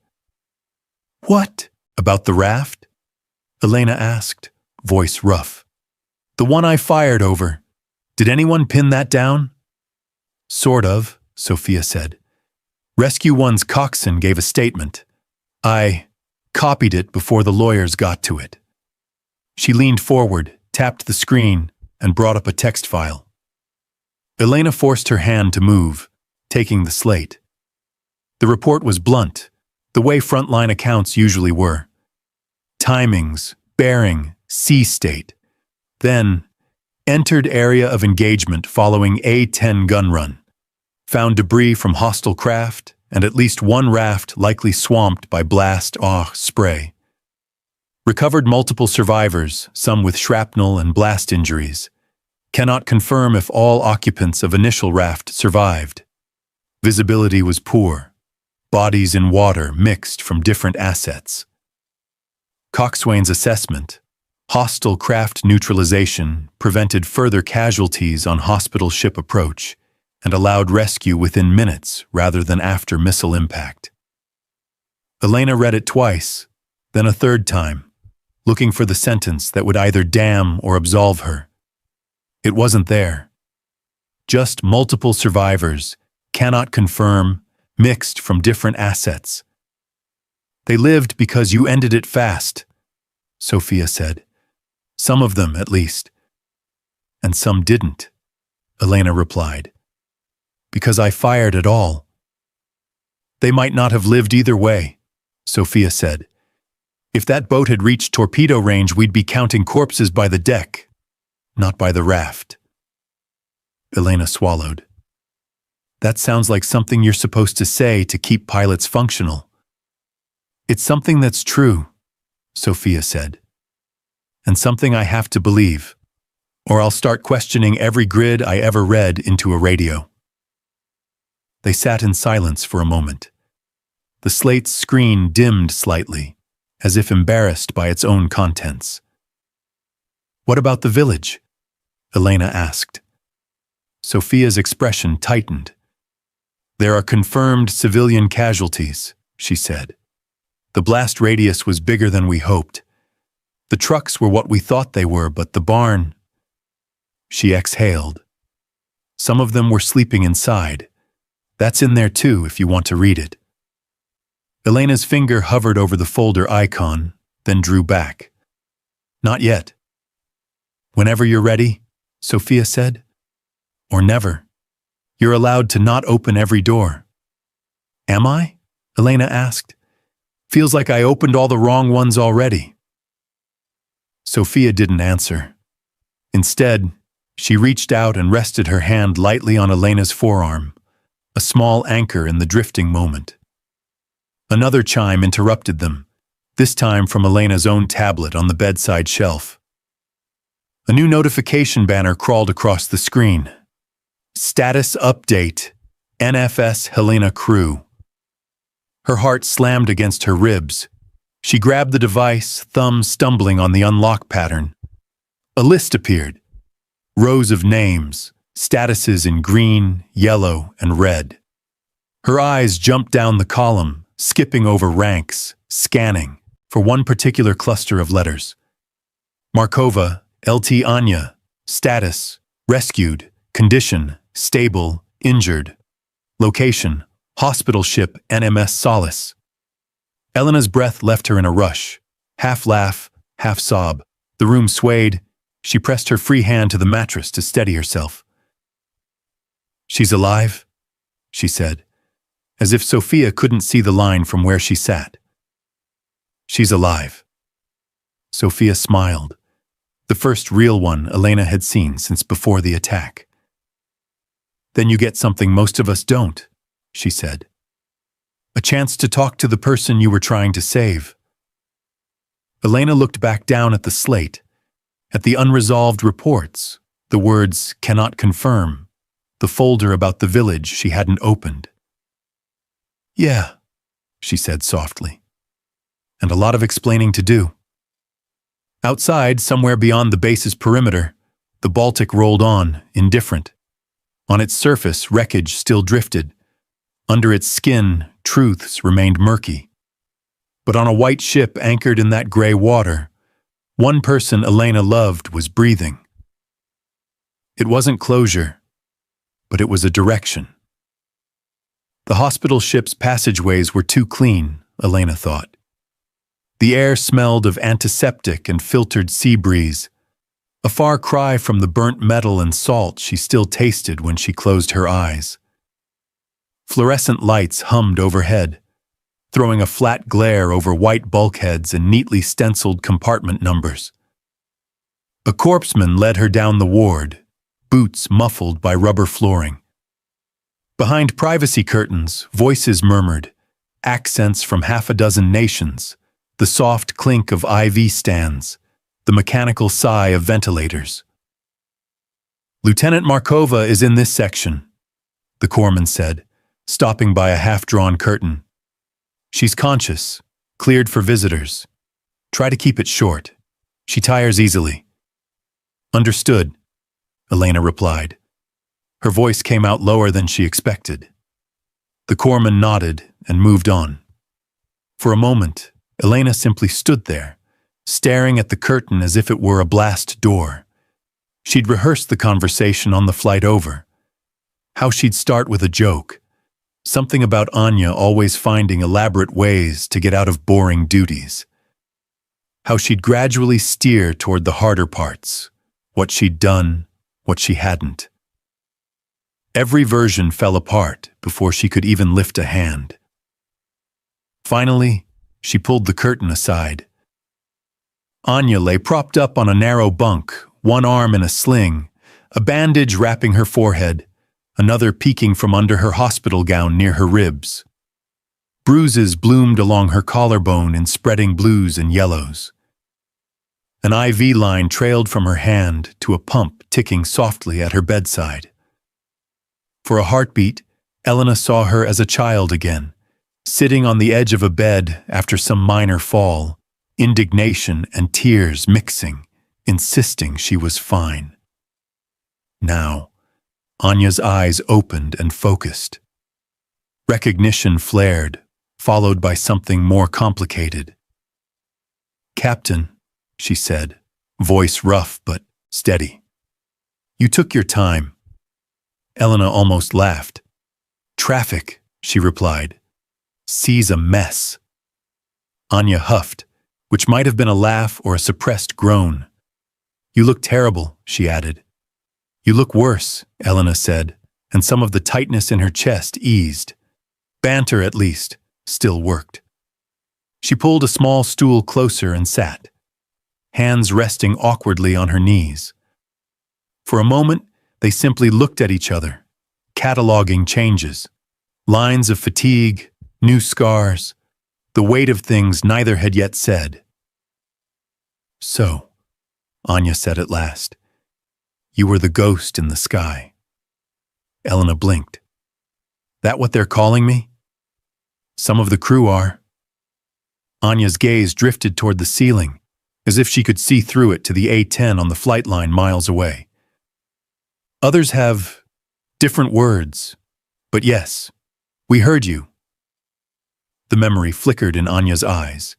What? About the raft? Elena asked, voice rough. The one I fired over. Did anyone pin that down? Sort of, Sophia said. Rescue One's coxswain gave a statement. I copied it before the lawyers got to it. She leaned forward, tapped the screen, and brought up a text file. Elena forced her hand to move, taking the slate. The report was blunt, the way frontline accounts usually were. Timings, bearing, sea state. Then, entered area of engagement following A-10 gun run. Found debris from hostile craft and at least one raft likely swamped by blast-off spray. Recovered multiple survivors, some with shrapnel and blast injuries. Cannot confirm if all occupants of initial raft survived. Visibility was poor. Bodies in water mixed from different assets. Coxswain's assessment. Hostile craft neutralization prevented further casualties on hospital ship approach and allowed rescue within minutes rather than after missile impact. Elena read it twice, then a third time, looking for the sentence that would either damn or absolve her. It wasn't there. Just multiple survivors, cannot confirm, mixed from different assets. They lived because you ended it fast, Sophia said. Some of them, at least. And some didn't, Elena replied. Because I fired at all. They might not have lived either way, Sophia said. If that boat had reached torpedo range, we'd be counting corpses by the deck, not by the raft. Elena swallowed. That sounds like something you're supposed to say to keep pilots functional. It's something that's true, Sophia said. And something I have to believe, or I'll start questioning every grid I ever read into a radio. They sat in silence for a moment. The slate's screen dimmed slightly, as if embarrassed by its own contents. What about the village? Elena asked. Sophia's expression tightened. There are confirmed civilian casualties, she said. The blast radius was bigger than we hoped. The trucks were what we thought they were, but the barn... She exhaled. Some of them were sleeping inside. That's in there too, if you want to read it. Elena's finger hovered over the folder icon, then drew back. Not yet. Whenever you're ready, Sophia said. Or never. You're allowed to not open every door. Am I? Elena asked. Feels like I opened all the wrong ones already. Sophia didn't answer. Instead, she reached out and rested her hand lightly on Elena's forearm, a small anchor in the drifting moment. Another chime interrupted them, this time from Elena's own tablet on the bedside shelf. A new notification banner crawled across the screen. Status update, NFS Helena crew. Her heart slammed against her ribs. She grabbed the device, thumb stumbling on the unlock pattern. A list appeared. Rows of names, statuses in green, yellow, and red. Her eyes jumped down the column, skipping over ranks, scanning, for one particular cluster of letters. Markova, LT Anya, status, rescued, condition, stable, injured. Location, hospital ship NMS Solace. Elena's breath left her in a rush. Half laugh, half sob. The room swayed. She pressed her free hand to the mattress to steady herself. She's alive, she said, as if Sophia couldn't see the line from where she sat. She's alive. Sophia smiled, the first real one Elena had seen since before the attack. Then you get something most of us don't, she said. A chance to talk to the person you were trying to save. Elena looked back down at the slate, at the unresolved reports, the words cannot confirm, the folder about the village she hadn't opened. Yeah, she said softly. And a lot of explaining to do. Outside, somewhere beyond the base's perimeter, the Baltic rolled on, indifferent. On its surface, wreckage still drifted. Under its skin, truths remained murky. But on a white ship anchored in that gray water, one person Elena loved was breathing. It wasn't closure, but it was a direction. The hospital ship's passageways were too clean, Elena thought. The air smelled of antiseptic and filtered sea breeze, a far cry from the burnt metal and salt she still tasted when she closed her eyes. Fluorescent lights hummed overhead, throwing a flat glare over white bulkheads and neatly stenciled compartment numbers. A corpsman led her down the ward, boots muffled by rubber flooring. Behind privacy curtains, voices murmured, accents from half a dozen nations, the soft clink of IV stands, the mechanical sigh of ventilators. "Lieutenant Markova is in this section," the corpsman said, stopping by a half-drawn curtain. "She's conscious, cleared for visitors. Try to keep it short. She tires easily." "Understood," Elena replied. Her voice came out lower than she expected. The corpsman nodded and moved on. For a moment, Elena simply stood there, staring at the curtain as if it were a blast door. She'd rehearsed the conversation on the flight over. How she'd start with a joke. Something about Anya always finding elaborate ways to get out of boring duties. How she'd gradually steer toward the harder parts, what she'd done, what she hadn't. Every version fell apart before she could even lift a hand. Finally, she pulled the curtain aside. Anya lay propped up on a narrow bunk, one arm in a sling, a bandage wrapping her forehead, another peeking from under her hospital gown near her ribs. Bruises bloomed along her collarbone in spreading blues and yellows. An IV line trailed from her hand to a pump ticking softly at her bedside. For a heartbeat, Elena saw her as a child again, sitting on the edge of a bed after some minor fall, indignation and tears mixing, insisting she was fine. Now, Anya's eyes opened and focused. Recognition flared, followed by something more complicated. "Captain," she said, voice rough but steady. "You took your time." Elena almost laughed. "Traffic," she replied. "Sea's a mess." Anya huffed, which might have been a laugh or a suppressed groan. "You look terrible," she added. "You look worse," Elena said, and some of the tightness in her chest eased. Banter, at least, still worked. She pulled a small stool closer and sat, hands resting awkwardly on her knees. For a moment, they simply looked at each other, cataloging changes, lines of fatigue, new scars, the weight of things neither had yet said. "So," Anya said at last, "you were the ghost in the sky." Elena blinked. "That what they're calling me?" "Some of the crew are." Anya's gaze drifted toward the ceiling, as if she could see through it to the A-10 on the flight line miles away. "Others have different words, but yes, we heard you." The memory flickered in Anya's eyes.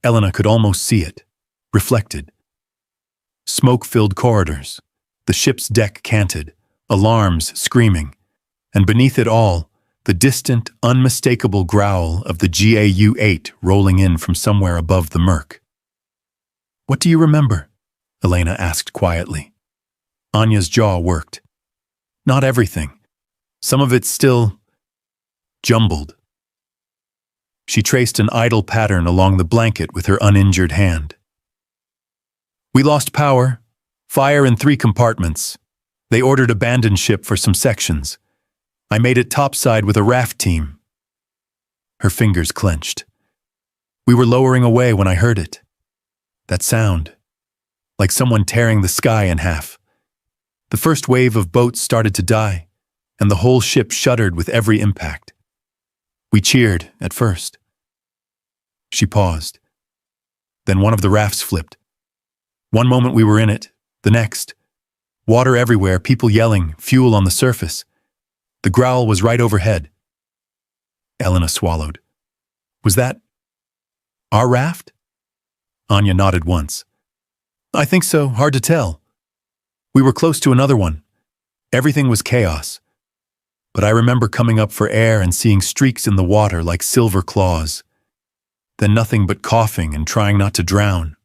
Elena could almost see it, reflected. Smoke-filled corridors, the ship's deck canted, alarms screaming, and beneath it all, the distant, unmistakable growl of the GAU-8 rolling in from somewhere above the murk. "What do you remember?" Elena asked quietly. Anya's jaw worked. "Not everything. Some of it's still jumbled." She traced an idle pattern along the blanket with her uninjured hand. "We lost power, fire in 3 compartments. They ordered abandoned ship for some sections. I made it topside with a raft team." Her fingers clenched. "We were lowering away when I heard it. That sound, like someone tearing the sky in half. The first wave of boats started to die, and the whole ship shuddered with every impact. We cheered at first." She paused. Then one of the rafts flipped. One moment we were in it, the next. Water everywhere, people yelling, fuel on the surface. The growl was right overhead. Elena swallowed. "Was that Our raft? Anya nodded once. I think so, hard to tell. We were close to another one. Everything was chaos. But I remember coming up for air and seeing streaks in the water like silver claws. Then nothing but coughing and trying not to drown.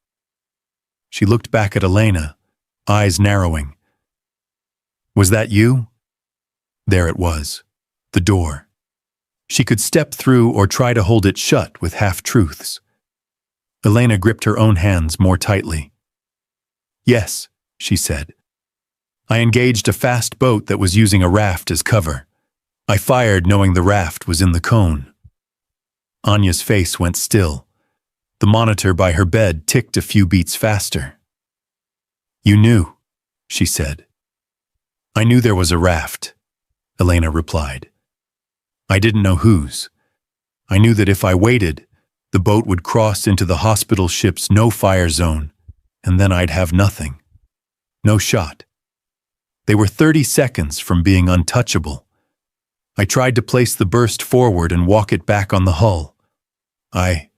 She looked back at Elena, eyes narrowing. Was that you? There it was, the door. She could step through or try to hold it shut with half-truths. Elena gripped her own hands more tightly. Yes, she said. I engaged a fast boat that was using a raft as cover. I fired knowing the raft was in the cone. Anya's face went still. The monitor by her bed ticked a few beats faster. You knew, she said. I knew there was a raft, Elena replied. I didn't know whose. I knew that if I waited, the boat would cross into the hospital ship's no-fire zone, and then I'd have nothing. No shot. They were 30 seconds from being untouchable. I tried to place the burst forward and walk it back on the hull. I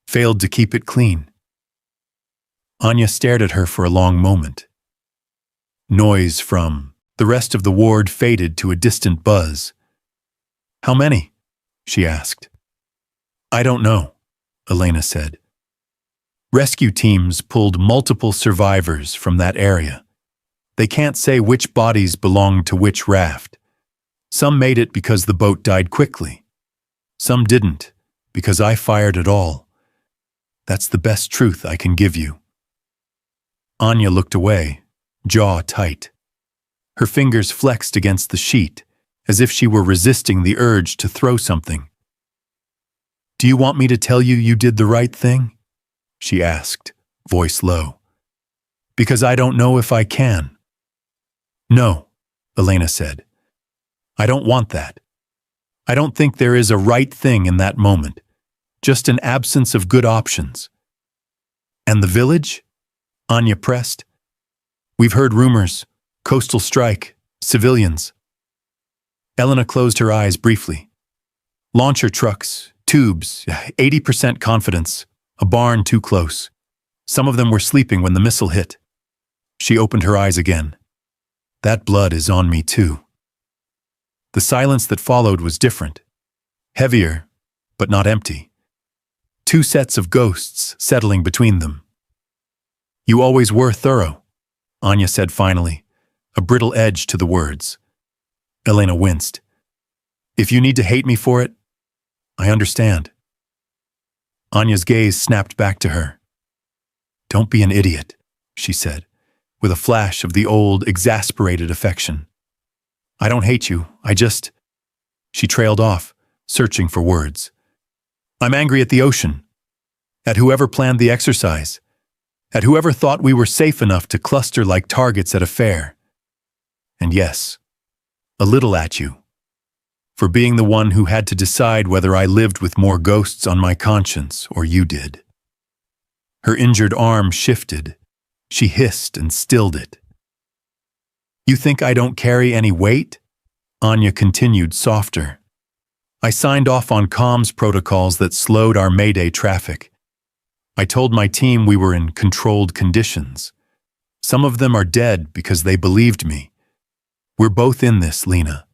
failed to keep it clean. Anya stared at her for a long moment. Noise from the rest of the ward faded to a distant buzz. How many? She asked. I don't know, Elena said. Rescue teams pulled multiple survivors from that area. They can't say which bodies belonged to which raft. Some made it because the boat died quickly. Some didn't, because I fired it all. That's the best truth I can give you. Anya looked away, jaw tight. Her fingers flexed against the sheet, as if she were resisting the urge to throw something. Do you want me to tell you you did the right thing? She asked, voice low. Because I don't know if I can. No, Elena said. I don't want that. I don't think there is a right thing in that moment, just an absence of good options. And the village? Anya pressed. We've heard rumors, coastal strike, civilians. Elena closed her eyes briefly. Launcher trucks, tubes, 80% confidence, a barn too close. Some of them were sleeping when the missile hit. She opened her eyes again. That blood is on me too. The silence that followed was different. Heavier, but not empty. Two sets of ghosts settling between them. You always were thorough, Anya said finally, a brittle edge to the words. Elena winced. If you need to hate me for it, I understand. Anya's gaze snapped back to her. Don't be an idiot, she said, with a flash of the old, exasperated affection. I don't hate you, I just... She trailed off, searching for words. I'm angry at the ocean, at whoever planned the exercise, at whoever thought we were safe enough to cluster like targets at a fair. And yes, a little at you, for being the one who had to decide whether I lived with more ghosts on my conscience or you did. Her injured arm shifted. She hissed and stilled it. You think I don't carry any weight? Anya continued softer. I signed off on comms protocols that slowed our Mayday traffic. I told my team we were in controlled conditions. Some of them are dead because they believed me. We're both in this, Lena.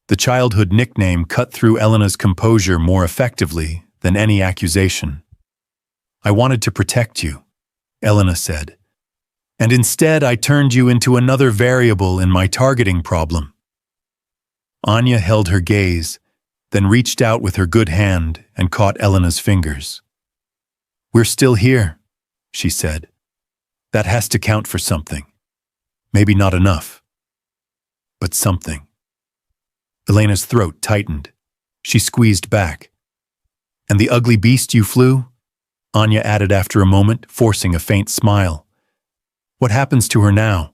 The childhood nickname cut through Elena's composure more effectively than any accusation. I wanted to protect you, Elena said. And instead I turned you into another variable in my targeting problem. Anya held her gaze, then reached out with her good hand and caught Elena's fingers. We're still here, she said. That has to count for something. Maybe not enough, but something. Elena's throat tightened. She squeezed back. And the ugly beast you flew? Anya added after a moment, forcing a faint smile. What happens to her now?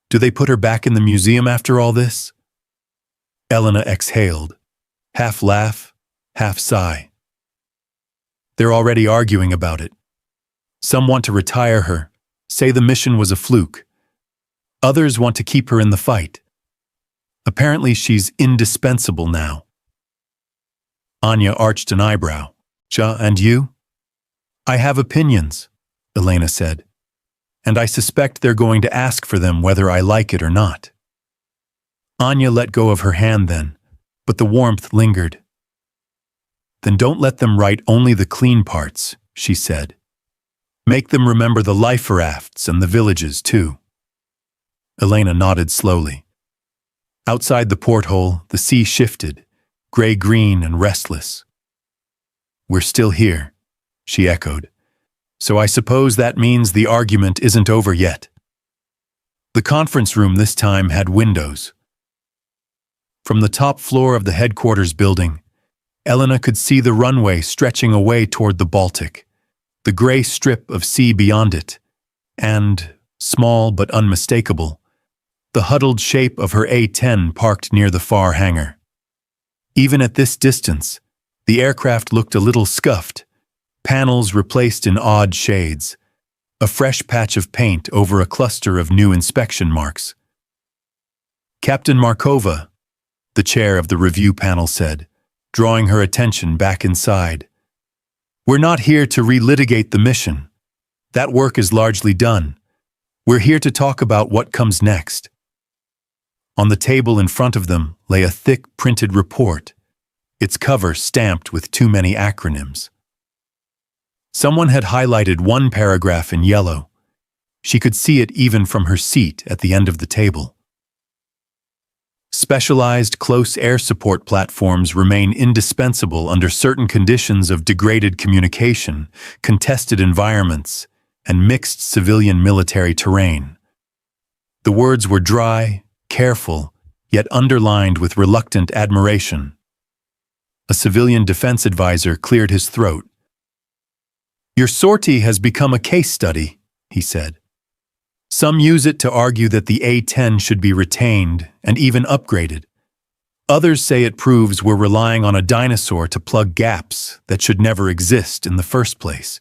Do they put her back in the museum after all this? Elena exhaled, half laugh, half sigh. They're already arguing about it. Some want to retire her, say the mission was a fluke. Others want to keep her in the fight. Apparently she's indispensable now. Anya arched an eyebrow. And you? I have opinions, Elena said, and I suspect they're going to ask for them whether I like it or not. Anya let go of her hand then, but the warmth lingered. Then don't let them write only the clean parts, she said. Make them remember the life rafts and the villages, too. Elena nodded slowly. Outside the porthole, the sea shifted, gray-green and restless. We're still here, she echoed. So I suppose that means the argument isn't over yet. The conference room this time had windows. From the top floor of the headquarters building, Elena could see the runway stretching away toward the Baltic, the gray strip of sea beyond it, and, small but unmistakable, the huddled shape of her A-10 parked near the far hangar. Even at this distance, the aircraft looked a little scuffed, panels replaced in odd shades, a fresh patch of paint over a cluster of new inspection marks. Captain Markova, the chair of the review panel said, drawing her attention back inside. We're not here to relitigate the mission. That work is largely done. We're here to talk about what comes next. On the table in front of them lay a thick printed report, its cover stamped with too many acronyms. Someone had highlighted one paragraph in yellow. She could see it even from her seat at the end of the table. Specialized close air support platforms remain indispensable under certain conditions of degraded communication, contested environments, and mixed civilian-military terrain. The words were dry, careful, yet underlined with reluctant admiration. A civilian defense advisor cleared his throat. Your sortie has become a case study, he said. Some use it to argue that the A-10 should be retained and even upgraded. Others say it proves we're relying on a dinosaur to plug gaps that should never exist in the first place.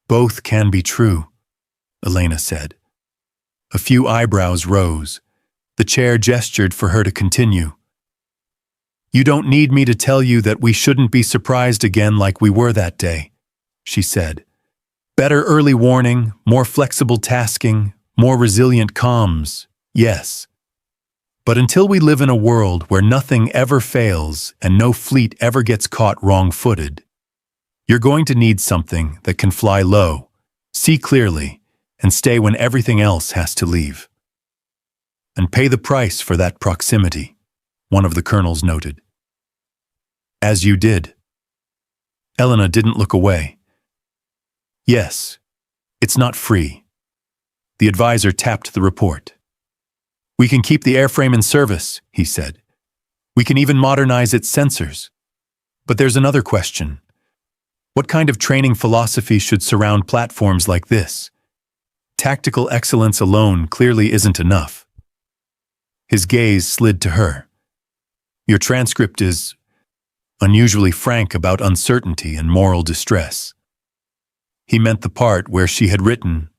Both can be true, Elena said. A few eyebrows rose. The chair gestured for her to continue. You don't need me to tell you that we shouldn't be surprised again like we were that day, she said. Better early warning, more flexible tasking, more resilient comms, yes. But until we live in a world where nothing ever fails and no fleet ever gets caught wrong-footed, you're going to need something that can fly low, see clearly, and stay when everything else has to leave. And pay the price for that proximity, one of the colonels noted. As you did. Elena didn't look away. Yes, it's not free. The advisor tapped the report. We can keep the airframe in service, he said. We can even modernize its sensors. But there's another question. What kind of training philosophy should surround platforms like this? Tactical excellence alone clearly isn't enough. His gaze slid to her. Your transcript is unusually frank about uncertainty and moral distress. He meant the part where she had written,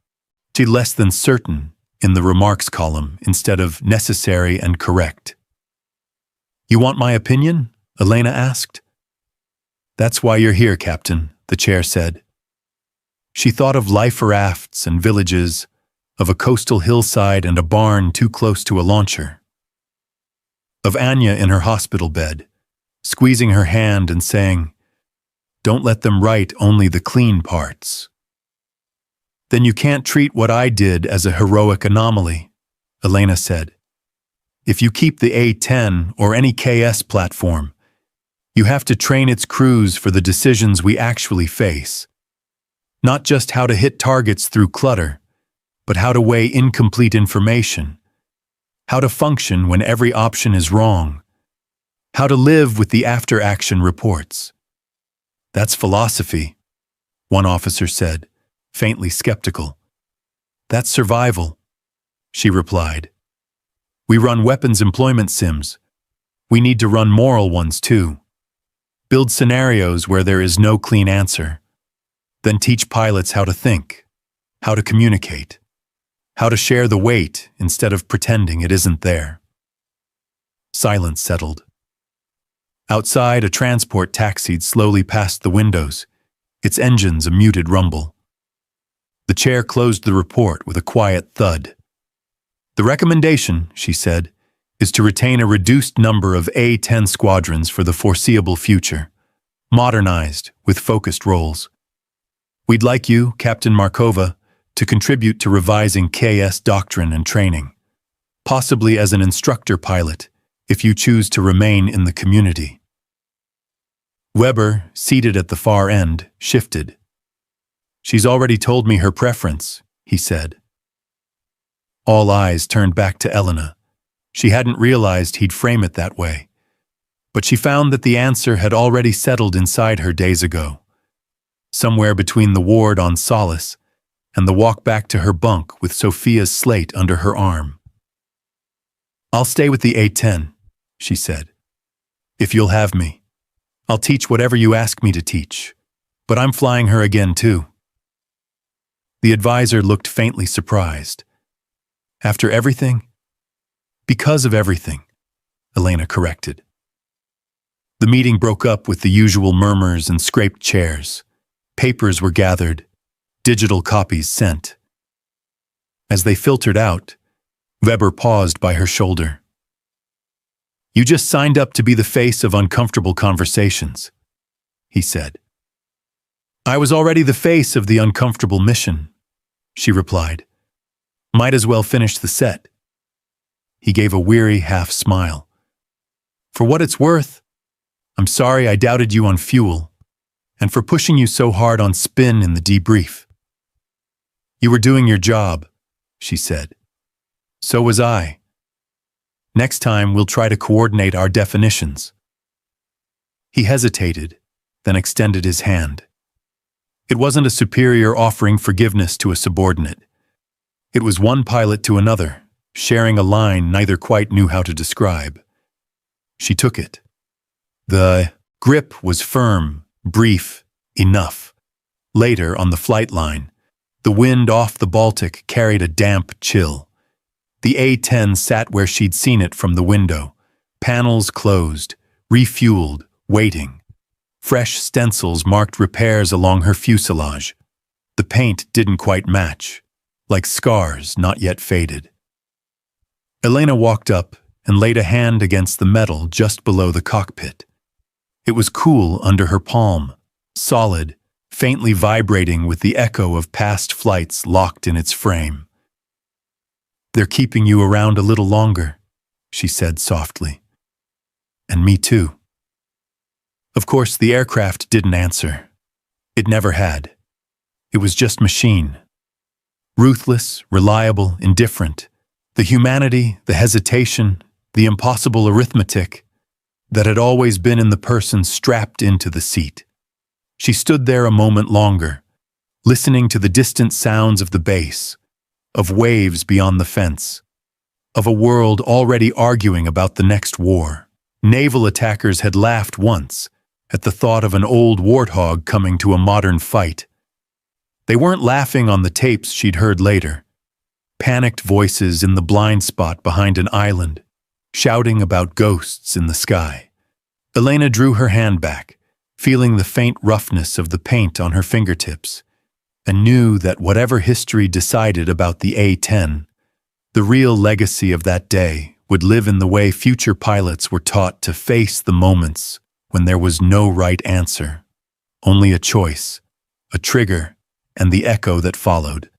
"She less than certain," in the remarks column instead of necessary and correct. You want my opinion? Elena asked. That's why you're here, Captain, the chair said. She thought of life rafts and villages, of a coastal hillside and a barn too close to a launcher. Of Anya in her hospital bed, squeezing her hand and saying, "Don't let them write only the clean parts." Then you can't treat what I did as a heroic anomaly, Elena said. If you keep the A-10 or any KS platform, you have to train its crews for the decisions we actually face. Not just how to hit targets through clutter, but how to weigh incomplete information, how to function when every option is wrong, how to live with the after-action reports. That's philosophy, one officer said, faintly skeptical. That's survival, she replied. We run weapons employment sims. We need to run moral ones too. Build scenarios where there is no clean answer. Then teach pilots how to think, how to communicate, how to share the weight instead of pretending it isn't there. Silence settled. Outside, a transport taxied slowly past the windows, its engines a muted rumble. The chair closed the report with a quiet thud. "The recommendation," she said, "is to retain a reduced number of A-10 squadrons for the foreseeable future, modernized with focused roles. We'd like you, Captain Markova, to contribute to revising KS doctrine and training, possibly as an instructor pilot, if you choose to remain in the community." Weber, seated at the far end, shifted. "She's already told me her preference," he said. All eyes turned back to Elena. She hadn't realized he'd frame it that way, but she found that the answer had already settled inside her days ago, somewhere between the ward on Solace and the walk back to her bunk with Sophia's slate under her arm. "I'll stay with the A-10, she said. "If you'll have me. I'll teach whatever you ask me to teach, but I'm flying her again too." The advisor looked faintly surprised. "After everything?" "Because of everything," Elena corrected. The meeting broke up with the usual murmurs and scraped chairs. Papers were gathered, digital copies sent. As they filtered out, Weber paused by her shoulder. "You just signed up to be the face of uncomfortable conversations," he said. "I was already the face of the uncomfortable mission," she replied. "Might as well finish the set." He gave a weary half-smile. "For what it's worth, I'm sorry I doubted you on fuel, and for pushing you so hard on spin in the debrief." "You were doing your job," she said. "So was I. Next time we'll try to coordinate our definitions." He hesitated, then extended his hand. It wasn't a superior offering forgiveness to a subordinate. It was one pilot to another, sharing a line neither quite knew how to describe. She took it. The grip was firm, brief, enough. Later, on the flight line, the wind off the Baltic carried a damp chill. The A-10 sat where she'd seen it from the window, panels closed, refueled, waiting. Fresh stencils marked repairs along her fuselage. The paint didn't quite match, like scars not yet faded. Elena walked up and laid a hand against the metal just below the cockpit. It was cool under her palm, solid, faintly vibrating with the echo of past flights locked in its frame. "They're keeping you around a little longer," she said softly. "And me too." Of course, the aircraft didn't answer. It never had. It was just machine. Ruthless, reliable, indifferent. The humanity, the hesitation, the impossible arithmetic that had always been in the person strapped into the seat. She stood there a moment longer, listening to the distant sounds of the base, of waves beyond the fence, of a world already arguing about the next war. Naval attackers had laughed once at the thought of an old warthog coming to a modern fight. They weren't laughing on the tapes she'd heard later. Panicked voices in the blind spot behind an island, shouting about ghosts in the sky. Elena drew her hand back, feeling the faint roughness of the paint on her fingertips, and knew that whatever history decided about the A-10, the real legacy of that day would live in the way future pilots were taught to face the moments when there was no right answer, only a choice, a trigger, and the echo that followed.